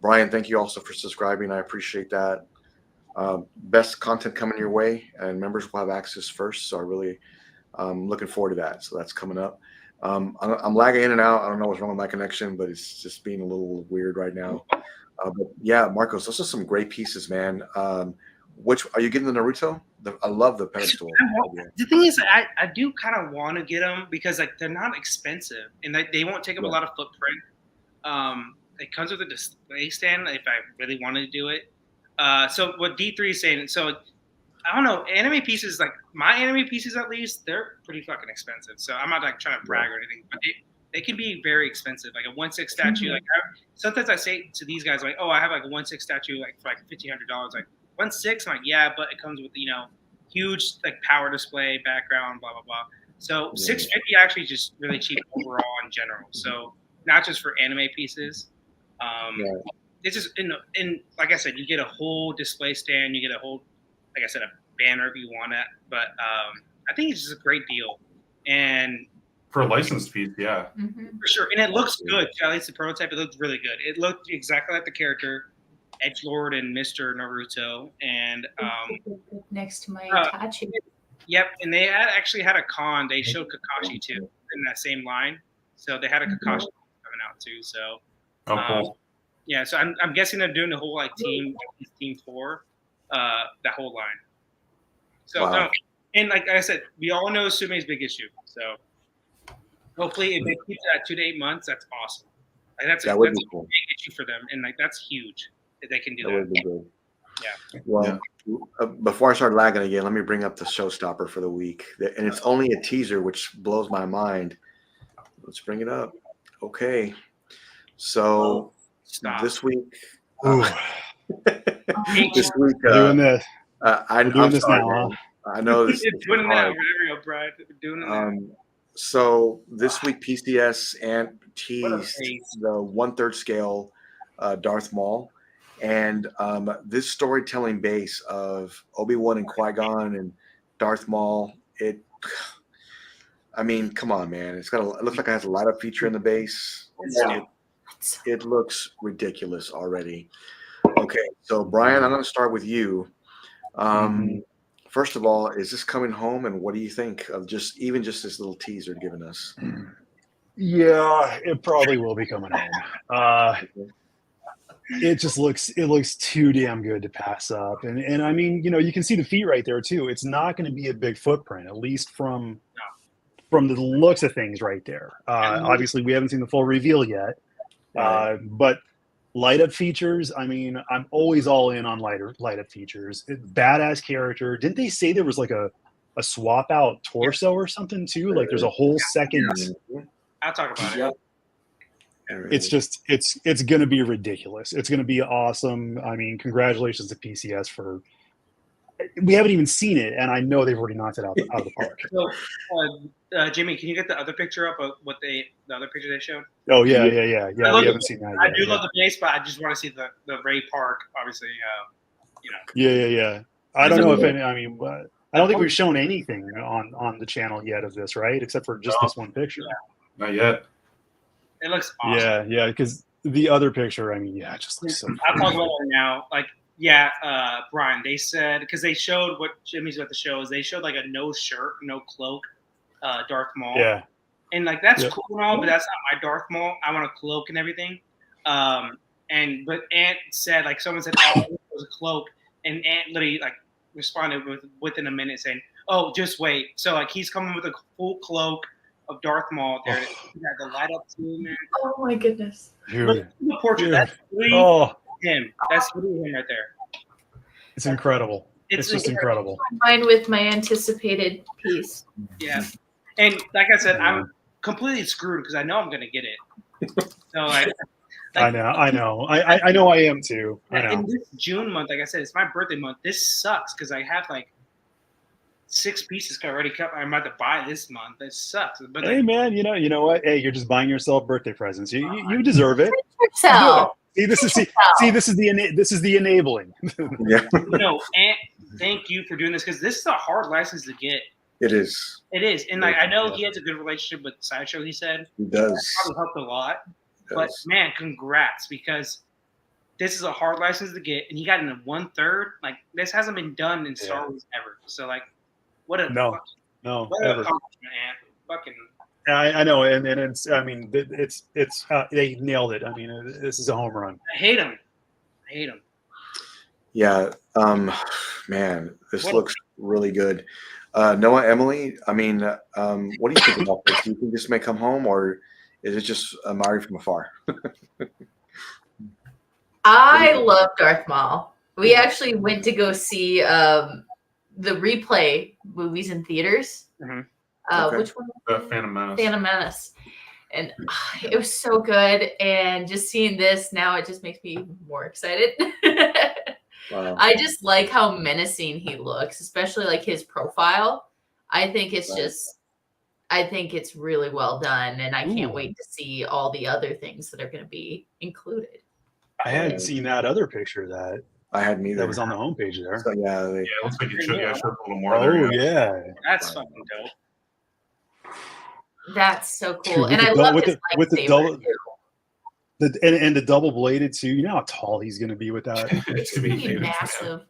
[SPEAKER 1] Brian, thank you also for subscribing. I appreciate that. Best content coming your way, and members will have access first. So I really looking forward to that. So that's coming up. I'm lagging in and out. I don't know what's wrong with my connection, but it's just being a little weird right now. But yeah, Marcos, those are some great pieces, man. Which are you getting the Naruto? I love the pedestal.
[SPEAKER 3] The thing is, I do kind of want to get them because like they're not expensive and they won't take up a lot of footprint. It comes with a display stand if I really wanted to do it. So what D3 is saying, so I don't know, anime pieces, like my anime pieces at least, they're pretty fucking expensive. So I'm not like trying to brag or anything, but they can be very expensive. Like a 1/6 statue, like sometimes I say to these guys, like, oh, I have like a 1/6 statue like for like $1,500. Like 1/6, I'm like, yeah, but it comes with, huge like power display, background, blah blah blah. So $650 actually is just really cheap overall in general. So not just for anime pieces. It's just in like I said, you get a whole display stand, you get a whole, like I said, a banner if you want it. But I think it's just a great deal, and
[SPEAKER 4] for a licensed piece, yeah,
[SPEAKER 3] for sure. And it looks good. At least the prototype, it looked really good. It looked exactly like the character, Edgelord and Mr. Naruto, and
[SPEAKER 6] next to my Itachi.
[SPEAKER 3] Yep, and they actually had a con. They showed Kakashi too in that same line, so they had a Kakashi coming out too. So,
[SPEAKER 4] cool.
[SPEAKER 3] Yeah, so I'm guessing they're doing the whole like team 4, that whole line. So, and like I said, we all know Sume's big issue. So, hopefully, if they keep that 2 to 8 months, that's awesome. Like, that's a big issue for them, and like that's huge if they can do that.
[SPEAKER 1] Would be good.
[SPEAKER 3] Yeah.
[SPEAKER 1] Well, before I start lagging again, let me bring up the showstopper for the week, and it's only a teaser, which blows my mind. Let's bring it up. Okay, so this week, this week,
[SPEAKER 5] doing this.
[SPEAKER 1] I'm
[SPEAKER 5] doing this
[SPEAKER 1] sorry,
[SPEAKER 5] now.
[SPEAKER 1] I know this.
[SPEAKER 3] It's doing that. Brian. Doing that.
[SPEAKER 1] So this week, PCS and teased the 1/3 scale Darth Maul. And this storytelling base of Obi-Wan and Qui-Gon and Darth Maul, I mean, come on, man. It looks like it has a light up feature in the base. It looks ridiculous already. Okay, so Brian, I'm going to start with you. First of all, is this coming home, and what do you think of just this little teaser given us?
[SPEAKER 5] Yeah, it probably will be coming home. It looks too damn good to pass up. And I mean, you can see the feet right there too. It's not going to be a big footprint, at least from the looks of things right there. Obviously, we haven't seen the full reveal yet. But light up features, I mean, I'm always all in on light up features. Badass character. Didn't they say there was like a swap out torso or something too? Like there's a whole second.
[SPEAKER 3] I'll talk about it.
[SPEAKER 5] It's going to be ridiculous. It's going to be awesome. I mean, congratulations to PCS for. We haven't even seen it, and I know they've already knocked it out of the park.
[SPEAKER 3] So, Jimmy, can you get the other picture up of the other picture they showed?
[SPEAKER 5] Oh yeah. We haven't seen that
[SPEAKER 3] I
[SPEAKER 5] yet.
[SPEAKER 3] do love the base, but I just want to see the Ray Park, obviously.
[SPEAKER 5] Yeah. I don't know if any. I mean, I don't think we've shown anything on the channel yet of this, right? Except for just this one picture.
[SPEAKER 4] Not yet.
[SPEAKER 3] It looks awesome.
[SPEAKER 5] Yeah. Because the other picture, I mean, it just looks so.
[SPEAKER 3] I'll talk about it now. Like, Brian, they said, because they showed what Jimmy's about to show is they showed like a no shirt, no cloak, Darth Maul.
[SPEAKER 5] Yeah.
[SPEAKER 3] And like that's cool and all, but that's not my Darth Maul. I want a cloak and everything. But Ant said, like, someone said, oh, it was a cloak, and Ant literally like responded within a minute saying, "Oh, just wait." So like he's coming with a full cloak of Darth Maul. There, he had the light up too, man.
[SPEAKER 6] Oh my goodness!
[SPEAKER 3] Look at the portrait. That's really him. That's really him right there.
[SPEAKER 5] It's incredible. It's just incredible.
[SPEAKER 6] Combined with my anticipated piece.
[SPEAKER 3] Yeah, and like I said, I'm completely screwed because I know I'm gonna get it. So I know.
[SPEAKER 5] I know I am too. I know.
[SPEAKER 3] In this June month, like I said, it's my birthday month. This sucks because I have like 6 pieces already cut. I'm about to buy this month. It sucks. But
[SPEAKER 5] hey man, you know what? Hey, you're just buying yourself birthday presents. You deserve it.
[SPEAKER 6] So
[SPEAKER 5] this is the enabling.
[SPEAKER 1] Yeah,
[SPEAKER 3] And thank you for doing this because this is a hard license to get.
[SPEAKER 1] it is.
[SPEAKER 3] It is, and I know he has a good relationship with Sideshow. He said
[SPEAKER 1] He does.
[SPEAKER 3] that probably helped a lot.
[SPEAKER 1] He
[SPEAKER 3] But
[SPEAKER 1] does.
[SPEAKER 3] man, congrats because this is a hard license to get, and he got in a 1/3. Like this hasn't been done in Star Wars ever. So like, what a
[SPEAKER 5] No,
[SPEAKER 3] what an
[SPEAKER 5] ever.
[SPEAKER 3] accomplishment, man! Fucking.
[SPEAKER 5] I know, and it's. I mean, it's they nailed it. I mean, this is a home run.
[SPEAKER 3] I hate him.
[SPEAKER 1] Yeah. Man, this looks really good. Noah, Emily, I mean, what do you think about this? Do you think this may come home, or is it just Mari from afar?
[SPEAKER 6] I love Darth Maul. We actually went to go see the replay movies in theaters.
[SPEAKER 1] Okay.
[SPEAKER 6] Which one?
[SPEAKER 4] The Phantom Menace.
[SPEAKER 6] Phantom Menace. And it was so good. And just seeing this now, it just makes me even more excited.
[SPEAKER 1] Wow.
[SPEAKER 6] I just like how menacing he looks, especially like his profile. I think it's it's really well done. And I can't wait to see all the other things that are going to be included.
[SPEAKER 5] I hadn't seen that other picture that
[SPEAKER 1] I hadn't either.
[SPEAKER 5] that was on the homepage there.
[SPEAKER 1] So, yeah,
[SPEAKER 4] Yeah, it looks like you should have a little more there.
[SPEAKER 5] Oh yeah,
[SPEAKER 3] That's fucking dope.
[SPEAKER 6] That's so cool.
[SPEAKER 5] Dude,
[SPEAKER 6] And I love his
[SPEAKER 5] with the
[SPEAKER 6] lightsaber,
[SPEAKER 5] double,
[SPEAKER 6] too.
[SPEAKER 5] and the double bladed too. You know how tall he's going to be with that.
[SPEAKER 6] It's
[SPEAKER 4] gonna
[SPEAKER 6] going
[SPEAKER 4] be
[SPEAKER 6] to be
[SPEAKER 4] huge.
[SPEAKER 6] massive.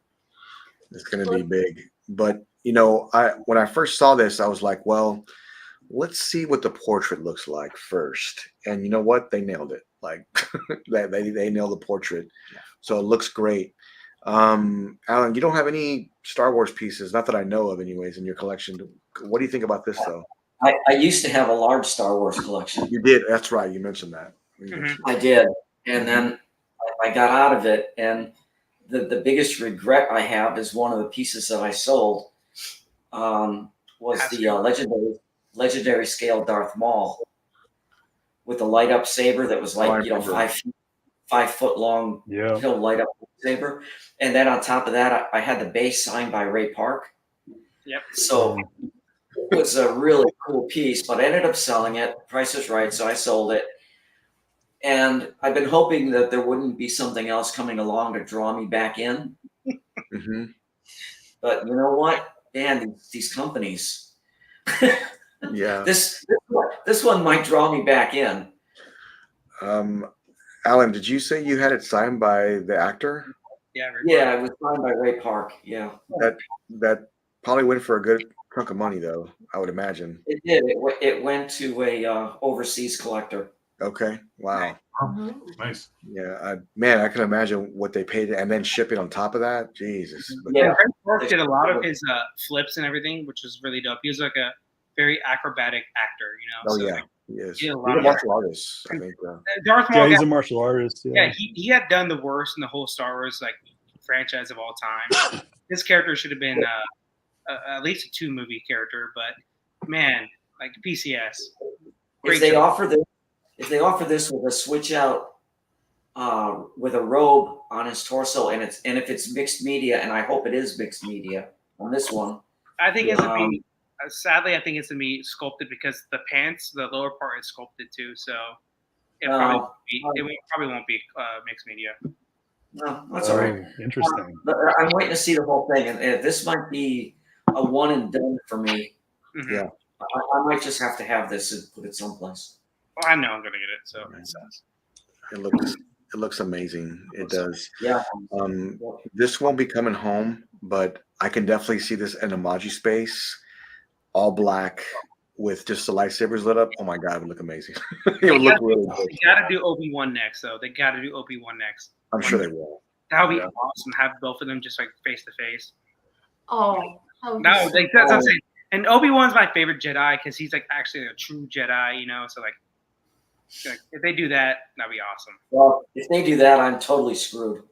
[SPEAKER 1] it's going to be big. But when I first saw this, I was like, well, let's see what the portrait looks like first. And you know what? They nailed it. Like they nailed the portrait. So it looks great. Alan, you don't have any Star Wars pieces, not that I know of, anyways, in your collection. What do you think about this, though?
[SPEAKER 2] I used to have a large Star Wars collection.
[SPEAKER 1] You did. That's right. You mentioned that.
[SPEAKER 2] I did, and then I got out of it. And the biggest regret I have is one of the pieces that I sold was the legendary scale Darth Maul with the light up saber that was like 5 foot long light up saber, and then on top of that I had the base signed by Ray Park.
[SPEAKER 3] Yep.
[SPEAKER 2] So it was a really cool piece, but I ended up selling it. The price was right, so I sold it. And I've been hoping that there wouldn't be something else coming along to draw me back in. But you know what? Man, these companies.
[SPEAKER 1] Yeah.
[SPEAKER 2] This one might draw me back in.
[SPEAKER 1] Alan, did you say you had it signed by the actor?
[SPEAKER 2] Yeah, it was signed by Ray Park. Yeah.
[SPEAKER 1] That probably went for a good chunk of money, though, I would imagine.
[SPEAKER 2] It did. It went to a overseas collector.
[SPEAKER 1] Okay. Wow.
[SPEAKER 4] Nice.
[SPEAKER 1] Yeah. I can imagine what they paid and then shipping on top of that. Jesus.
[SPEAKER 3] Yeah. Ray Park did a lot of his flips and everything, which was really dope. He was like a very acrobatic actor,
[SPEAKER 1] Oh,
[SPEAKER 3] so
[SPEAKER 1] yeah. Yes.
[SPEAKER 3] He's
[SPEAKER 1] a martial artist, I think.
[SPEAKER 3] Darth Maul.
[SPEAKER 5] Yeah, he's a martial artist.
[SPEAKER 3] Yeah, he had done the worst in the whole Star Wars franchise of all time. This character should have been at least a 2-movie character, but man, like PCS.
[SPEAKER 2] If they offer this with a switch out with a robe on his torso, and if it's mixed media, and I hope it is mixed media on this one.
[SPEAKER 3] I think it's gonna be. Sadly, I think it's gonna be sculpted because the pants, the lower part is sculpted too. So it probably won't be mixed media.
[SPEAKER 2] No, that's all right.
[SPEAKER 5] Interesting.
[SPEAKER 2] But I'm waiting to see the whole thing, and this might be a one and done for me.
[SPEAKER 1] Yeah.
[SPEAKER 2] I might just have to have this and put it someplace.
[SPEAKER 3] Well, I know I'm gonna get it, so it makes sense.
[SPEAKER 1] It looks amazing. It does.
[SPEAKER 2] Yeah.
[SPEAKER 1] This won't be coming home, but I can definitely see this in emoji space, all black with just the lightsabers lit up. Oh my god, it would look amazing. It would look really good.
[SPEAKER 3] They gotta do Obi-Wan next, though. They gotta do Obi-Wan next.
[SPEAKER 1] I'm sure they will.
[SPEAKER 3] That would be awesome. Have both of them just like face to face.
[SPEAKER 6] Oh,
[SPEAKER 3] No, that's what I'm saying. And Obi-Wan's my favorite Jedi because he's like actually a true Jedi, So like if they do that, that'd be awesome.
[SPEAKER 2] Well, if they do that, I'm totally screwed.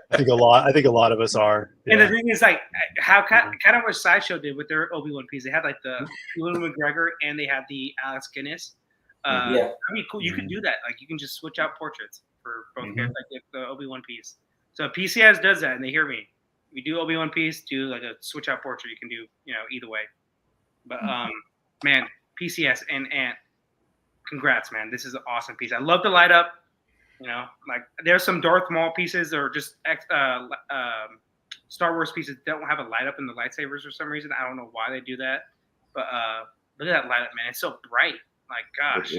[SPEAKER 5] I think a lot of us are.
[SPEAKER 3] And the thing is, like, how kind of what Sideshow did with their Obi-Wan piece. They had like the Ewan McGregor and they had the Alex Guinness. I mean, cool. You can do that. Like, you can just switch out portraits for both characters, like the Obi-Wan piece. So PCS does that, and they hear me. If you do Obi-Wan piece, do like a switch out portrait. You can do, either way. But man, PCS and Ant, congrats, man. This is an awesome piece. I love the light up. You know, like there's some Darth Maul pieces or just Star Wars pieces that don't have a light up in the lightsabers for some reason. I don't know why they do that, but look at that light up, man. It's so bright. Like, gosh.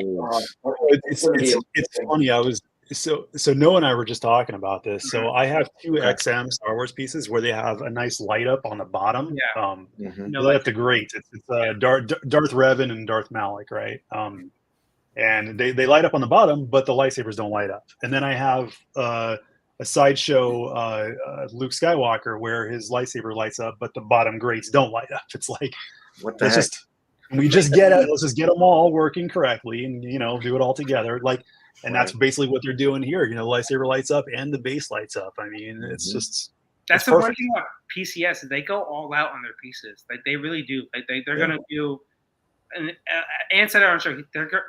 [SPEAKER 5] It's funny. I was so Noah and I were just talking about this. So I have 2 XM Star Wars pieces where they have a nice light up on the bottom.
[SPEAKER 3] Yeah.
[SPEAKER 5] They have the greats. It's Darth Revan and Darth Malik, right? And they light up on the bottom, but the lightsabers don't light up. And then I have a Sideshow Luke Skywalker where his lightsaber lights up, but the bottom greats don't light up. It's like,
[SPEAKER 1] what the heck?
[SPEAKER 5] Let's just get them all working correctly and, you know, do it all together. Like, and that's basically what they're doing here. You know, the lightsaber lights up and the base lights up. I mean, it's just,
[SPEAKER 3] that's the one thing about PCS is they go all out on their pieces. Like they really do. Like they're going to do, and Ann said it on the show,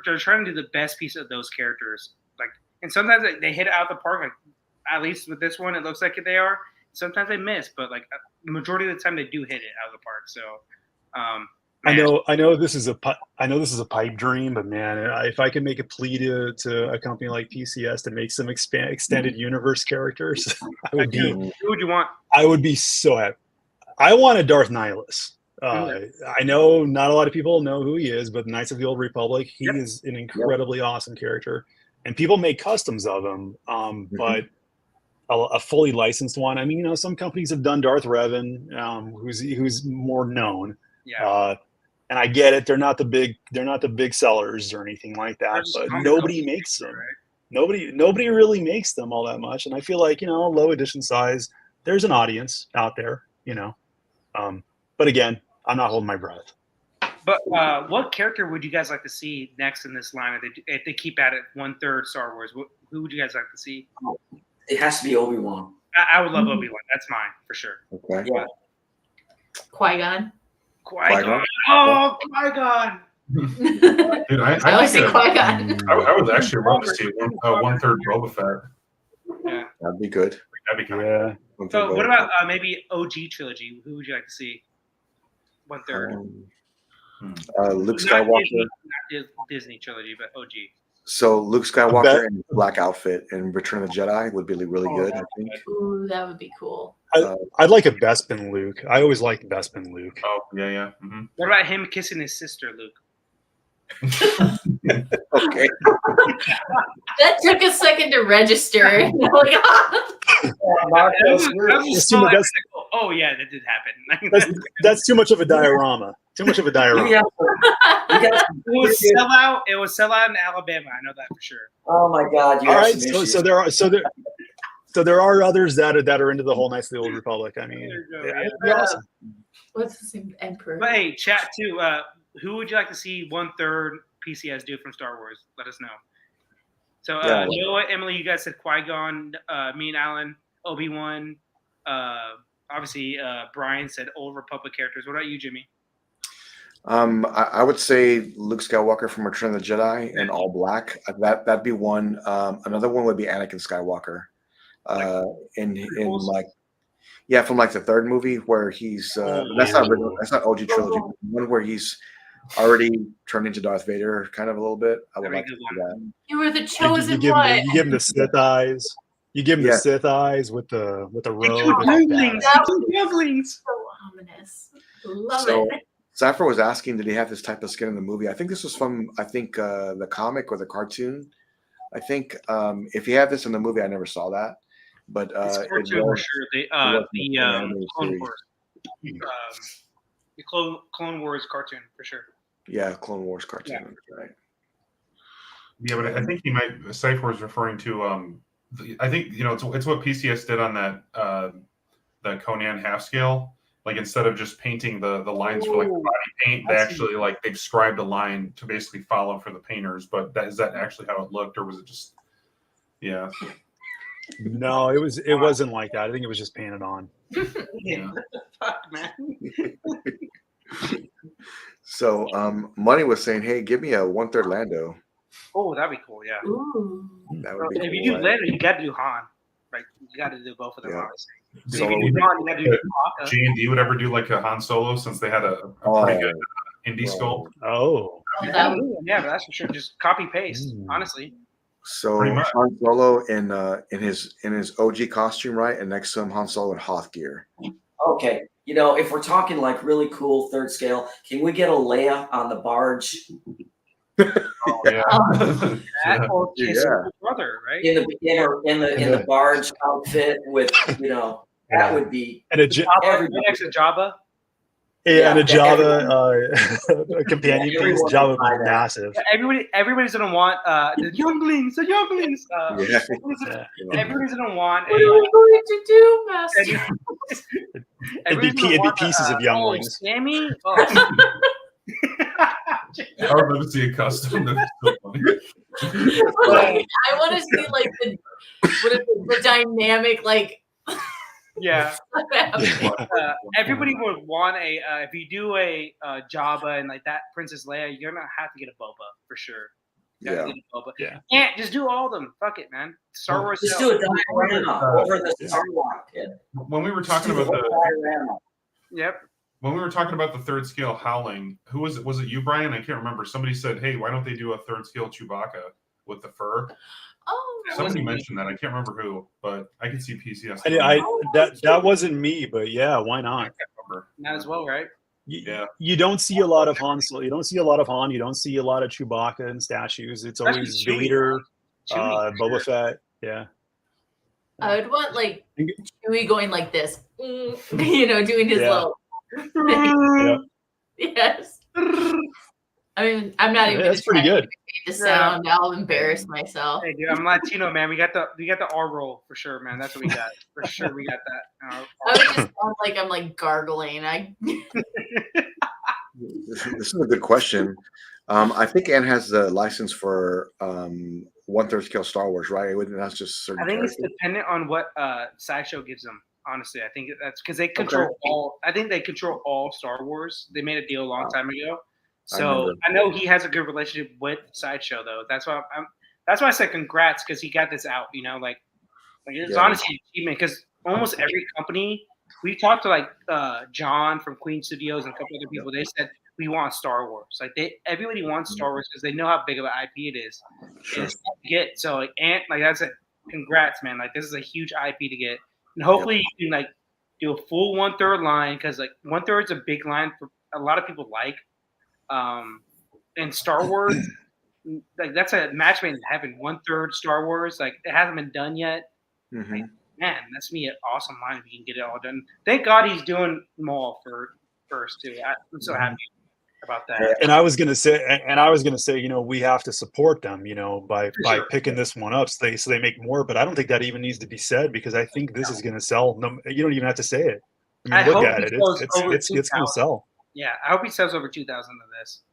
[SPEAKER 3] they're trying to do the best piece of those characters. Like, and sometimes they hit it out the park. Like, at least with this one, it looks like they are. Sometimes they miss, but like the majority of the time they do hit it out of the park. So,
[SPEAKER 5] I know this is a pipe dream, but man, if I could make a plea to a company like PCS to make some extended universe characters, I would be.
[SPEAKER 3] Who would you want?
[SPEAKER 5] I would be so happy. I want a Darth Nihilus. I know not a lot of people know who he is, but Knights of the Old Republic, he is an incredibly awesome character, and people make customs of him. But a fully licensed one. I mean, you know, some companies have done Darth Revan, who's more known.
[SPEAKER 3] Yeah.
[SPEAKER 5] And I get it; they're not the big sellers or anything like that. But nobody makes them. Right? Nobody really makes them all that much. And I feel like, you know, low edition size, there's an audience out there. You know, but again, I'm not holding my breath.
[SPEAKER 3] But what character would you guys like to see next in this line if they keep at it 1/3 Star Wars? Who would you guys like to see?
[SPEAKER 2] It has to be Obi-Wan.
[SPEAKER 3] I would love Obi-Wan. That's mine for sure.
[SPEAKER 1] Okay.
[SPEAKER 2] Yeah.
[SPEAKER 6] Qui-Gon.
[SPEAKER 3] Qui-Gon. Oh, Qui-Gon.
[SPEAKER 4] Dude,
[SPEAKER 6] I like Qui-Gon.
[SPEAKER 4] I would actually love to see 1/3 Boba Fett.
[SPEAKER 3] Yeah.
[SPEAKER 1] That'd be good.
[SPEAKER 4] That'd be kind of
[SPEAKER 5] Yeah.
[SPEAKER 3] So what about maybe OG trilogy? Who would you like to see? 1/3.
[SPEAKER 1] Luke Skywalker.
[SPEAKER 3] Not Disney trilogy, but OG.
[SPEAKER 1] So Luke Skywalker in black outfit in Return of the Jedi would be really good, I think.
[SPEAKER 6] Ooh, that would be cool.
[SPEAKER 5] I'd like a Bespin Luke. I always liked Bespin Luke.
[SPEAKER 4] Oh, yeah. Mm-hmm.
[SPEAKER 3] What about him kissing his sister, Luke?
[SPEAKER 1] Okay.
[SPEAKER 6] That took a second to register.
[SPEAKER 3] Oh yeah, that did happen.
[SPEAKER 5] That's too much of a diorama. Too much of a diorama.
[SPEAKER 2] Yeah.
[SPEAKER 3] It was sell out in Alabama. I know that for sure.
[SPEAKER 2] Oh my God! You
[SPEAKER 5] All
[SPEAKER 2] have
[SPEAKER 5] right,
[SPEAKER 2] some issues.
[SPEAKER 5] so there are others that are into the whole Knights of the Old Republic. I mean, it'd be awesome.
[SPEAKER 6] What's his name? Emperor.
[SPEAKER 3] But hey, chat too. Who would you like to see 1/3 PCS do from Star Wars? Let us know. So Noah, Emily, you guys said Qui-Gon. Me and Alan, Obi-Wan. Obviously, Brian said Old Republic characters. What about you, Jimmy?
[SPEAKER 1] I would say Luke Skywalker from Return of the Jedi in all black. That'd be one. Another one would be Anakin Skywalker. From like the third movie where he's that's not OG trilogy. One where he's already turned into Darth Vader, kind of a little bit. I would like to do that.
[SPEAKER 6] You were the chosen
[SPEAKER 5] you
[SPEAKER 6] one.
[SPEAKER 5] You give him the Sith eyes. You give him the Sith eyes with the robe.
[SPEAKER 6] So ominous. Love it.
[SPEAKER 1] Cypher was asking, did he have this type of skin in the movie? I think this was from, the comic or the cartoon. I think if he had this in the movie, I never saw that. But
[SPEAKER 3] it's cartoon for sure. The Clone Wars. The Clone Wars cartoon for sure.
[SPEAKER 1] Yeah, Clone Wars cartoon.
[SPEAKER 3] Yeah.
[SPEAKER 1] Right.
[SPEAKER 4] Yeah, but I think Cypher was referring to I think it's what PCS did on that the Conan half scale. Like instead of just painting the lines for like the body paint, they actually they've scribed a line to basically follow for the painters. But is that actually how it looked, or was it just? Yeah.
[SPEAKER 5] No, it wasn't like that. I think it was just painted on.
[SPEAKER 3] Yeah. Fuck, man.
[SPEAKER 1] So Money was saying, hey, give me a 1/3 Lando.
[SPEAKER 3] Oh, that'd be cool. Yeah.
[SPEAKER 6] Ooh.
[SPEAKER 1] That would be
[SPEAKER 3] If
[SPEAKER 1] cool,
[SPEAKER 3] you do
[SPEAKER 1] right?
[SPEAKER 3] Lando, you got to do Han. Right? You got to do both of them.
[SPEAKER 1] Yeah.
[SPEAKER 3] Honestly.
[SPEAKER 4] So
[SPEAKER 3] if you do Han, you got to do Chewbacca.
[SPEAKER 4] G&D would ever do like a Han Solo since they had a pretty good Indie Sculpt.
[SPEAKER 5] Oh.
[SPEAKER 3] Yeah, but that's for sure. Just copy paste, honestly.
[SPEAKER 1] So
[SPEAKER 4] Pretty much.
[SPEAKER 1] Han Solo in his OG costume, right? And next to him, Han Solo in Hoth gear.
[SPEAKER 2] Okay, if we're talking like really cool third scale, can we get a Leia on the barge
[SPEAKER 4] Oh, yeah.
[SPEAKER 3] That or kiss
[SPEAKER 1] Yeah.
[SPEAKER 3] her brother, right?
[SPEAKER 2] in the barge outfit with that would be
[SPEAKER 5] And a
[SPEAKER 2] everybody.
[SPEAKER 3] Next to Jabba.
[SPEAKER 5] and a
[SPEAKER 2] Yeah,
[SPEAKER 5] Java a companion piece.
[SPEAKER 2] everyone
[SPEAKER 5] Java
[SPEAKER 2] would buy
[SPEAKER 5] would be
[SPEAKER 2] that.
[SPEAKER 5] massive.
[SPEAKER 3] Everybody's gonna want the younglings.
[SPEAKER 1] Yeah.
[SPEAKER 3] Everybody's gonna want.
[SPEAKER 6] What are we going to do, Master?
[SPEAKER 5] It'd be pieces of younglings.
[SPEAKER 3] Sammy.
[SPEAKER 4] I would love to see a custom. That'd be so funny.
[SPEAKER 6] I want to see like the dynamic like.
[SPEAKER 3] Yeah. Everybody would want if you do a Jabba and like that Princess Leia, you're gonna have to get a Boba for sure.
[SPEAKER 1] Yeah.
[SPEAKER 3] Yeah. Can't just do all of them. Fuck it, man. Star Wars.
[SPEAKER 2] Just do a diorama over the Starlock kid.
[SPEAKER 4] When we were talking about
[SPEAKER 2] Diorama.
[SPEAKER 3] Yep.
[SPEAKER 4] when we were talking about the third scale howling, who was it? Was it you, Brian? I can't remember. Somebody said, "Hey, why don't they do a third scale Chewbacca with the fur?"
[SPEAKER 6] Oh,
[SPEAKER 4] Somebody mentioned that. I can't remember who, but I can see PCS.
[SPEAKER 5] That wasn't me, but yeah, why
[SPEAKER 4] I
[SPEAKER 5] not?
[SPEAKER 4] can't remember.
[SPEAKER 3] Not as well, right?
[SPEAKER 5] You don't see a lot of Han Solo. You don't see a lot of Han. You don't see a lot of Chewbacca and statues. It's always
[SPEAKER 3] Especially Chewie.
[SPEAKER 5] Vader,
[SPEAKER 3] Chewie,
[SPEAKER 5] Boba Fett. Yeah.
[SPEAKER 6] I would want like Chewie going like this, doing his little.
[SPEAKER 5] Yeah.
[SPEAKER 6] Yes. I mean, I'm not even.
[SPEAKER 5] That's pretty good.
[SPEAKER 6] The sound. I'll embarrass myself.
[SPEAKER 3] Hey, dude, I'm Latino, man. We got the R roll for sure, man. That's what we got for sure. We got that.
[SPEAKER 6] I would just sound like I'm like gargling.
[SPEAKER 1] This is a good question. I think Anne has the license for 1/3 scale Star Wars, right? That's just certain.
[SPEAKER 3] I think it's
[SPEAKER 1] characters.
[SPEAKER 3] dependent on what Sideshow gives them. Honestly, I think that's because they control all. I think they control all Star Wars. They made a deal a long time ago, so I know he has a good relationship with Sideshow, though. That's why I said congrats because he got this out. Like it's honestly an achievement because almost every company we talked to, like John from Queen Studios and a couple other people, they said we want Star Wars. Like everybody wants Star Wars because they know how big of an IP it is.
[SPEAKER 1] Sure.
[SPEAKER 3] And it's tough to get. So that's it. Congrats, man. Like this is a huge IP to get. And hopefully you can like do a full 1/3 line because like 1/3 is a big line for a lot of people. And Star Wars, like that's a match made in heaven. 1/3 Star Wars, like it hasn't been done yet.
[SPEAKER 1] Mm-hmm.
[SPEAKER 3] Like, man, that's me an awesome line if you can get it all done. Thank God he's doing Maul first too. I'm so happy about that.
[SPEAKER 5] And I was gonna say, we have to support them, by picking this one up so they make more. But I don't think that even needs to be said because I think this is gonna sell. You don't even have to say it. I mean, look at it. It's gonna sell.
[SPEAKER 3] Yeah, I hope he sells over 2,000 of this.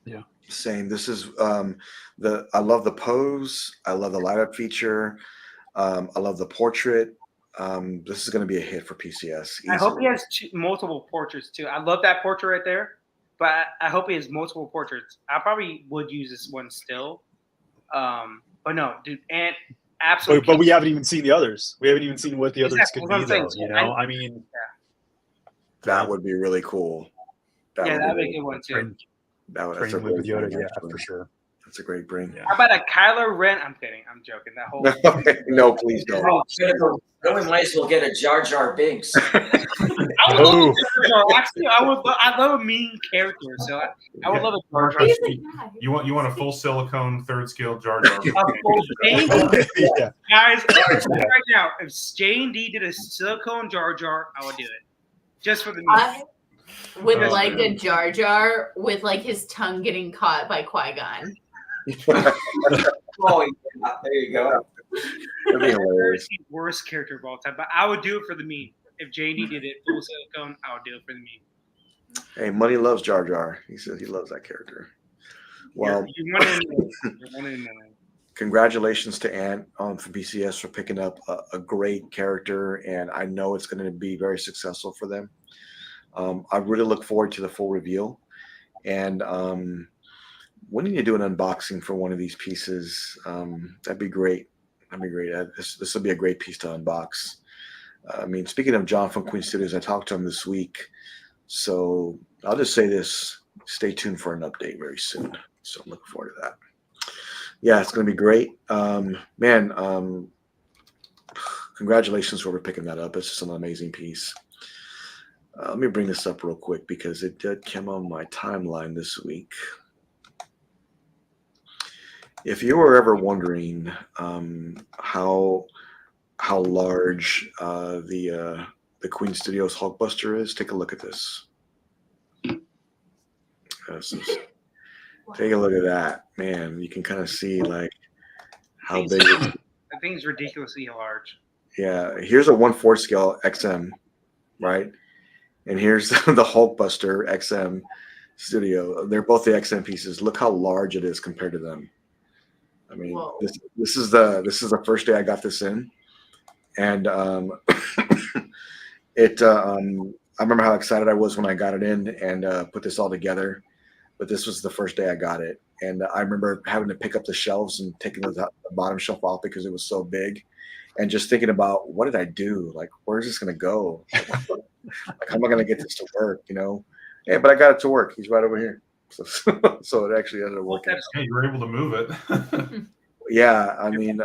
[SPEAKER 5] Yeah.
[SPEAKER 1] Same. This is I love the pose. I love the light up feature. I love the portrait. This is going to be a hit for PCS. Easily.
[SPEAKER 3] I hope he has multiple portraits too. I love that portrait right there, but I hope he has multiple portraits. I probably would use this one still, but no, dude, and absolutely.
[SPEAKER 5] But we haven't even seen the others. We haven't even seen what the others could be, though.
[SPEAKER 1] That would be really cool.
[SPEAKER 3] That'd be a good one too.
[SPEAKER 1] That's a great
[SPEAKER 5] with Yoda,
[SPEAKER 1] bring,
[SPEAKER 5] for sure.
[SPEAKER 1] That's a great bring.
[SPEAKER 3] How about a Kylo Ren? I'm kidding. I'm joking. That whole
[SPEAKER 1] no, please don't.
[SPEAKER 2] Then we might as well get a Jar Jar Binks.
[SPEAKER 3] Actually, I love a mean character, so I would love a Jar Jar.
[SPEAKER 4] You want a full silicone 3rd scale Jar Jar?
[SPEAKER 3] Guys, right now, if J&D did a silicone Jar Jar, I would do it just for the meme.
[SPEAKER 6] With like a Jar Jar with like his tongue getting caught by Qui-Gon.
[SPEAKER 2] Oh, yeah, there you go.
[SPEAKER 1] That'd be hilarious.
[SPEAKER 3] Worst character of all time, but I would do it for the meme. If J&D did it full silicone, I would do it for the meme.
[SPEAKER 1] Hey, Money loves Jar Jar. He says he loves that character. Well, congratulations to Ant from BCS for picking up a great character, and I know it's going to be very successful for them. I really look forward to the full reveal, and when you do an unboxing for one of these pieces, that'd be great. That'd be great. This will be a great piece to unbox. I mean, speaking of John from Queen Studios, I talked to him this week, so I'll just say this: stay tuned for an update very soon. So I'm looking forward to that. Yeah, it's going to be great. Man, congratulations for picking that up. It's just an amazing piece. Let me bring this up real quick because it did come on my timeline this week. If you were ever wondering how large the Queen Studios Hulkbuster is, take a look at this. Take a look at that, man. You can kind of see like how big.
[SPEAKER 3] I think it's ridiculously large.
[SPEAKER 1] Yeah, here's a 1/4 scale XM, right? And here's the Hulkbuster XM Studio. They're both the XM pieces. Look how large it is compared to them. I mean, this is the first day I got this in, and I remember how excited I was when I got it in and put this all together. But this was the first day I got it, and I remember having to pick up the shelves and taking the bottom shelf off because it was so big, and just thinking about what did I do? Like, where's this gonna go? Like, how am I gonna get this to work? You know? Yeah, but I got it to work. He's right over here, so it actually ended up working.
[SPEAKER 4] Yeah, you were able to move it.
[SPEAKER 1] Yeah, I mean,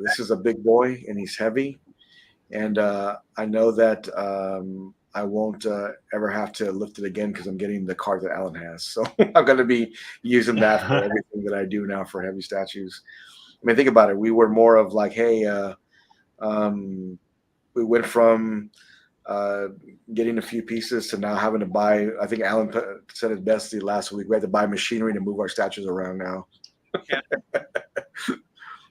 [SPEAKER 1] this is a big boy and he's heavy, and I know that I won't ever have to lift it again because I'm getting the card that Alan has. So I'm going to be using that for everything that I do now for heavy statues. I mean, think about it. We were more of like, hey, we went from getting a few pieces to now having to buy. I think Alan said it best the last week. We had to buy machinery to move our statues around now.
[SPEAKER 3] Yeah.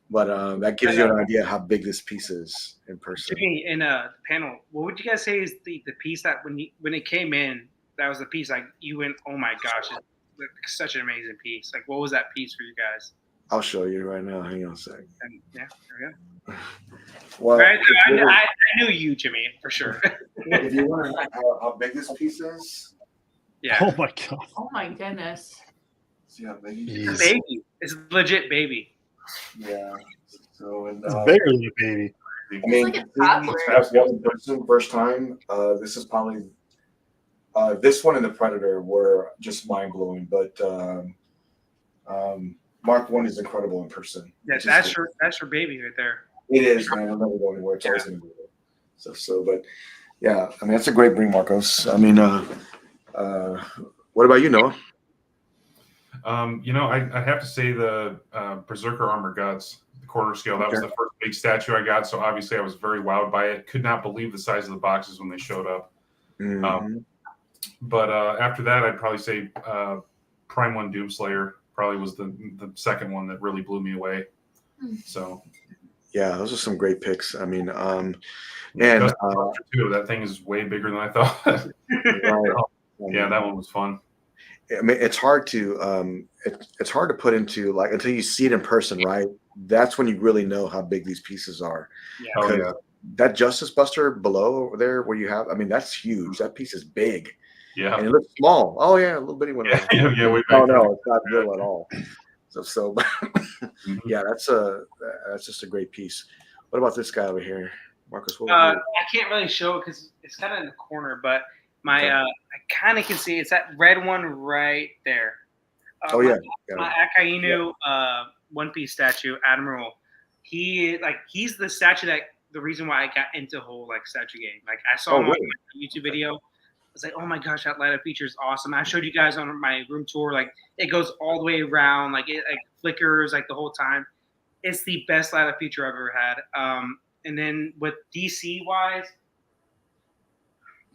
[SPEAKER 1] But that gives you an idea how big this piece is in person.
[SPEAKER 3] In a panel, what would you guys say is the piece that when it came in, that was the piece like you went, oh my gosh, it's such an amazing piece. Like, what was that piece for you guys?
[SPEAKER 1] I'll show you right now. Hang on a second.
[SPEAKER 3] And, yeah, there we go.
[SPEAKER 1] Well,
[SPEAKER 3] I knew you, Jimmy, for sure.
[SPEAKER 1] if you want to know how big this piece is,
[SPEAKER 3] Yeah.
[SPEAKER 5] Oh my god.
[SPEAKER 6] Oh my goodness.
[SPEAKER 1] see how big
[SPEAKER 3] It's a baby. It's a legit baby.
[SPEAKER 1] Yeah. So and,
[SPEAKER 5] It's bigger than a baby.
[SPEAKER 1] I mean,
[SPEAKER 6] like a toddler.
[SPEAKER 1] as one person, first time. This is probably this one and the Predator were just mind blowing, but Mark 1 is incredible in person.
[SPEAKER 3] Yeah, that's your baby right there.
[SPEAKER 1] It is, man. I'll never go anywhere. It's always gonna be there. So, but yeah, I mean, that's a great bring, Marcos. I mean, what about you, Noah?
[SPEAKER 4] I have to say the Berserker Armor Gods, the quarter scale. That was the first big statue I got. So obviously I was very wowed by it. Could not believe the size of the boxes when they showed up.
[SPEAKER 1] Mm-hmm.
[SPEAKER 4] But after that, I'd probably say Prime 1 Doomslayer probably was the second one that really blew me away. So
[SPEAKER 1] yeah, those are some great picks. I mean,
[SPEAKER 4] and too, that thing is way bigger than I thought.
[SPEAKER 1] right.
[SPEAKER 4] Yeah, that one was fun.
[SPEAKER 1] I mean, it's hard to it's hard to put into like until you see it in person, right? That's when you really know how big these pieces are.
[SPEAKER 3] Yeah.
[SPEAKER 4] Oh, yeah.
[SPEAKER 1] That Justice Buster below over there, where you have, I mean, that's huge. That piece is big.
[SPEAKER 4] Yeah.
[SPEAKER 1] And it looks small. Oh yeah, a little bitty one.
[SPEAKER 4] Yeah. Way
[SPEAKER 1] Oh
[SPEAKER 4] back
[SPEAKER 1] no, it's not real at all. So yeah, that's just a great piece. What about this guy over here, Marcus? What
[SPEAKER 3] I can't really show it because it's kind of in the corner, but I kind of can see it's that red one right there.
[SPEAKER 1] Oh yeah,
[SPEAKER 3] my Akainu One Piece statue, Admiral. He's the statue that the reason why I got into the whole like statue game. Like I saw him on my YouTube video. I was like, oh my gosh, that ladder feature is awesome. I showed you guys on my room tour. Like it goes all the way around. Like it like flickers like the whole time. It's the best ladder feature I've ever had. And then with DC wise,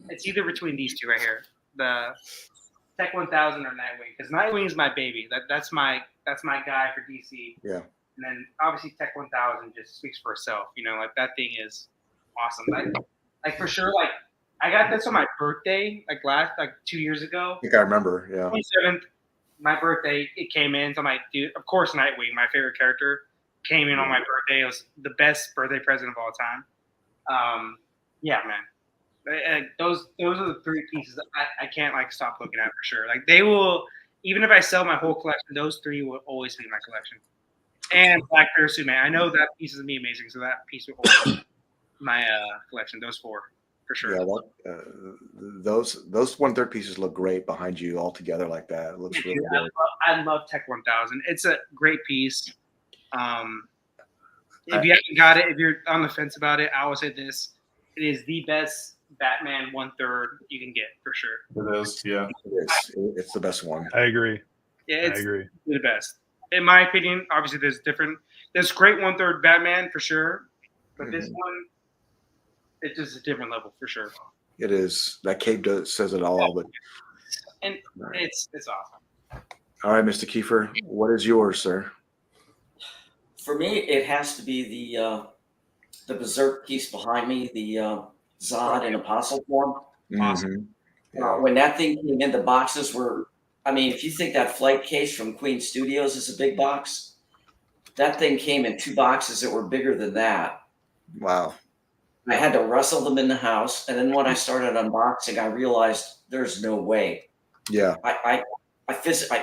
[SPEAKER 3] it's either between these two right here, the Tech 1000 or Nightwing. Because Nightwing is my baby. That's my guy for DC.
[SPEAKER 1] Yeah.
[SPEAKER 3] And then obviously Tech 1000 just speaks for itself. You know, like that thing is awesome. Like for sure, like I got this on my birthday, like 2 years ago.
[SPEAKER 1] I think I remember. Yeah.
[SPEAKER 3] 27th, my birthday. It came in. So I'm like, dude, of course, Nightwing, my favorite character, came in on my birthday. It was the best birthday present of all time. Yeah, man. Those are the three pieces that I can't like stop looking at for sure. Like they will, even if I sell my whole collection, those three will always be in my collection. And Black Parasuit Man, I know that piece is gonna be amazing, so that piece will always be my collection. Those four. for sure.
[SPEAKER 1] Yeah, those 1/3 pieces look great behind you all together like that. It looks really good.
[SPEAKER 3] I love Tech 1000. It's a great piece. If you haven't got it, if you're on the fence about it, I will say this: it is the best Batman 1/3 you can get for sure.
[SPEAKER 4] It is, yeah.
[SPEAKER 1] It's the best one.
[SPEAKER 5] I agree.
[SPEAKER 3] Yeah, it's
[SPEAKER 5] I agree.
[SPEAKER 3] the best. In my opinion, obviously there's great 1/3 Batman for sure, but this one, it's just a different level for sure.
[SPEAKER 1] It is. That cape says it all. But
[SPEAKER 3] and it's awesome.
[SPEAKER 1] All right, Mr. Kiefer, what is yours, sir?
[SPEAKER 2] For me, it has to be the Berserk piece behind me, the Zod in apostle form.
[SPEAKER 3] Awesome.
[SPEAKER 2] When that thing came in, the boxes were, I mean, if you think that flight case from Queen Studios is a big box, that thing came in 2 boxes that were bigger than that.
[SPEAKER 1] Wow.
[SPEAKER 2] I had to wrestle them in the house. And then when I started unboxing, I realized there's no way.
[SPEAKER 1] Yeah.
[SPEAKER 2] I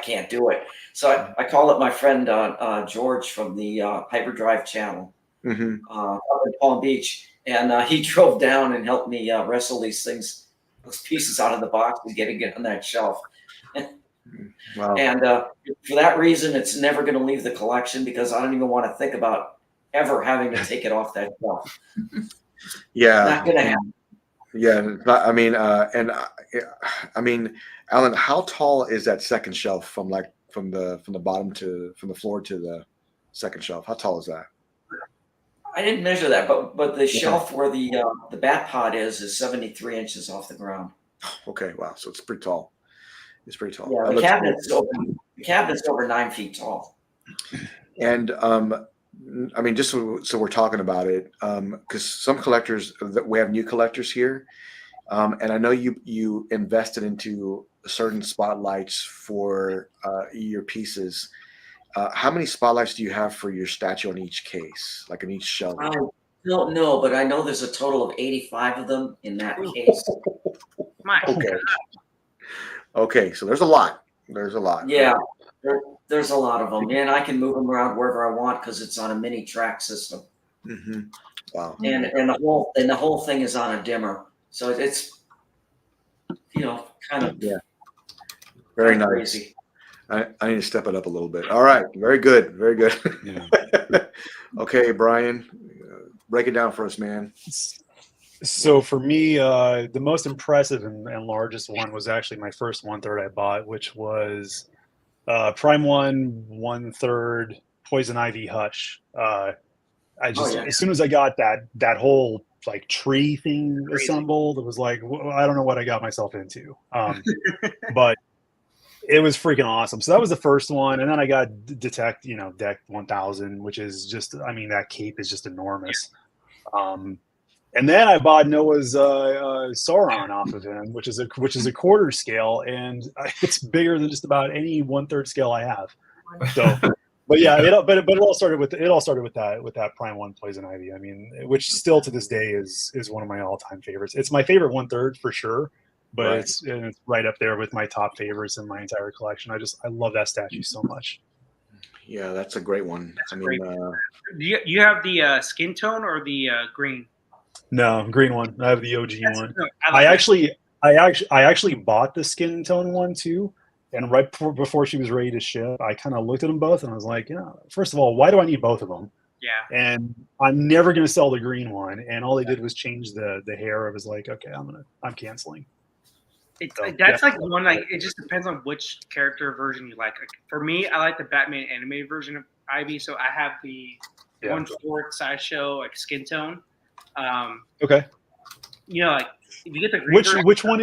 [SPEAKER 2] can't do it. So I called up my friend George from the Hyperdrive channel up in Palm Beach. And he drove down and helped me wrestle those pieces out of the box and getting it on that shelf.
[SPEAKER 1] Wow.
[SPEAKER 2] And for that reason, it's never going to leave the collection because I don't even want to think about ever having to take it off that shelf.
[SPEAKER 1] Yeah.
[SPEAKER 2] Not going to happen.
[SPEAKER 1] Yeah. I mean, Alan, how tall is that second shelf from the bottom from the floor to the second shelf? How tall is that?
[SPEAKER 2] I didn't measure that, but the shelf where the bat pod is 73 inches off the ground.
[SPEAKER 1] Okay. Wow. So it's pretty tall. It's pretty tall.
[SPEAKER 2] Yeah, the cabinet's over 9 feet tall.
[SPEAKER 1] And I mean, just so we're talking about it, because some collectors, we have new collectors here, and I know you invested into certain spotlights for your pieces. How many spotlights do you have for your statue on each case, like in each shelf?
[SPEAKER 2] I don't know, but I know there's a total of 85 of them in that case.
[SPEAKER 1] Okay. Okay, so there's a lot.
[SPEAKER 2] Yeah, there's a lot of them, and I can move them around wherever I want because it's on a mini track system.
[SPEAKER 1] Wow.
[SPEAKER 2] And the whole thing is on a dimmer, so it's kind of
[SPEAKER 1] very nice.
[SPEAKER 2] crazy.
[SPEAKER 1] I need to step it up a little bit. All right, very good, very good.
[SPEAKER 5] Yeah.
[SPEAKER 1] Okay, Brian, break it down for us, man.
[SPEAKER 5] So for me, the most impressive and largest one was actually my first 1/3 I bought, which was Prime 1/3 Poison Ivy Hush. As soon as I got that whole like tree thing assembled, it was like, I don't know what I got myself into. But it was freaking awesome. So that was the first one, and then I got Deck 1000, which is just, I mean, that cape is just enormous. And then I bought Noah's Sauron off of him, which is a quarter scale, and it's bigger than just about any 1/3 scale I have. So, but yeah, it all started with that Prime 1 Poison Ivy. I mean, which still to this day is one of my all-time favorites. It's my favorite 1/3 for sure, but it's right up there with my top favorites in my entire collection. I love that statue so much.
[SPEAKER 1] Yeah, that's a great one.
[SPEAKER 3] Do you have the skin tone or the green?
[SPEAKER 5] No, green one. I have the OG one.
[SPEAKER 3] No,
[SPEAKER 5] I actually bought the skin tone one too. And right before she was ready to ship, I kind of looked at them both and I was like, first of all, why do I need both of them?
[SPEAKER 3] Yeah.
[SPEAKER 5] And I'm never going to sell the green one. And all they did was change the hair. I was like, okay, I'm canceling.
[SPEAKER 3] That's like one, like, it just depends on which character version you like. For me, I like the Batman animated version of Ivy. So I have the 1/4 Sideshow, like skin tone.
[SPEAKER 5] Okay.
[SPEAKER 3] Like if you get the green version,
[SPEAKER 5] which one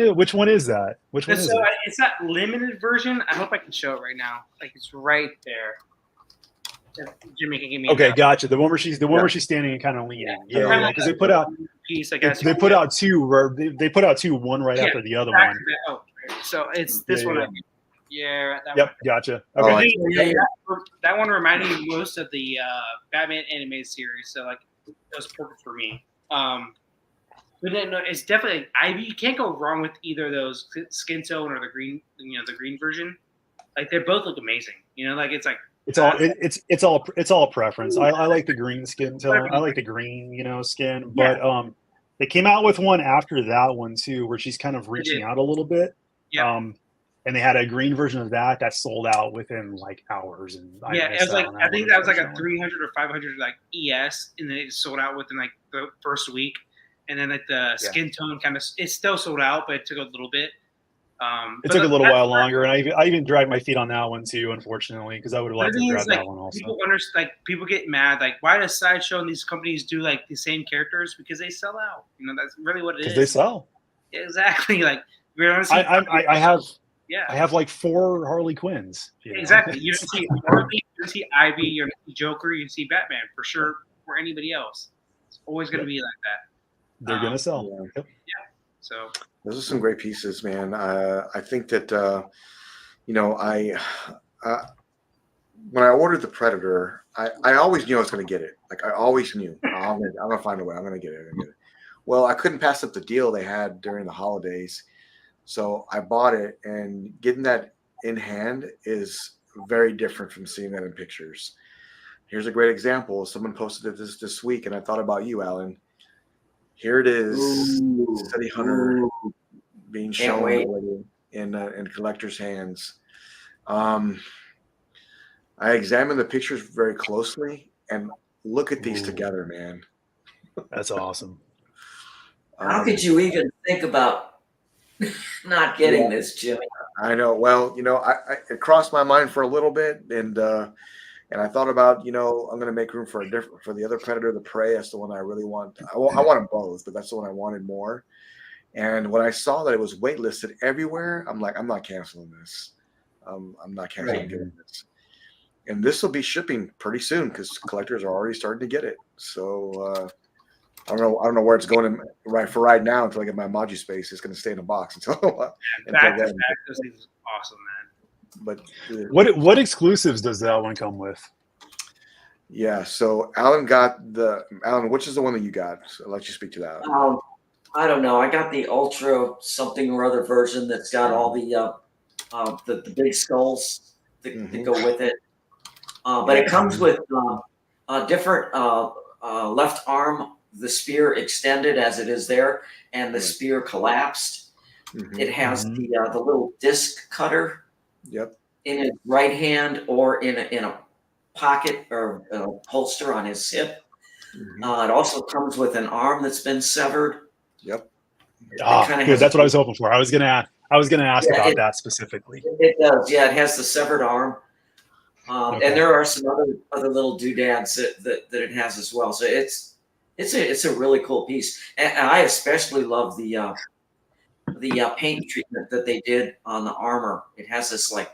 [SPEAKER 5] is that? Which one is it?
[SPEAKER 3] It's that limited version. I hope I can show it right now. Like it's right there. Jimmy can give me.
[SPEAKER 5] Okay, gotcha. The one where she's standing and kind of leaning. Yeah, because they put out
[SPEAKER 3] piece. I guess
[SPEAKER 5] they put out two. They put out two, one right after the other one.
[SPEAKER 3] Oh, so it's this one.
[SPEAKER 5] Yeah.
[SPEAKER 3] That
[SPEAKER 5] Yep,
[SPEAKER 3] one.
[SPEAKER 5] gotcha.
[SPEAKER 1] Okay.
[SPEAKER 3] That one reminded me most of the Batman animated series. So like, it was perfect for me. But then, no, it's definitely Ivy. You can't go wrong with either of those, skin tone or the green. The green version. Like they both look amazing. Like it's like. It's all preference. I like the green skin tone. I like the green, skin. But
[SPEAKER 5] They came out with one after that one too, where she's kind of reaching out a little bit.
[SPEAKER 3] Yeah.
[SPEAKER 5] And they had a green version of that sold out within like hours. And
[SPEAKER 3] it was like I think that was like a 300 or 500 like ES, and then it sold out within like the first week. And then like the skin tone kind of it's still sold out, but it took a little bit.
[SPEAKER 5] It took a little while longer, and I even dragged my feet on that one too, unfortunately, because I would have liked to grab that one also.
[SPEAKER 3] People get mad, like, why does Sideshow and these companies do like the same characters? Because they sell out. You know, that's really what it is.
[SPEAKER 5] Because they sell.
[SPEAKER 3] Exactly. Like
[SPEAKER 5] I have like 4 Harley Quinns.
[SPEAKER 3] Exactly. You don't see Harley, you see Ivy, you don't see Joker, you see Batman for sure, or anybody else. It's always going to be like that.
[SPEAKER 5] They're going to sell.
[SPEAKER 3] Yeah. So
[SPEAKER 1] those are some great pieces, man. I think that when I ordered the Predator, I always knew I was going to get it. Like I always knew I'm going to find a way. I'm going to get it. Well, I couldn't pass up the deal they had during the holidays, so I bought it. And getting that in hand is very different from seeing that in pictures. Here's a great example. Someone posted it this week, and I thought about you, Alan. Here it is, City Hunter being shown in collectors' hands. I examined the pictures very closely, and look at these together, man.
[SPEAKER 5] That's awesome.
[SPEAKER 2] How could you even think about not getting this, Jimmy?
[SPEAKER 1] I know. Well, it crossed my mind for a little bit, and I thought about, I'm going to make room for the other Predator, the Prey. That's the one I really want. I want them both, but that's the one I wanted more. And when I saw that it was waitlisted everywhere, I'm like, I'm not canceling this. I'm not canceling this. And this will be shipping pretty soon because collectors are already starting to get it. So I don't know where it's going right now until I get my Maji space. It's going to stay in a box until
[SPEAKER 3] that is awesome, man.
[SPEAKER 1] But
[SPEAKER 5] what exclusives does that one come with?
[SPEAKER 1] Yeah, so Alan, which is the one that you got? So I'll let you speak to that.
[SPEAKER 2] I don't know. I got the Ultra something or other version that's got all the big skulls that go with it. But it comes with a different left arm, the spear extended as it is there, and the spear collapsed. It has the little disc cutter.
[SPEAKER 1] Yep.
[SPEAKER 2] In his right hand or in a pocket or a holster on his hip. It also comes with an arm that's been severed.
[SPEAKER 1] Yep.
[SPEAKER 5] Good. That's what I was hoping for. I was gonna ask about that specifically.
[SPEAKER 2] It does. Yeah, it has the severed arm. And there are some other little doodads that it has as well. So it's a really cool piece. And I especially love the paint treatment that they did on the armor. It has this like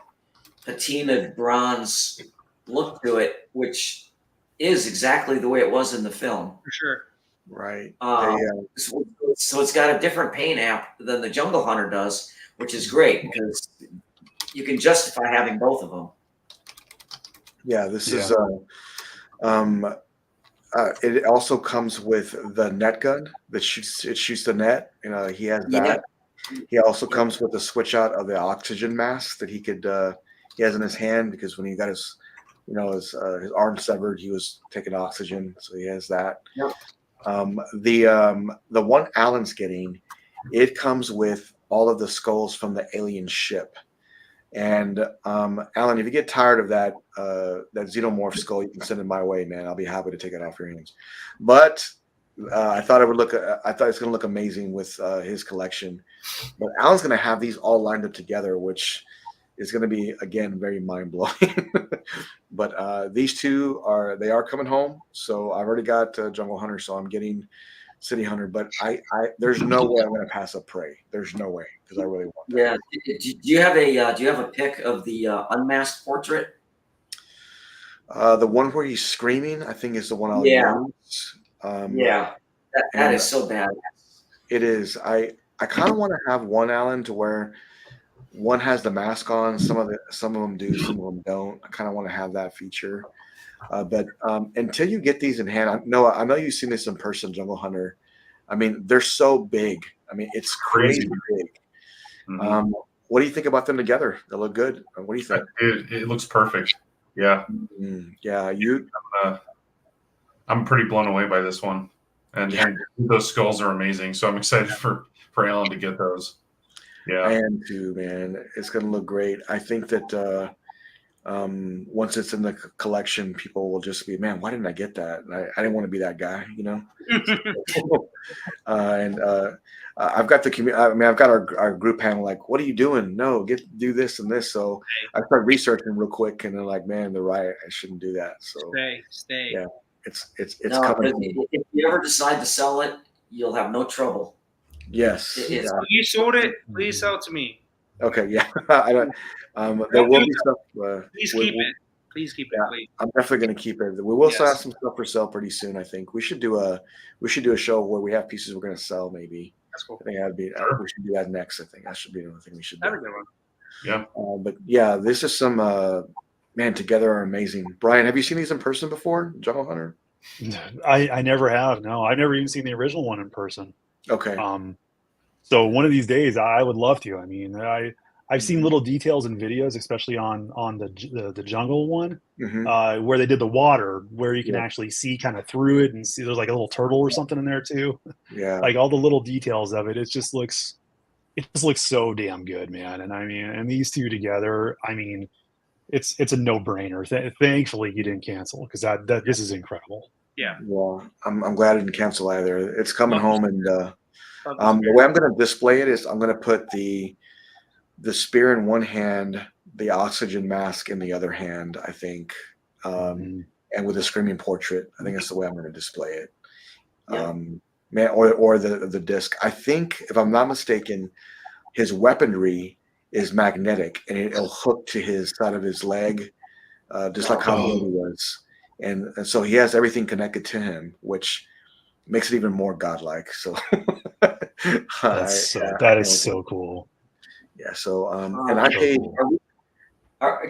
[SPEAKER 2] patinaed bronze look to it, which is exactly the way it was in the film.
[SPEAKER 3] For sure.
[SPEAKER 1] Right.
[SPEAKER 2] So it's got a different paint app than the Jungle Hunter does, which is great because you can justify having both of them.
[SPEAKER 1] Yeah, this is it also comes with the net gun that shoots the net. He has that. He also comes with a switch out of the oxygen mask that he has in his hand because when he got his arm severed, he was taking oxygen, so he has that.
[SPEAKER 2] Yep.
[SPEAKER 1] The one Alan's getting, it comes with all of the skulls from the alien ship. And Alan, if you get tired of that xenomorph skull, you can send it my way, man. I'll be happy to take it off your hands. But I thought it's going to look amazing with his collection. But Alan's going to have these all lined up together, which is going to be, again, very mind-blowing. But these two are coming home. So I've already got Jungle Hunter, so I'm getting City Hunter. But there's no way I'm going to pass up Prey. There's no way because I really want that.
[SPEAKER 2] Yeah. Do you have a pic of the unmasked portrait?
[SPEAKER 1] The one where he's screaming, I think, is the one I'll use.
[SPEAKER 2] That is so bad.
[SPEAKER 1] It is. I kind of want to have one, Alan, to where one has the mask on. Some of them do, some of them don't. I kind of want to have that feature. But until you get these in hand, I know you've seen this in person, Jungle Hunter. I mean, they're so big. I mean, it's crazy big. What do you think about them together? They look good. What do you think?
[SPEAKER 4] It looks perfect. Yeah.
[SPEAKER 1] Yeah.
[SPEAKER 4] I'm pretty blown away by this one. and those skulls are amazing. So I'm excited for Alan to get those. Yeah,
[SPEAKER 1] I am too, man. It's gonna look great. I think that once it's in the collection, people will just be, man, why didn't I get that? And I didn't want to be that guy, you know. And I've got the community. I mean, I've got our group panel. Like, what are you doing? No, do this and this. So I start researching real quick, and they're like, man, they're right. I shouldn't do that. So
[SPEAKER 3] Stay.
[SPEAKER 1] yeah, it's
[SPEAKER 2] No,
[SPEAKER 1] coming.
[SPEAKER 2] if you ever decide to sell it, you'll have no trouble.
[SPEAKER 1] Yes.
[SPEAKER 2] It's-
[SPEAKER 3] If you sold it, please sell it to me.
[SPEAKER 1] Okay. Yeah. I don't. There will be stuff.
[SPEAKER 3] Please keep it. Please keep it.
[SPEAKER 1] Yeah,
[SPEAKER 3] Please.
[SPEAKER 1] I'm definitely going to keep it. We will
[SPEAKER 3] Yes.
[SPEAKER 1] still have some stuff for sale pretty soon. I think we should do a show where we have pieces we're going to sell. Maybe
[SPEAKER 3] That's cool.
[SPEAKER 1] I think that'd be. We should do that next. I think that should be another thing we should do.
[SPEAKER 3] That'd be a good one.
[SPEAKER 1] But yeah, this is some man. Together are amazing. Brian, have you seen these in person before, Jungle Hunter?
[SPEAKER 5] I never have. No, I've never even seen the original one in person.
[SPEAKER 1] Okay.
[SPEAKER 5] So one of these days, I would love to. I mean, I've seen little details in videos, especially on the jungle one, where they did the water, where you can actually see kind of through it and see there's like a little turtle or something in there too.
[SPEAKER 1] Yeah.
[SPEAKER 5] Like all the little details of it, it just looks so damn good, man. And I mean, and these two together, I mean, it's a no brainer. Thankfully, you didn't cancel because that this is incredible.
[SPEAKER 3] Yeah.
[SPEAKER 1] Well, I'm glad I didn't cancel either. It's coming home, and the
[SPEAKER 3] Love
[SPEAKER 1] way I'm going to display it is I'm going to put the spear in one hand, the oxygen mask in the other hand, I think, and with a screaming portrait. I think that's the way I'm going to display it.
[SPEAKER 2] Yeah.
[SPEAKER 1] Man, or the disc. I think, if I'm not mistaken, his weaponry is magnetic, and it'll hook to his side of his leg, just like how Moody was, and so he has everything connected to him, which makes it even more godlike. So
[SPEAKER 5] that is so cool.
[SPEAKER 1] Yeah. So and I paid.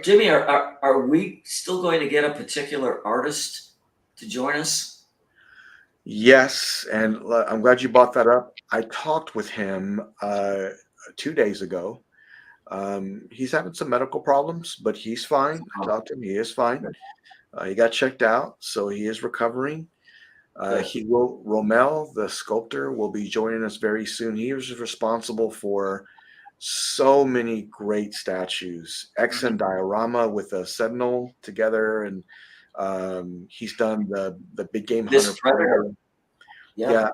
[SPEAKER 2] Jimmy, are we still going to get a particular artist to join us?
[SPEAKER 1] Yes, and I'm glad you brought that up. I talked with him 2 days ago. He's having some medical problems, but he's fine. I talked to him. He is fine. He got checked out, so he is recovering. Romel, the sculptor, will be joining us very soon. He was responsible for so many great statues. X and diorama with a sentinel together, and he's done the big game hunter predator. Yeah.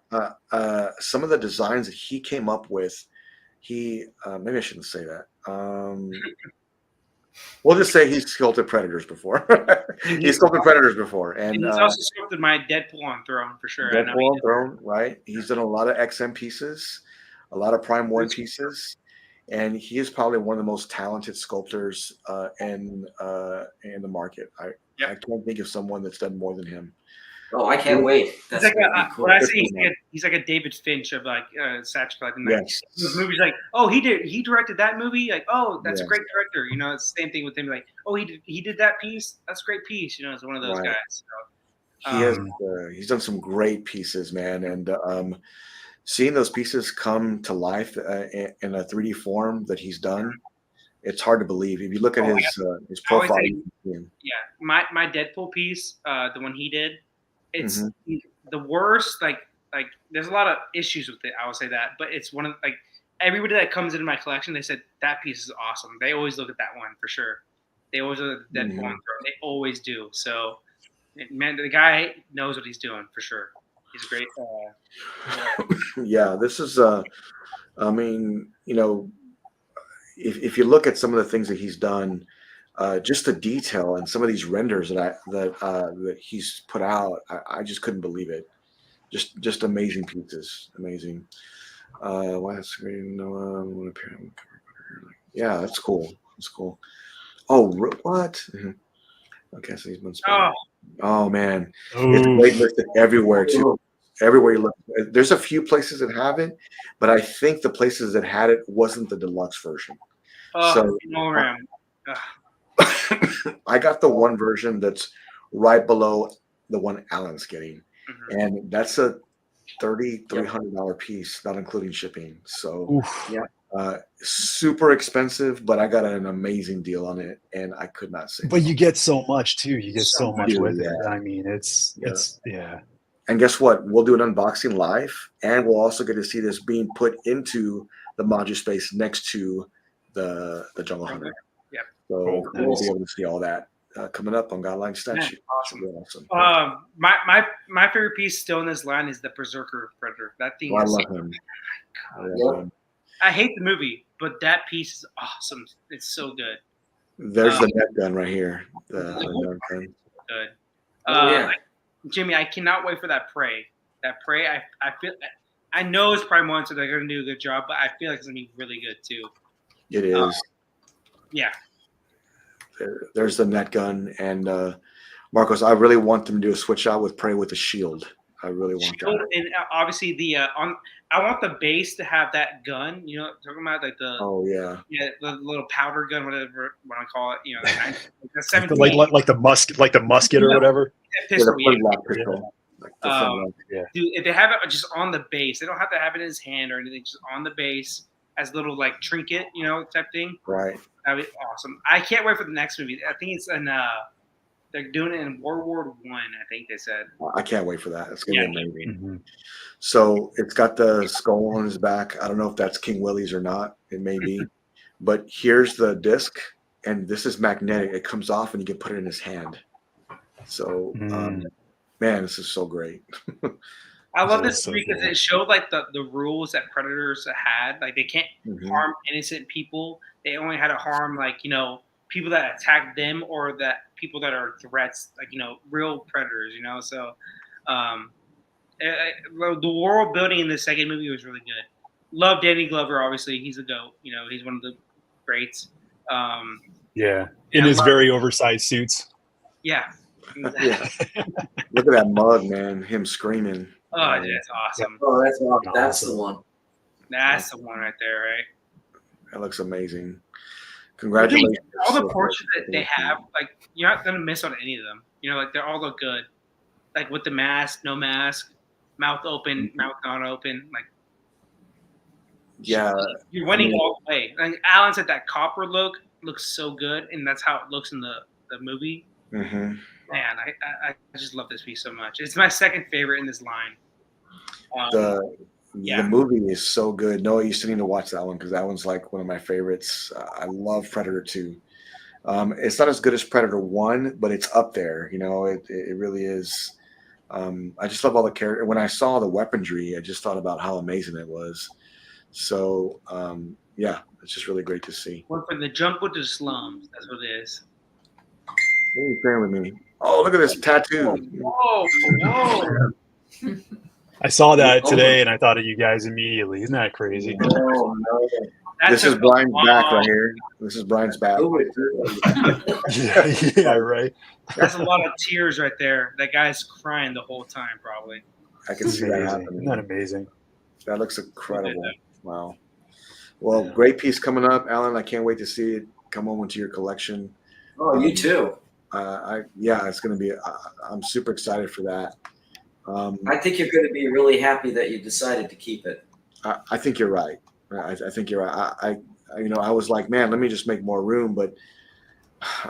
[SPEAKER 1] Some of the designs that he came up with, maybe I shouldn't say that. We'll just say he's sculpted predators before. He's sculpted predators before, and
[SPEAKER 3] he's also sculpted my Deadpool on Throne for sure.
[SPEAKER 1] Deadpool on Throne, right? He's done a lot of XM pieces, a lot of Prime 1 pieces, and he is probably one of the most talented sculptors in the market. I can't think of someone that's done more than him.
[SPEAKER 2] Oh, I can't wait.
[SPEAKER 3] That's like cool. What I say, he's like a David Finch of like Satchel. Like those movies, like, oh, he directed that movie. Like, oh, that's a great director. You know, it's the same thing with him. Like, oh, he did that piece. That's a great piece. You know, it's one of those guys. So,
[SPEAKER 1] he's done some great pieces, man, and seeing those pieces come to life in a 3D form that he's done, it's hard to believe. If you look at his profile,
[SPEAKER 3] my Deadpool piece, the one he did. It's the worst. Like there's a lot of issues with it. I would say that, but it's one of like everybody that comes into my collection, they said that piece is awesome. They always look at that one for sure. They always look at Deadpool on Throne. They always do. So, man, the guy knows what he's doing for sure. He's a great.
[SPEAKER 1] Yeah, this is. I mean, you know, if you look at some of the things that he's done. Just the detail and some of these renders that he's put out, I just couldn't believe it. Just amazing pieces, amazing. Last screen, yeah, that's cool. That's cool. Oh, what? Okay, so he's been. Oh man, it's waitlisted everywhere too. Everywhere you look, there's a few places that have it, but I think the places that had it wasn't the deluxe version. I got the one version that's right below the one Alan's getting, and that's a $3,300 piece, not including shipping. So, super expensive, but I got an amazing deal on it, and I could not say.
[SPEAKER 5] But you get so much too. You get so much with it. I mean, it's.
[SPEAKER 1] And guess what? We'll do an unboxing live, and we'll also get to see this being put into the module space next to the Jungle Hunter.
[SPEAKER 3] Yep.
[SPEAKER 1] So
[SPEAKER 4] Cool.
[SPEAKER 1] we'll be able to see all that coming up on Godlike Statue.
[SPEAKER 3] Awesome.
[SPEAKER 1] Really awesome.
[SPEAKER 3] My favorite piece still in this line is the Berserker Predator. That thing
[SPEAKER 1] I
[SPEAKER 3] is.
[SPEAKER 1] love him.
[SPEAKER 3] I hate the movie, but that piece is awesome. It's so good.
[SPEAKER 1] There's the net gun right here. The net gun.
[SPEAKER 3] Good.
[SPEAKER 2] Yeah.
[SPEAKER 3] Jimmy, I cannot wait for that Prey. That Prey, I feel. I know it's Prime 1, so they're going to do a good job, but I feel like it's going to be really good too.
[SPEAKER 1] It is.
[SPEAKER 3] Yeah.
[SPEAKER 1] There's the net gun, and Marcos, I really want them to do a switch out with Prey with the shield. I really want that.
[SPEAKER 3] And obviously I want the base to have that gun. You know, talking about like the the little powder gun, whatever you want to call it. You know, the 17,
[SPEAKER 5] like the musket or whatever.
[SPEAKER 3] Pistol, Dude, if they have it just on the base, they don't have to have it in his hand or anything. Just on the base as a little like trinket, you know, type thing.
[SPEAKER 1] Right.
[SPEAKER 3] That'd be awesome. I can't wait for the next movie. I think it's in they're doing it in World War I. I think they said.
[SPEAKER 1] I can't wait for that. It's gonna be amazing.
[SPEAKER 5] Mm-hmm.
[SPEAKER 1] So it's got the skull on his back. I don't know if that's King Willie's or not. It may be, but here's the disc, and this is magnetic. It comes off, and you can put it in his hand. So, man, this is so great.
[SPEAKER 3] I love this because it showed like the rules that predators had. Like they can't harm innocent people. They only had to harm like, you know, people that attack them or that people that are threats, like, you know, real predators, you know. So the world building in the second movie was really good. Love Danny Glover, obviously. He's a GOAT. You know, he's one of the greats.
[SPEAKER 5] In his very oversized suits.
[SPEAKER 3] Yeah.
[SPEAKER 1] Yeah. Look at that mug, man. Him screaming.
[SPEAKER 3] Oh, dude, that's awesome.
[SPEAKER 2] Oh, that's awesome. That's the one.
[SPEAKER 3] That's the one right there, right?
[SPEAKER 1] That looks amazing. Congratulations.
[SPEAKER 3] All the portraits that they have, like, you're not gonna miss on any of them. You know, like they all look good. Like with the mask, no mask, mouth open, mouth not open. Like,
[SPEAKER 1] yeah,
[SPEAKER 3] you're winning all the way. Like Alan said, that copper look looks so good, and that's how it looks in the movie.
[SPEAKER 1] Mm-hmm.
[SPEAKER 3] Man, I just love this piece so much. It's my second favorite in this line.
[SPEAKER 1] The movie is so good. Noah, you still need to watch that one because that one's like one of my favorites. I love Predator 2. It's not as good as Predator 1, but it's up there. You know, it really is. I just love all the characters. When I saw the weaponry, I just thought about how amazing it was. So, it's just really great to see.
[SPEAKER 3] Went from the jungle to the slums. That's what it is.
[SPEAKER 1] What are you sharing with me? Oh, look at this tattoo.
[SPEAKER 3] Whoa.
[SPEAKER 5] I saw that today, and I thought of you guys immediately. Isn't that crazy?
[SPEAKER 1] Oh, no. This is Brian's back right here. This is Brian's back.
[SPEAKER 5] yeah, right.
[SPEAKER 3] That's a lot of tears right there. That guy's crying the whole time, probably.
[SPEAKER 1] I can see that happening.
[SPEAKER 5] Isn't that amazing?
[SPEAKER 1] That looks incredible. Wow. Well, great piece coming up, Alan. I can't wait to see it come on into your collection.
[SPEAKER 2] Oh, you too.
[SPEAKER 1] It's going to be. I'm super excited for that.
[SPEAKER 2] I think you're going to be really happy that you decided to keep it.
[SPEAKER 1] I think you're right. I think you're right. I was like, man, let me just make more room, but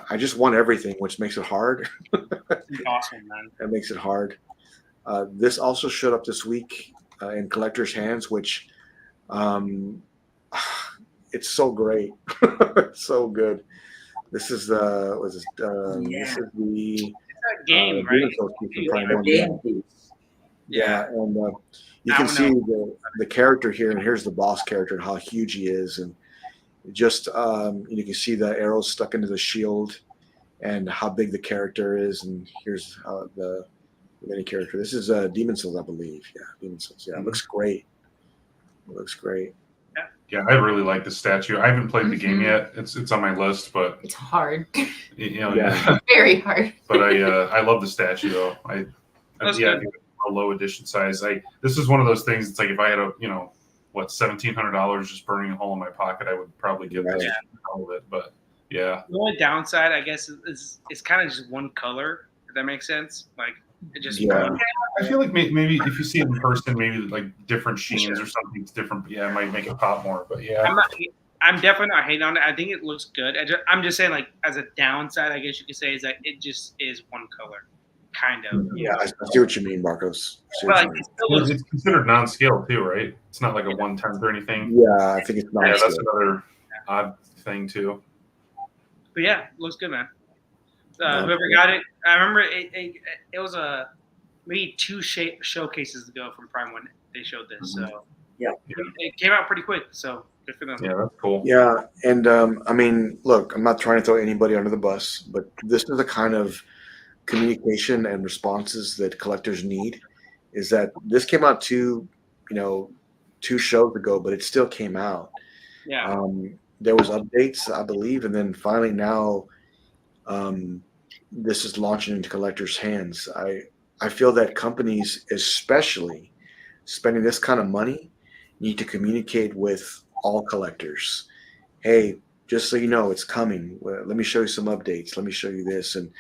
[SPEAKER 1] I just want everything, which makes it hard.
[SPEAKER 3] Awesome, man.
[SPEAKER 1] That makes it hard. This also showed up this week in collectors' hands, which it's so great, so good. This is this is the
[SPEAKER 3] game, right?
[SPEAKER 2] Game piece.
[SPEAKER 1] Yeah, and you can see the character here, and here's the boss character and how huge he is, and just you can see the arrows stuck into the shield, and how big the character is, and here's the mini character. This is Demon Souls, I believe. Yeah, Demon Souls. Yeah, it looks great. It looks great.
[SPEAKER 4] Yeah, I really like the statue. I haven't played the game yet. It's on my list, but
[SPEAKER 6] it's hard.
[SPEAKER 4] You know,
[SPEAKER 6] Very hard.
[SPEAKER 4] But I love the statue though. I a low edition size. This is one of those things. It's like if I had $1,700 just burning a hole in my pocket, I would probably give this all of it. But yeah,
[SPEAKER 3] the only downside, I guess, is it's kind of just one color. If that makes sense, like it just.
[SPEAKER 4] Yeah. I feel like maybe if you see it in person, maybe like different sheens or something different. Yeah, it might make it pop more. But yeah,
[SPEAKER 3] I'm definitely not hating on it. I think it looks good. I'm just saying, like as a downside, I guess you could say, is that it just is one color. kind of.
[SPEAKER 1] Yeah, I see what you mean, Marcos. I see what
[SPEAKER 3] But
[SPEAKER 1] you mean.
[SPEAKER 3] it still looks
[SPEAKER 4] It's considered non-scale too, right? It's not like a 1/10 or anything.
[SPEAKER 1] Yeah, I think it's
[SPEAKER 4] Yeah,
[SPEAKER 1] nice.
[SPEAKER 4] that's another odd thing too.
[SPEAKER 3] But yeah, looks good, man.
[SPEAKER 1] No,
[SPEAKER 3] Whoever
[SPEAKER 1] yeah.
[SPEAKER 3] got it, I remember it was maybe 2 showcases ago from Prime when they showed this. So
[SPEAKER 2] Yeah.
[SPEAKER 3] it came out pretty quick. So good for them.
[SPEAKER 4] Yeah, that's cool.
[SPEAKER 1] Yeah, and I mean, look, I'm not trying to throw anybody under the bus, but this is the kind of communication and responses that collectors need. Is that this came out 2 shows ago, but it still came out.
[SPEAKER 3] Yeah.
[SPEAKER 1] There was updates, I believe, and then finally now, this is launching into collectors' hands. I feel that companies, especially spending this kind of money, need to communicate with all collectors. Hey, just so you know, it's coming. Well, let me show you some updates. Let me show you this. And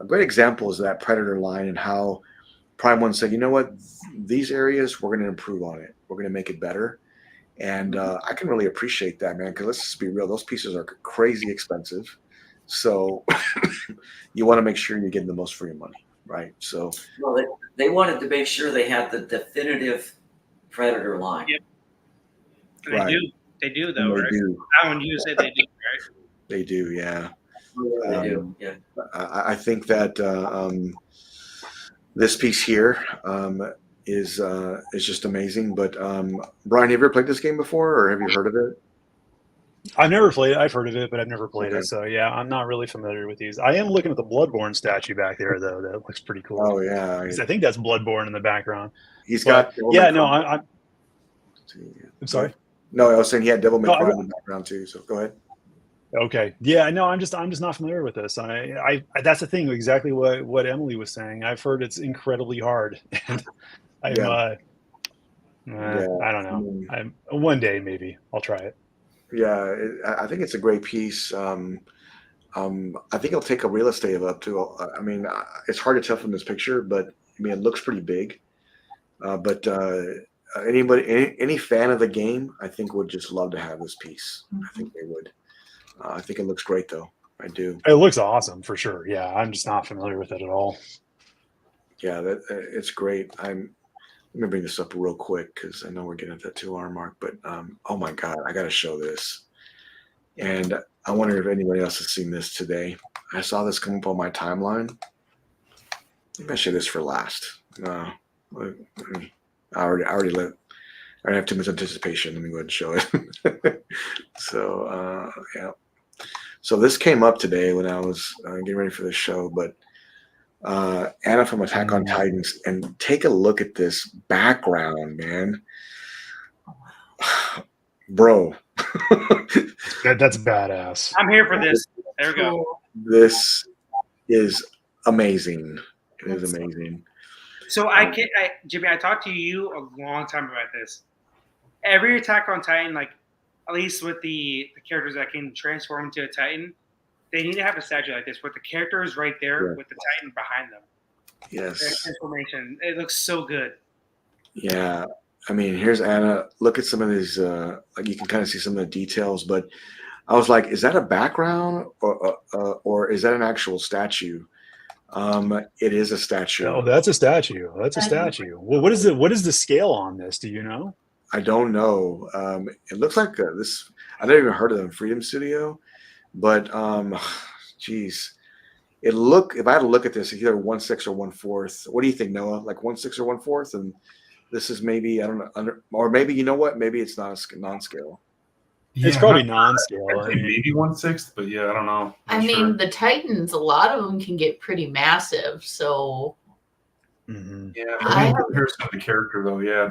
[SPEAKER 1] a great example is that Predator line and how Prime One said, you know what, these areas, we're going to improve on it. We're going to make it better. And I can really appreciate that, man, because let's just be real. Those pieces are crazy expensive. So you want to make sure you're getting the most for your money, right? So
[SPEAKER 2] Well, they wanted to make sure they had the definitive Predator line.
[SPEAKER 3] Yep. And
[SPEAKER 1] Right.
[SPEAKER 3] They do though,
[SPEAKER 1] they
[SPEAKER 3] right?
[SPEAKER 1] do.
[SPEAKER 3] That one you said they do, right?
[SPEAKER 1] They do, yeah.
[SPEAKER 2] They do. Yeah.
[SPEAKER 1] I think that this piece here is just amazing. But Brian, have you ever played this game before, or have you heard of it?
[SPEAKER 5] I've never played it. I've heard of it, but I've never played
[SPEAKER 1] Okay.
[SPEAKER 5] it. So yeah, I'm not really familiar with these. I am looking at the Bloodborne statue back there, though. That looks pretty cool.
[SPEAKER 1] Oh yeah,
[SPEAKER 5] 'Cause I think that's Bloodborne in the background.
[SPEAKER 1] he's
[SPEAKER 5] But,
[SPEAKER 1] got.
[SPEAKER 5] yeah, no, I'm sorry.
[SPEAKER 1] No, I was saying he had Devil May
[SPEAKER 5] No,
[SPEAKER 1] Cry in the background too. So go ahead.
[SPEAKER 5] Okay. Yeah, no, I'm just not familiar with this. I that's the thing, exactly what Emily was saying. I've heard it's incredibly hard. And I'm
[SPEAKER 1] Yeah.
[SPEAKER 5] I don't know. One day maybe I'll try it.
[SPEAKER 1] Yeah, I think it's a great piece. I think it'll take a real estate of up to. I mean, it's hard to tell from this picture, but I mean, it looks pretty big. But any fan of the game, I think would just love to have this piece. I think they would. I think it looks great, though. I do.
[SPEAKER 5] It looks awesome for sure. Yeah, I'm just not familiar with it at all.
[SPEAKER 1] Yeah, it's great. Let me bring this up real quick because I know we're getting at that 2-hour mark. But oh my God, I got to show this. And I wonder if anybody else has seen this today. I saw this come up on my timeline. Maybe I should this for last. No, I already let. I have too much anticipation. Let me go ahead and show it. So yeah. So this came up today when I was getting ready for the show, but Anna from Attack on Titans, and take a look at this background, man. Bro.
[SPEAKER 5] That's badass.
[SPEAKER 3] I'm here for this. There we go.
[SPEAKER 1] This is amazing. It is amazing.
[SPEAKER 3] So Jimmy, I talked to you a long time about this. Every Attack on Titan, like at least with the characters that can transform into a Titan, they need to have a statue like this, where the character is right there with the Titan behind them.
[SPEAKER 1] Yes.
[SPEAKER 3] Their transformation. It looks so good.
[SPEAKER 1] Yeah. I mean, here's Anna. Look at some of these. Like you can kind of see some of the details, but I was like, is that a background or is that an actual statue? It is a statue.
[SPEAKER 5] Oh, that's a statue. That's a statue. Well, what is the scale on this? Do you know?
[SPEAKER 1] I don't know. It looks like this. I never even heard of them, Freedom Studio, but geez, if I had to look at this, it's either 1/6 or 1/4. What do you think, Noah? Like 1/6 or 1/4, and this is maybe, I don't know, or maybe, you know what? Maybe it's not a non-scale.
[SPEAKER 4] Yeah,
[SPEAKER 5] it's probably non-scale.
[SPEAKER 4] I'd say maybe 1/6, but yeah, I don't know.
[SPEAKER 6] I mean, the Titans, a lot of them can get pretty massive. So
[SPEAKER 5] Mm-hmm.
[SPEAKER 4] Yeah, in comparison to the character, though, yeah,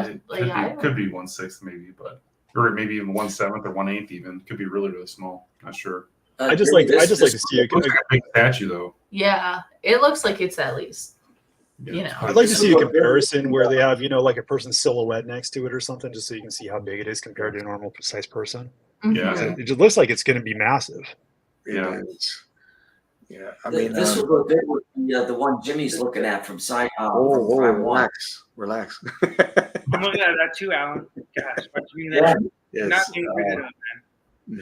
[SPEAKER 4] it could be 1/6 maybe, but or maybe even 1/7 or 1/8 even. Could be really, really small. Not sure.
[SPEAKER 5] I just like to see
[SPEAKER 4] a big statue though.
[SPEAKER 6] Yeah, it looks like it's at least.
[SPEAKER 4] Yeah.
[SPEAKER 6] You know,
[SPEAKER 5] I'd like to see a comparison where they have, like a person's silhouette next to it or something, just so you can see how big it is compared to a normal precise person.
[SPEAKER 4] Yeah.
[SPEAKER 5] It just looks like it's going to be massive.
[SPEAKER 1] Yeah. Yeah. I mean,
[SPEAKER 2] this will go big with the one Jimmy's looking at from side.
[SPEAKER 1] Relax.
[SPEAKER 3] I'm looking at that too, Alan. Gosh, what do you mean that?
[SPEAKER 1] Yes.
[SPEAKER 3] Not being rid of, man.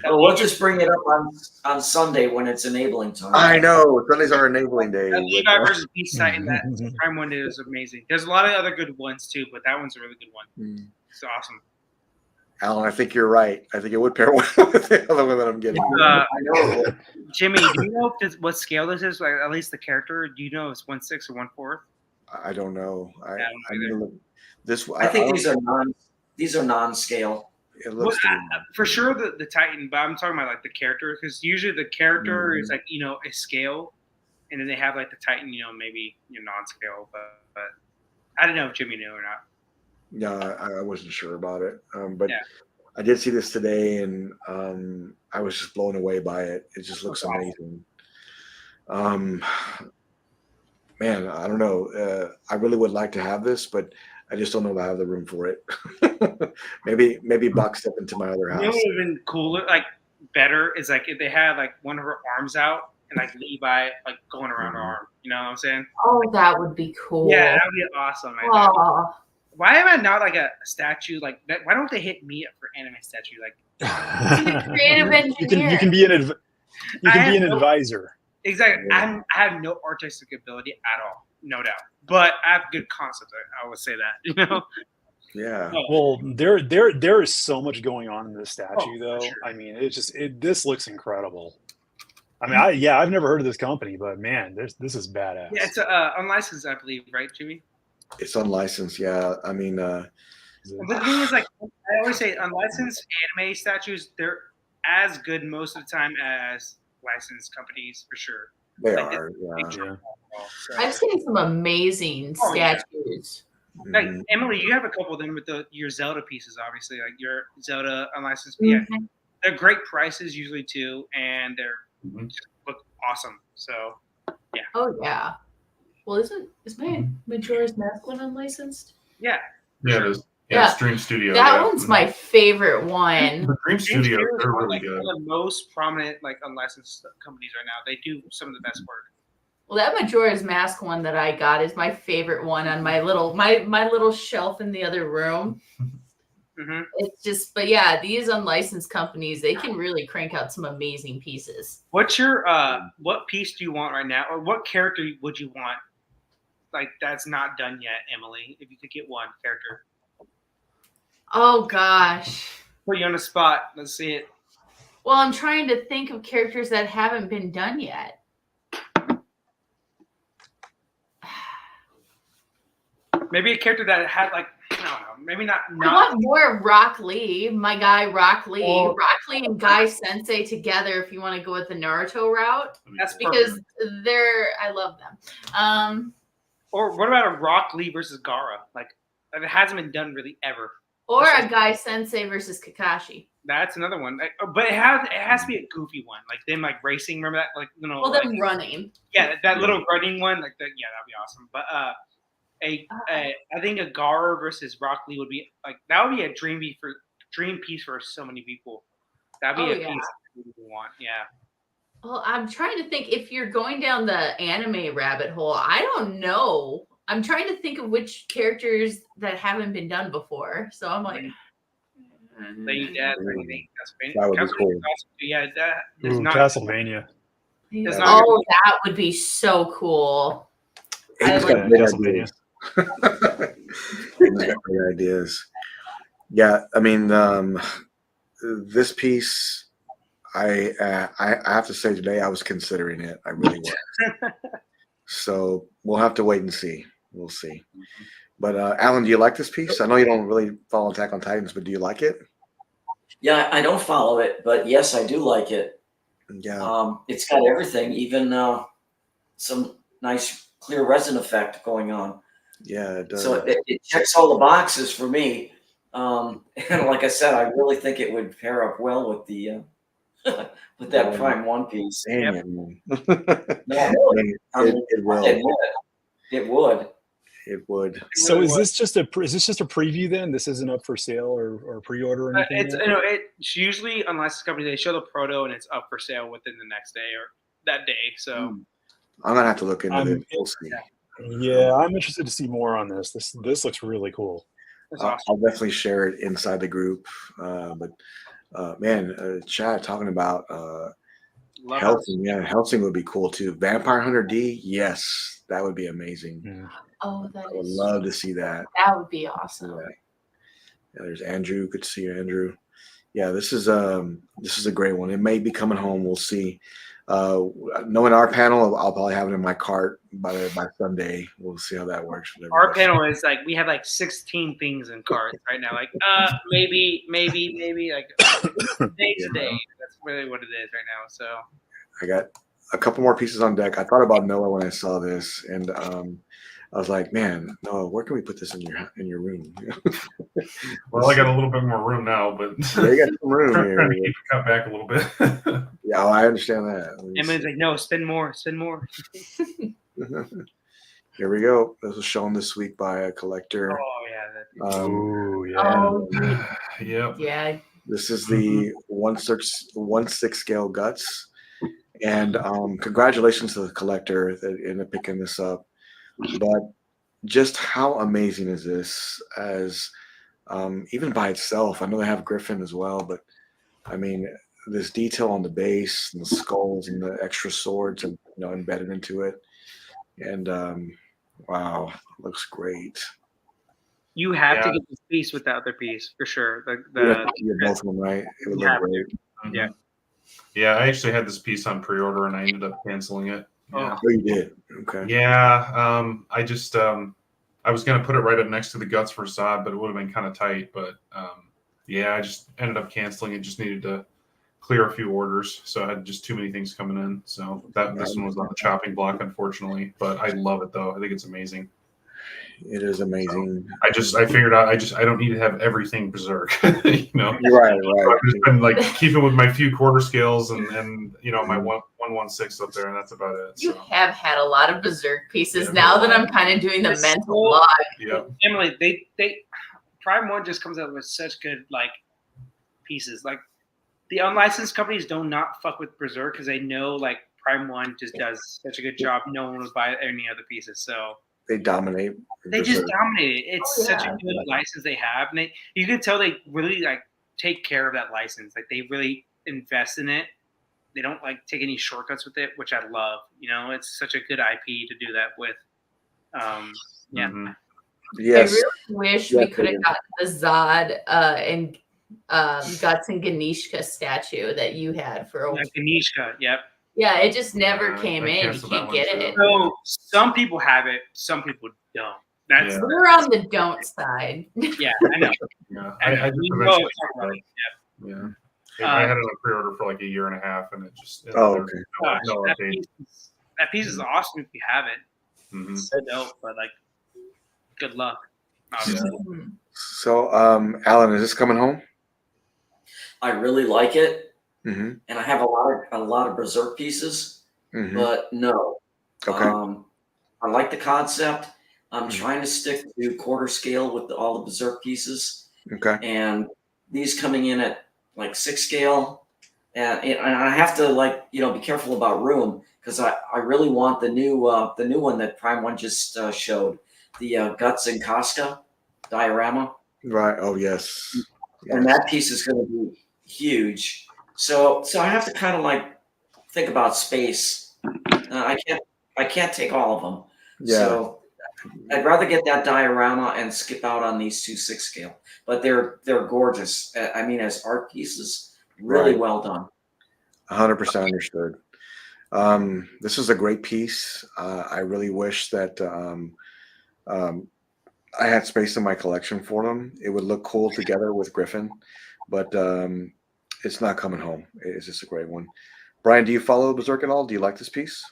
[SPEAKER 2] Well, we'll just bring it up on Sunday when it's enabling time.
[SPEAKER 1] I know Sundays are enabling day.
[SPEAKER 3] That Levi versus Beast Titan, that Prime one is amazing. There's a lot of other good ones too, but that one's a really good one. It's awesome.
[SPEAKER 1] Alan, I think you're right. I think it would pair well with the other one that I'm getting.
[SPEAKER 2] I know.
[SPEAKER 3] Jimmy, do you know what scale this is? Like, at least the character. Do you know if it's 1/6 or 1/4?
[SPEAKER 1] I don't know. I
[SPEAKER 2] I think these are non-scale.
[SPEAKER 1] It looks
[SPEAKER 3] for sure the Titan, but I'm talking about like the character, because usually the character is like a scale, and then they have like the Titan, maybe non-scale, but I don't know if Jimmy knew or not.
[SPEAKER 1] Yeah, I wasn't sure about it, but I did see this today, and I was just blown away by it. It just looks amazing. Man, I don't know. I really would like to have this, but I just don't know if I have the room for it. maybe Buck step into my other house.
[SPEAKER 3] You know what would have been cooler, like better, is like if they had like one of her arms out and like Levi like going around her arm. You know what I'm saying?
[SPEAKER 6] Oh, that would be cool.
[SPEAKER 3] Yeah, that would be awesome.
[SPEAKER 6] Oh.
[SPEAKER 3] Why am I not like a statue like that? Why don't they hit me up for anime statue? Like
[SPEAKER 6] Creative engineer.
[SPEAKER 5] You can be an advisor.
[SPEAKER 3] Exactly. I have no artistic ability at all, no doubt. But I have good concepts. I would say that.
[SPEAKER 1] Yeah.
[SPEAKER 5] Well, there is so much going on in this statue, though.
[SPEAKER 3] Sure.
[SPEAKER 5] I mean, this looks incredible. I mean, I've never heard of this company, but man, this is badass.
[SPEAKER 3] Yeah, it's unlicensed, I believe, right, Jimmy?
[SPEAKER 1] It's unlicensed. Yeah. I mean,
[SPEAKER 3] the thing is, like I always say, unlicensed anime statues, they're as good most of the time as licensed companies, for sure.
[SPEAKER 1] They
[SPEAKER 3] like,
[SPEAKER 1] are. Yeah.
[SPEAKER 3] So.
[SPEAKER 6] I've seen some amazing statues.
[SPEAKER 3] Yeah. Like Emily, you have a couple of them with your Zelda pieces, obviously, like your Zelda unlicensed. Yeah, they're great prices usually too, and they're just look awesome. So, yeah.
[SPEAKER 6] Oh yeah. Well, is my Majora's Mask one unlicensed?
[SPEAKER 3] Yeah.
[SPEAKER 4] Yeah, it is. Yeah, it's Dream Studio.
[SPEAKER 6] That one's my favorite one.
[SPEAKER 4] The Dream Studio, they're really
[SPEAKER 3] like
[SPEAKER 4] good.
[SPEAKER 3] one of the most prominent like unlicensed companies right now. They do some of the best work.
[SPEAKER 6] Well, that Majora's Mask one that I got is my favorite one on my little shelf in the other room. It's just, but yeah, these unlicensed companies, they can really crank out some amazing pieces.
[SPEAKER 3] What's your what piece do you want right now, or what character would you want? Like that's not done yet, Emily. If you could get one character.
[SPEAKER 6] Oh gosh.
[SPEAKER 3] Put you on the spot. Let's see it.
[SPEAKER 6] Well, I'm trying to think of characters that haven't been done yet.
[SPEAKER 3] Maybe a character that had like I don't know. Maybe not.
[SPEAKER 6] I want more Rock Lee. My guy Rock Lee. Oh. Rock Lee and Guy Sensei together. If you want to go with the Naruto route,
[SPEAKER 3] that's
[SPEAKER 6] because I love them.
[SPEAKER 3] Or what about a Rock Lee versus Gaara? Like it hasn't been done really ever.
[SPEAKER 6] Or a Guy Sensei versus Kakashi.
[SPEAKER 3] That's another one. But it has to be a goofy one, like them like racing. Remember that? Like
[SPEAKER 6] Well, them running.
[SPEAKER 3] Yeah, that little running one. Like that. Yeah, that'd be awesome. But I think a Gaara versus Rock Lee would be like that would be a dream piece for so many people. That'd be a piece people want. Yeah.
[SPEAKER 6] Well, I'm trying to think if you're going down the anime rabbit hole. I don't know. I'm trying to think of which characters that haven't been done before. So I'm like,
[SPEAKER 1] that would be cool.
[SPEAKER 3] Yeah,
[SPEAKER 5] Castlevania.
[SPEAKER 6] Oh, that would be so cool.
[SPEAKER 1] He's got great ideas. He's got great ideas. Yeah, I mean, this piece, I have to say today I was considering it. I really was. So we'll have to wait and see. We'll see. But Alan, do you like this piece? I know you don't really follow Attack on Titans, but do you like it?
[SPEAKER 2] Yeah, I don't follow it, but yes, I do like it.
[SPEAKER 1] Yeah.
[SPEAKER 2] It's got everything, even some nice clear resin effect going on.
[SPEAKER 1] Yeah, it does.
[SPEAKER 2] So it checks all the boxes for me. And like I said, I really think it would pair up well with the with that Prime One piece.
[SPEAKER 1] Yeah,
[SPEAKER 2] it will. It would.
[SPEAKER 1] It would.
[SPEAKER 5] So is this just a preview then? This isn't up for sale or pre-order or anything?
[SPEAKER 3] It's usually unless the company they show the proto and it's up for sale within the next day or that day. So
[SPEAKER 1] I'm gonna have to look into it. We'll see.
[SPEAKER 5] Yeah, I'm interested to see more on this. This looks really cool.
[SPEAKER 3] Awesome.
[SPEAKER 1] I'll definitely share it inside the group, but Chad talking about
[SPEAKER 3] Love
[SPEAKER 1] Helsing. Yeah, Helsing would be cool too. Vampire Hunter D, yes, that would be amazing.
[SPEAKER 5] Yeah.
[SPEAKER 6] Oh, that
[SPEAKER 1] I would
[SPEAKER 6] is.
[SPEAKER 1] love to see that.
[SPEAKER 6] That would be
[SPEAKER 1] See
[SPEAKER 6] awesome.
[SPEAKER 1] that. Yeah, there's Andrew. Good to see you, Andrew. Yeah, this is a great one. It may be coming home. We'll see. Knowing our panel, I'll probably have it in my cart by Sunday. We'll see how that works. With
[SPEAKER 3] Our
[SPEAKER 1] everybody.
[SPEAKER 3] panel is like we have like 16 things in cards right now. Like maybe like day to day. That's really what it is right now. So
[SPEAKER 1] I got a couple more pieces on deck. I thought about Noah when I saw this, and I was like, man, Noah, where can we put this in your room?
[SPEAKER 4] Well, I got a little bit more room now, but
[SPEAKER 1] Yeah, you got some room
[SPEAKER 4] trying to
[SPEAKER 1] here.
[SPEAKER 4] keep it cut back a little bit.
[SPEAKER 1] Yeah, I understand that.
[SPEAKER 3] Emily's like, no, spend more.
[SPEAKER 1] Here we go. This was shown this week by a collector.
[SPEAKER 3] Oh yeah.
[SPEAKER 5] Ooh, yeah.
[SPEAKER 6] Oh,
[SPEAKER 4] Yep.
[SPEAKER 6] yeah.
[SPEAKER 1] This is the 1/6 scale guts, and congratulations to the collector that ended up picking this up. But just how amazing is this? As even by itself, I know they have Griffin as well, but I mean, this detail on the base and the skulls and the extra swords and embedded into it, and wow, looks great.
[SPEAKER 3] You have to get this piece with the other piece for sure.
[SPEAKER 1] You're both of them, right? It would
[SPEAKER 3] You have
[SPEAKER 1] look great.
[SPEAKER 3] Yeah.
[SPEAKER 4] Yeah, I actually had this piece on pre-order and I ended up canceling it. Yeah.
[SPEAKER 1] Oh, you did? Okay.
[SPEAKER 4] Yeah. I just I was gonna put it right up next to the guts for Zod, but it would have been kind of tight. But yeah, I just ended up canceling it. Just needed to clear a few orders, so I had just too many things coming in. So this one was on the chopping block, unfortunately. But I love it though. I think it's amazing.
[SPEAKER 1] It is amazing.
[SPEAKER 4] So I figured out I don't need to have everything Berserk.
[SPEAKER 1] You're right.
[SPEAKER 4] So I've just been like keeping with my few quarter scales and my 1/16 up there, and that's about it.
[SPEAKER 6] You
[SPEAKER 4] So.
[SPEAKER 6] have had a lot of Berserk pieces
[SPEAKER 4] Yeah,
[SPEAKER 6] now that I'm kind of doing the mental log.
[SPEAKER 4] Yeah.
[SPEAKER 3] Emily, they Prime One just comes out with such good like pieces. Like the unlicensed companies do not fuck with Berserk because they know like Prime One just does such a good job. No one would buy any other pieces. So
[SPEAKER 1] They dominate.
[SPEAKER 3] they just dominate it. It's such a
[SPEAKER 6] yeah.
[SPEAKER 3] good license they have, and you can tell they really like take care of that license. Like they really invest in it. They don't like take any shortcuts with it, which I love. It's such a good IP to do that with. Yeah.
[SPEAKER 4] Mm-hmm.
[SPEAKER 1] Yes.
[SPEAKER 6] I really wish we could have gotten the Zod and Guts and Ganishka statue that you had for a while.
[SPEAKER 3] Ganishka, yep.
[SPEAKER 6] Yeah, it just never came
[SPEAKER 4] I
[SPEAKER 6] in. You
[SPEAKER 4] canceled that
[SPEAKER 6] can't
[SPEAKER 4] one
[SPEAKER 6] get
[SPEAKER 4] too.
[SPEAKER 6] it.
[SPEAKER 3] So some people have it, some people don't. That's
[SPEAKER 4] Yeah.
[SPEAKER 6] We're on the don't side.
[SPEAKER 3] yeah, I know.
[SPEAKER 4] Yeah.
[SPEAKER 3] I know.
[SPEAKER 4] I just
[SPEAKER 3] We know
[SPEAKER 4] eventually
[SPEAKER 3] it's not right.
[SPEAKER 4] Yeah. I had it on pre-order for like a year and a half, and it just
[SPEAKER 1] okay.
[SPEAKER 3] Gosh,
[SPEAKER 4] no
[SPEAKER 3] that
[SPEAKER 4] update.
[SPEAKER 3] piece is awesome if you have it.
[SPEAKER 4] Mhm.
[SPEAKER 3] It's so dope, but like, good luck. Obviously.
[SPEAKER 1] So, Alan, is this coming home?
[SPEAKER 2] I really like it,
[SPEAKER 1] Mm-hmm.
[SPEAKER 2] and I have a lot of Berserk pieces,
[SPEAKER 1] Mm-hmm.
[SPEAKER 2] but no.
[SPEAKER 1] Okay.
[SPEAKER 2] I like the concept. I'm
[SPEAKER 1] Mhm.
[SPEAKER 2] trying to stick to quarter scale with all the Berserk pieces,
[SPEAKER 1] Okay.
[SPEAKER 2] and these coming in at like 6 scale, and I have to be careful about room because I really want the new one that Prime One just showed, the Guts and Casca diorama.
[SPEAKER 1] Right. Oh, yes.
[SPEAKER 2] And that piece is going to be huge. So I have to kind of like think about space. I can't take all of them.
[SPEAKER 1] Yeah.
[SPEAKER 2] So I'd rather get that diorama and skip out on these 2 6 scale. But they're gorgeous. I mean, as art pieces, really
[SPEAKER 1] Right.
[SPEAKER 2] well done.
[SPEAKER 1] 100% understood. This is a great piece. I really wish that I had space in my collection for them. It would look cool together with Griffin, but it's not coming home. It's just a great one. Brian, do you follow Berserk at all? Do you like this piece?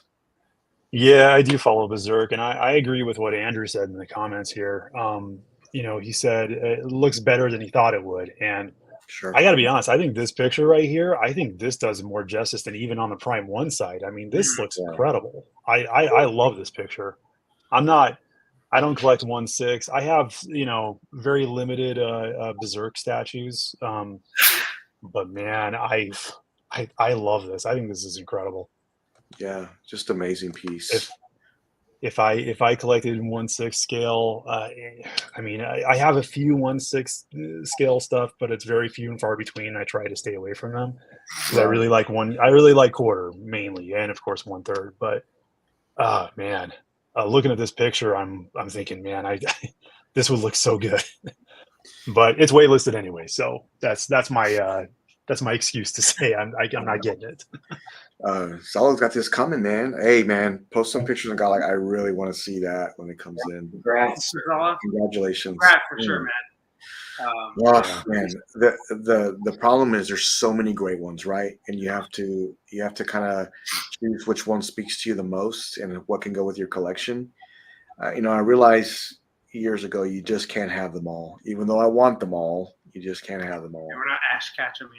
[SPEAKER 5] Yeah, I do follow Berserk, and I agree with what Andrew said in the comments here. He said it looks better than he thought it would, and
[SPEAKER 1] Sure.
[SPEAKER 5] I got to be honest. I think this picture right here, I think this does more justice than even on the Prime One side. I mean, this looks incredible. I love this picture. I don't collect 1/6. I have very limited Berserk statues, but man, I love this. I think this is incredible.
[SPEAKER 1] Yeah, just amazing piece.
[SPEAKER 5] if I collected in 1/6 scale, I mean, I have a few 1/6 scale stuff, but it's very few and far between. I try to stay away from them because I really like I really like quarter mainly, and of course 1/3. But man, looking at this picture, I'm thinking, man, this would look so good. But it's waitlisted anyway, so that's my excuse to say I'm not getting it.
[SPEAKER 1] Solid's got this coming, man. Hey, man, post some pictures of Godlike. I really want to see that when it comes in.
[SPEAKER 2] Congrats.
[SPEAKER 1] Congratulations.
[SPEAKER 3] Congrats for sure, man.
[SPEAKER 1] Oh, man, the problem is there's so many great ones, right? And you have to kind of choose which one speaks to you the most and what can go with your collection. I realized years ago you just can't have them all. Even though I want them all, you just can't have them all.
[SPEAKER 3] Yeah, we're not Ash Ketchum,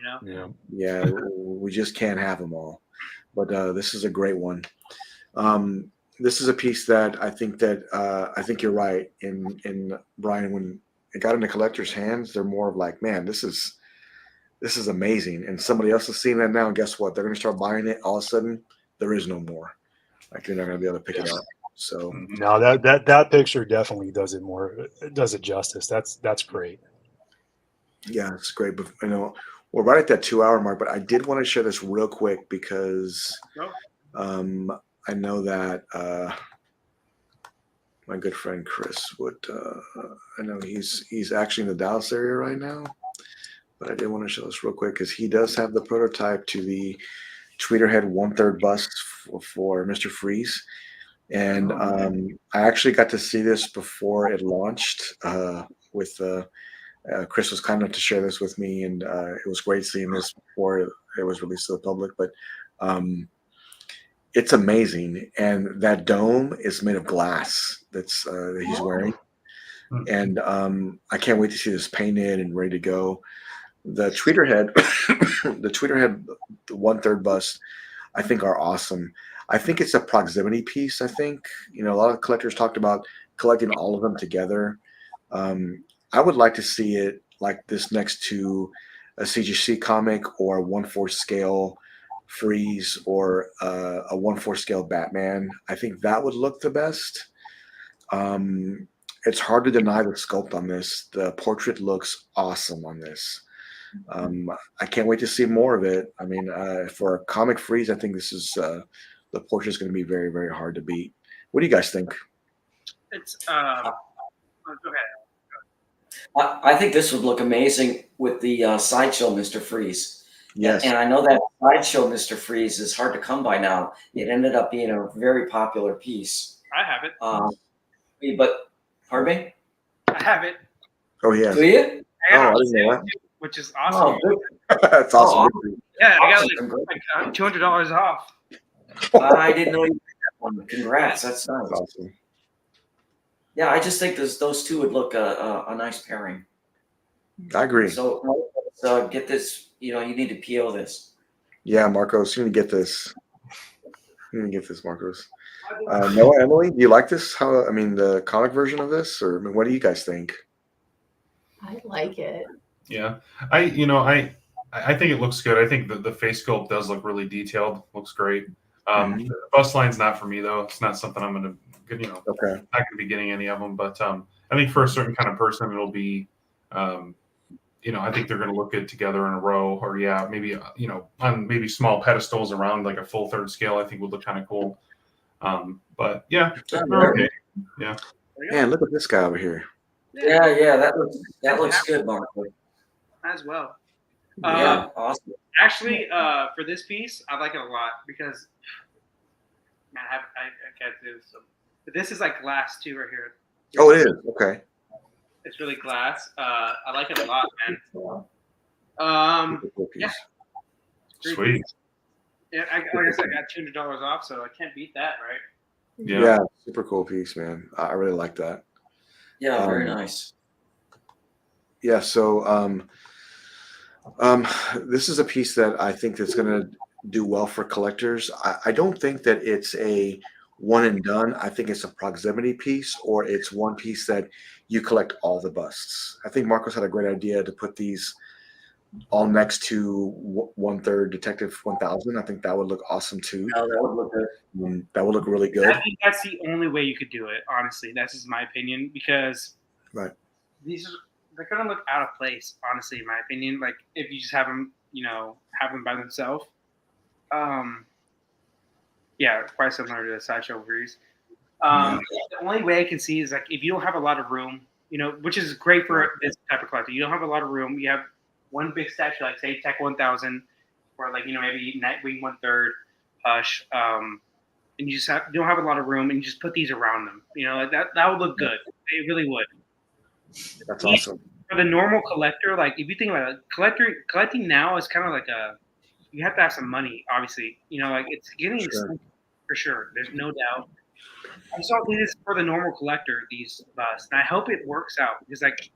[SPEAKER 1] Yeah, we just can't have them all. But this is a great one. This is a piece that I think you're right in Brian. When it got into collectors' hands, they're more of like, man, this is amazing. And somebody else is seeing that now, and guess what? They're going to start buying it. All of a sudden, there is no more. Like they're not going to be able to pick it up. So
[SPEAKER 5] no, that picture definitely does it justice. That's great.
[SPEAKER 1] Yeah, it's great. But we're right at that 2-hour mark. But I did want to share this real quick because I know that my good friend Chris would. I know he's actually in the Dallas area right now. But I did want to show this real quick because he does have the prototype to the Tweeterhead 1/3 bust for Mr. Freeze. And I actually got to see this before it launched with Chris was kind enough to share this with me, and it was great seeing this before it was released to the public. But it's amazing, and that dome is made of glass that he's wearing, and I can't wait to see this painted and ready to go. The Tweeterhead, the 1/3 bust, I think are awesome. I think it's a proximity piece. I think a lot of collectors talked about collecting all of them together. I would like to see it like this next to a CGC comic or a 1/4 scale Freeze or a 1/4 scale Batman. I think that would look the best. It's hard to deny the sculpt on this. The portrait looks awesome on this. I can't wait to see more of it. I mean, for a comic Freeze, I think this is the portrait is going to be very, very hard to beat. What do you guys think?
[SPEAKER 3] It's go ahead.
[SPEAKER 2] I think this would look amazing with the Sideshow Mr. Freeze.
[SPEAKER 1] Yes.
[SPEAKER 2] And I know that Sideshow Mr. Freeze is hard to come by now. It ended up being a very popular piece.
[SPEAKER 3] I have it.
[SPEAKER 2] But, pardon me?
[SPEAKER 3] I have it.
[SPEAKER 1] Oh, yeah.
[SPEAKER 2] Do you?
[SPEAKER 3] I didn't know that. Which is awesome.
[SPEAKER 2] Oh,
[SPEAKER 1] That's awesome.
[SPEAKER 3] Yeah, I
[SPEAKER 2] awesome.
[SPEAKER 3] got like $200 off.
[SPEAKER 2] I didn't know you did that one. Congrats. That's nice.
[SPEAKER 1] That's awesome.
[SPEAKER 2] Yeah, I just think those two would look a nice pairing.
[SPEAKER 1] I agree.
[SPEAKER 2] So let's get this. You need to PO this.
[SPEAKER 1] Yeah, Marcos, you need to get this. You need to get this, Marcos. Noah, Emily, do you like this? The comic version of this, or what do you guys think?
[SPEAKER 6] I like it.
[SPEAKER 4] Yeah, I think it looks good. I think the face sculpt does look really detailed. Looks great. The bust line's not for me though. It's not something I'm gonna, okay, not gonna be getting any of them. But I think for a certain kind of person, it'll be, I think they're gonna look good together in a row, or maybe on maybe small pedestals around like a full 1/3 scale. I think would look kind of cool. But yeah, okay. Yeah.
[SPEAKER 1] Man, look at this guy over here.
[SPEAKER 2] Yeah, that looks good, Marco.
[SPEAKER 3] As well.
[SPEAKER 2] Yeah, awesome.
[SPEAKER 3] Actually, for this piece, I like it a lot because, man, I can't do some. But this is like glass too, right here.
[SPEAKER 1] Oh, it is. Okay.
[SPEAKER 3] It's really glass. I like it a lot, man. Yeah.
[SPEAKER 4] Sweet.
[SPEAKER 3] Yeah, like I said, I got $200 off, so I can't beat that, right?
[SPEAKER 1] Yeah, super cool piece, man. I really like that.
[SPEAKER 2] Yeah, very nice.
[SPEAKER 1] Yeah, so this is a piece that I think that's going to do well for collectors. I don't think that it's a one and done. I think it's a proximity piece, or it's one piece that you collect all the busts. I think Marcos had a great idea to put these all next to 1/3 Detective 1000. I think that would look awesome too.
[SPEAKER 2] Oh, that would look good.
[SPEAKER 1] That would look really good.
[SPEAKER 3] I think that's the only way you could do it. Honestly, that's just my opinion because
[SPEAKER 1] Right.
[SPEAKER 3] They're gonna look out of place. Honestly, in my opinion, like if you just have them, have them by themselves. Yeah, quite similar to the Sideshow series. The only way I can see is like if you don't have a lot of room, which is great for this type of collector. You don't have a lot of room. You have one big statue, like say Tech 1000, or like maybe Nightwing 1/3, Hush, and you don't have a lot of room, and you just put these around them. Like that would look good. It really would.
[SPEAKER 1] That's awesome.
[SPEAKER 3] For the normal collector, like if you think about it, collecting now is kind of like you have to have some money, obviously. Like it's getting expensive for sure. There's no doubt. I just don't think this is for the normal collector, these busts. And I hope it works out because like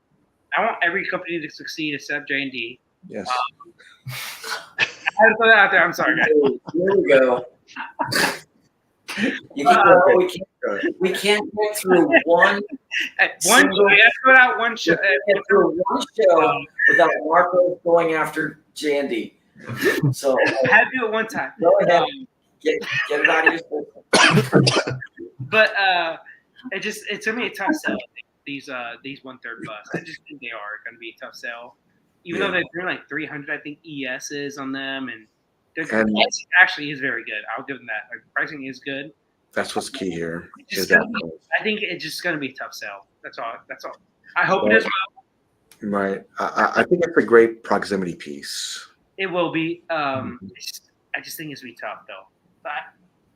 [SPEAKER 3] I want every company to succeed except J&D.
[SPEAKER 1] Yes.
[SPEAKER 3] I had to put that out there. I'm sorry, guys.
[SPEAKER 2] Here we go. We can't get through one.
[SPEAKER 3] We have to put out one show.
[SPEAKER 2] Get through one show without Marco going after Jandy. So
[SPEAKER 3] I had to do it one time.
[SPEAKER 2] Go ahead. Get it out of your system.
[SPEAKER 3] But it's gonna be a tough sell. These 1/3 busts. I just think they are gonna be a tough sell. Even though they're doing like 300, I think ESs on them, and pricing actually is very good. I'll give them that. Like pricing is good.
[SPEAKER 1] That's what's key here.
[SPEAKER 3] I think it's just gonna be a tough sell. That's all. I hope it is well.
[SPEAKER 1] Right. I think it's a great proximity piece.
[SPEAKER 3] It will be. I just think it's gonna be tough though. But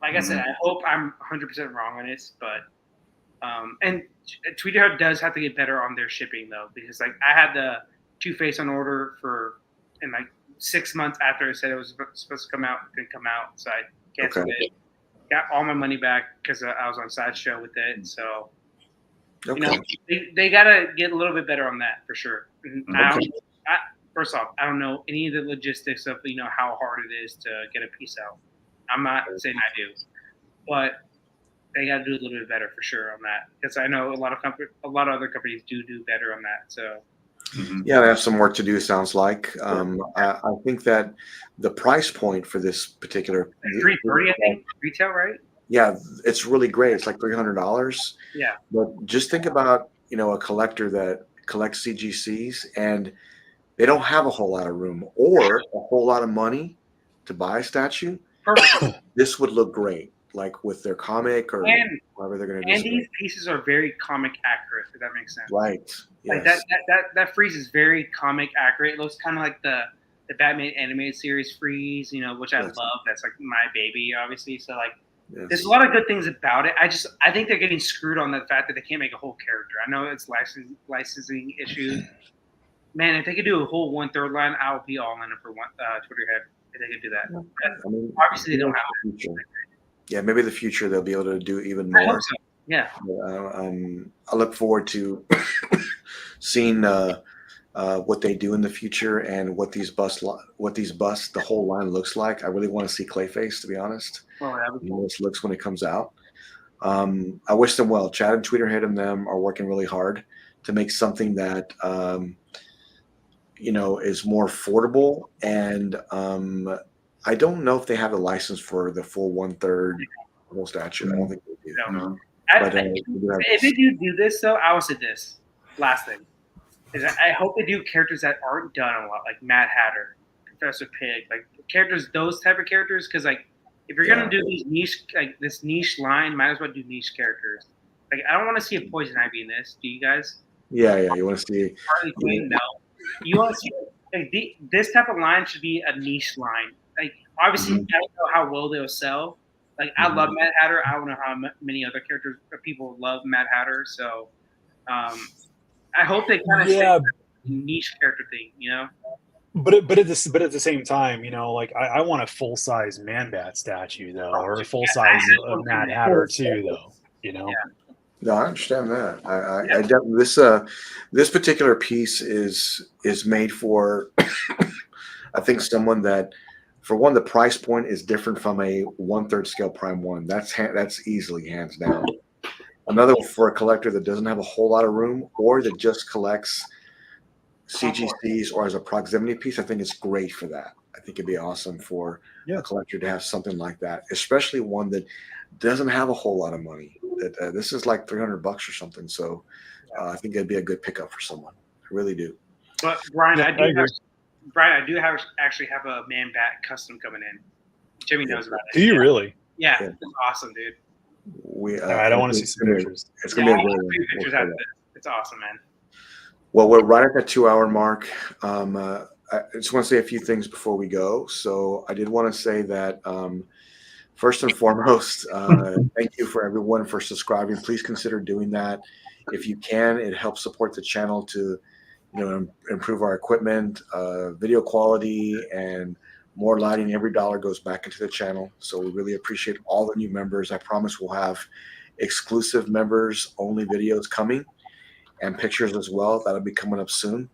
[SPEAKER 3] like I said, I hope I'm 100% wrong on this. But and Tweeter does have to get better on their shipping though, because like I had the Two-Face on order in like 6 months after it said it was supposed to come out. It didn't come out, so I canceled it. Got all my money back because I was on Sideshow with it. So they gotta get a little bit better on that for sure. First off, I don't know any of the logistics of how hard it is to get a piece out. I'm not saying I do, but they got to do a little bit better for sure on that because I know a lot of other companies do better on that. So
[SPEAKER 1] yeah, they have some work to do. Sounds like I think that the price point for this particular
[SPEAKER 3] $330, I think retail, right?
[SPEAKER 1] Yeah, it's really great. It's like $300.
[SPEAKER 3] Yeah,
[SPEAKER 1] but just think about a collector that collects CGCs and they don't have a whole lot of room or a whole lot of money to buy a statue.
[SPEAKER 3] Perfect.
[SPEAKER 1] This would look great, like with their comic or whatever they're going to do.
[SPEAKER 3] And these pieces are very comic accurate, if that makes sense.
[SPEAKER 1] Right. Yes.
[SPEAKER 3] Like that freeze is very comic accurate. It looks kind of like the Batman animated series freeze, which I love. That's like my baby, obviously. So like, there's a lot of good things about it. I think they're getting screwed on the fact that they can't make a whole character. I know it's licensing issues. Man, if they could do a whole 1/3 line, I would be all in it for Twitter head. If they could do that.
[SPEAKER 1] I mean,
[SPEAKER 3] obviously, they don't have it.
[SPEAKER 1] Yeah, maybe in the future they'll be able to do even more.
[SPEAKER 3] I hope so. Yeah.
[SPEAKER 1] I look forward to seeing what they do in the future and what these busts, the whole line looks like. I really want to see Clayface, to be honest.
[SPEAKER 3] Oh, that would be cool.
[SPEAKER 1] This looks when it comes out. I wish them well. Chad and Tweeterhead and them are working really hard to make something that is more affordable. And I don't know if they have a license for the full 1/3 whole statue. I don't think they do.
[SPEAKER 3] No. If they do this, though, I will say this. Last thing is I hope they do characters that aren't done a lot, like Mad Hatter, Professor Pig, like characters, those type of characters. Because like if you're gonna do these this niche line, might as well do niche characters. Like I don't want to see a Poison Ivy in this. Do you guys?
[SPEAKER 1] Yeah. You want to see
[SPEAKER 3] Harley Quinn? No. You want to see this type of line should be a niche line. Like obviously, I don't know how well they'll sell. Like I love Mad Hatter. I don't know how many other characters or people love Mad Hatter. So I hope they kind of stick to the niche character thing,
[SPEAKER 5] But at the same time, like I want a full size Man-Bat statue though, or a full size Mad Hatter too, though.
[SPEAKER 3] Yeah.
[SPEAKER 1] No, I understand that. I definitely this particular piece is made for I think someone that, for one, the price point is different from a 1/3 scale Prime 1. That's easily hands down. Another for a collector that doesn't have a whole lot of room or that just collects CGCs or as a proximity piece, I think it's great for that. I think it'd be awesome for
[SPEAKER 5] Yeah.
[SPEAKER 1] a collector to have something like that, especially one that doesn't have a whole lot of money. That this is like $300 or something. So I think it'd be a good pickup for someone. I really do.
[SPEAKER 3] But Brian,
[SPEAKER 5] Yeah,
[SPEAKER 3] I do actually have a man bat custom coming in. Jimmy knows about it.
[SPEAKER 5] Do you really?
[SPEAKER 3] Yeah,
[SPEAKER 1] Yeah.
[SPEAKER 3] it's awesome, dude.
[SPEAKER 5] I don't want to see some pictures.
[SPEAKER 1] It's gonna be a
[SPEAKER 3] I'll
[SPEAKER 1] great
[SPEAKER 3] show you pictures
[SPEAKER 1] one.
[SPEAKER 3] out of this. It's awesome, man.
[SPEAKER 1] Well, we're right at that 2-hour mark. I just want to say a few things before we go. So I did want to say that first and foremost, thank you for everyone for subscribing. Please consider doing that if you can. It helps support the channel to, improve our equipment, video quality, and more lighting. Every dollar goes back into the channel. So we really appreciate all the new members. I promise we'll have exclusive members only videos coming, and pictures as well. That'll be coming up soon.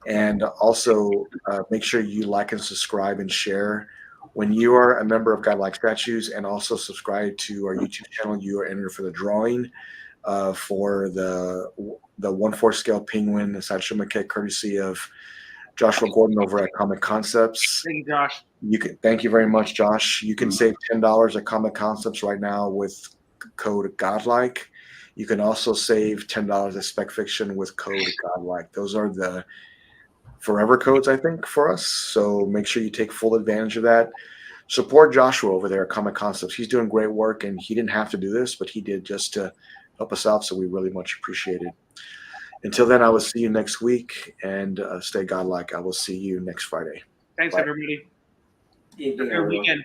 [SPEAKER 1] And also make sure you like and subscribe and share. When you are a member of Godlike Statues and also subscribe to our YouTube channel, you are entered for the drawing for the 1/4 scale penguin, the Sideshow maquette, courtesy of Joshua Gordon over at Comic Concepts.
[SPEAKER 3] Thank you, Josh.
[SPEAKER 1] Thank you very much, Josh. You can save $10 at Comic Concepts right now with code Godlike. You can also save $10 at Spec Fiction with code Godlike. Those are the forever codes, I think, for us. So make sure you take full advantage of that. Support Joshua over there at Comic Concepts. He's doing great work, and he didn't have to do this, but he did just to help us out. So we really much appreciate it. Until then, I will see you next week, and stay Godlike. I will see you next Friday.
[SPEAKER 3] Thanks,
[SPEAKER 1] Bye.
[SPEAKER 3] everybody.
[SPEAKER 2] Evening,
[SPEAKER 3] Have a good
[SPEAKER 2] everyone.
[SPEAKER 3] weekend.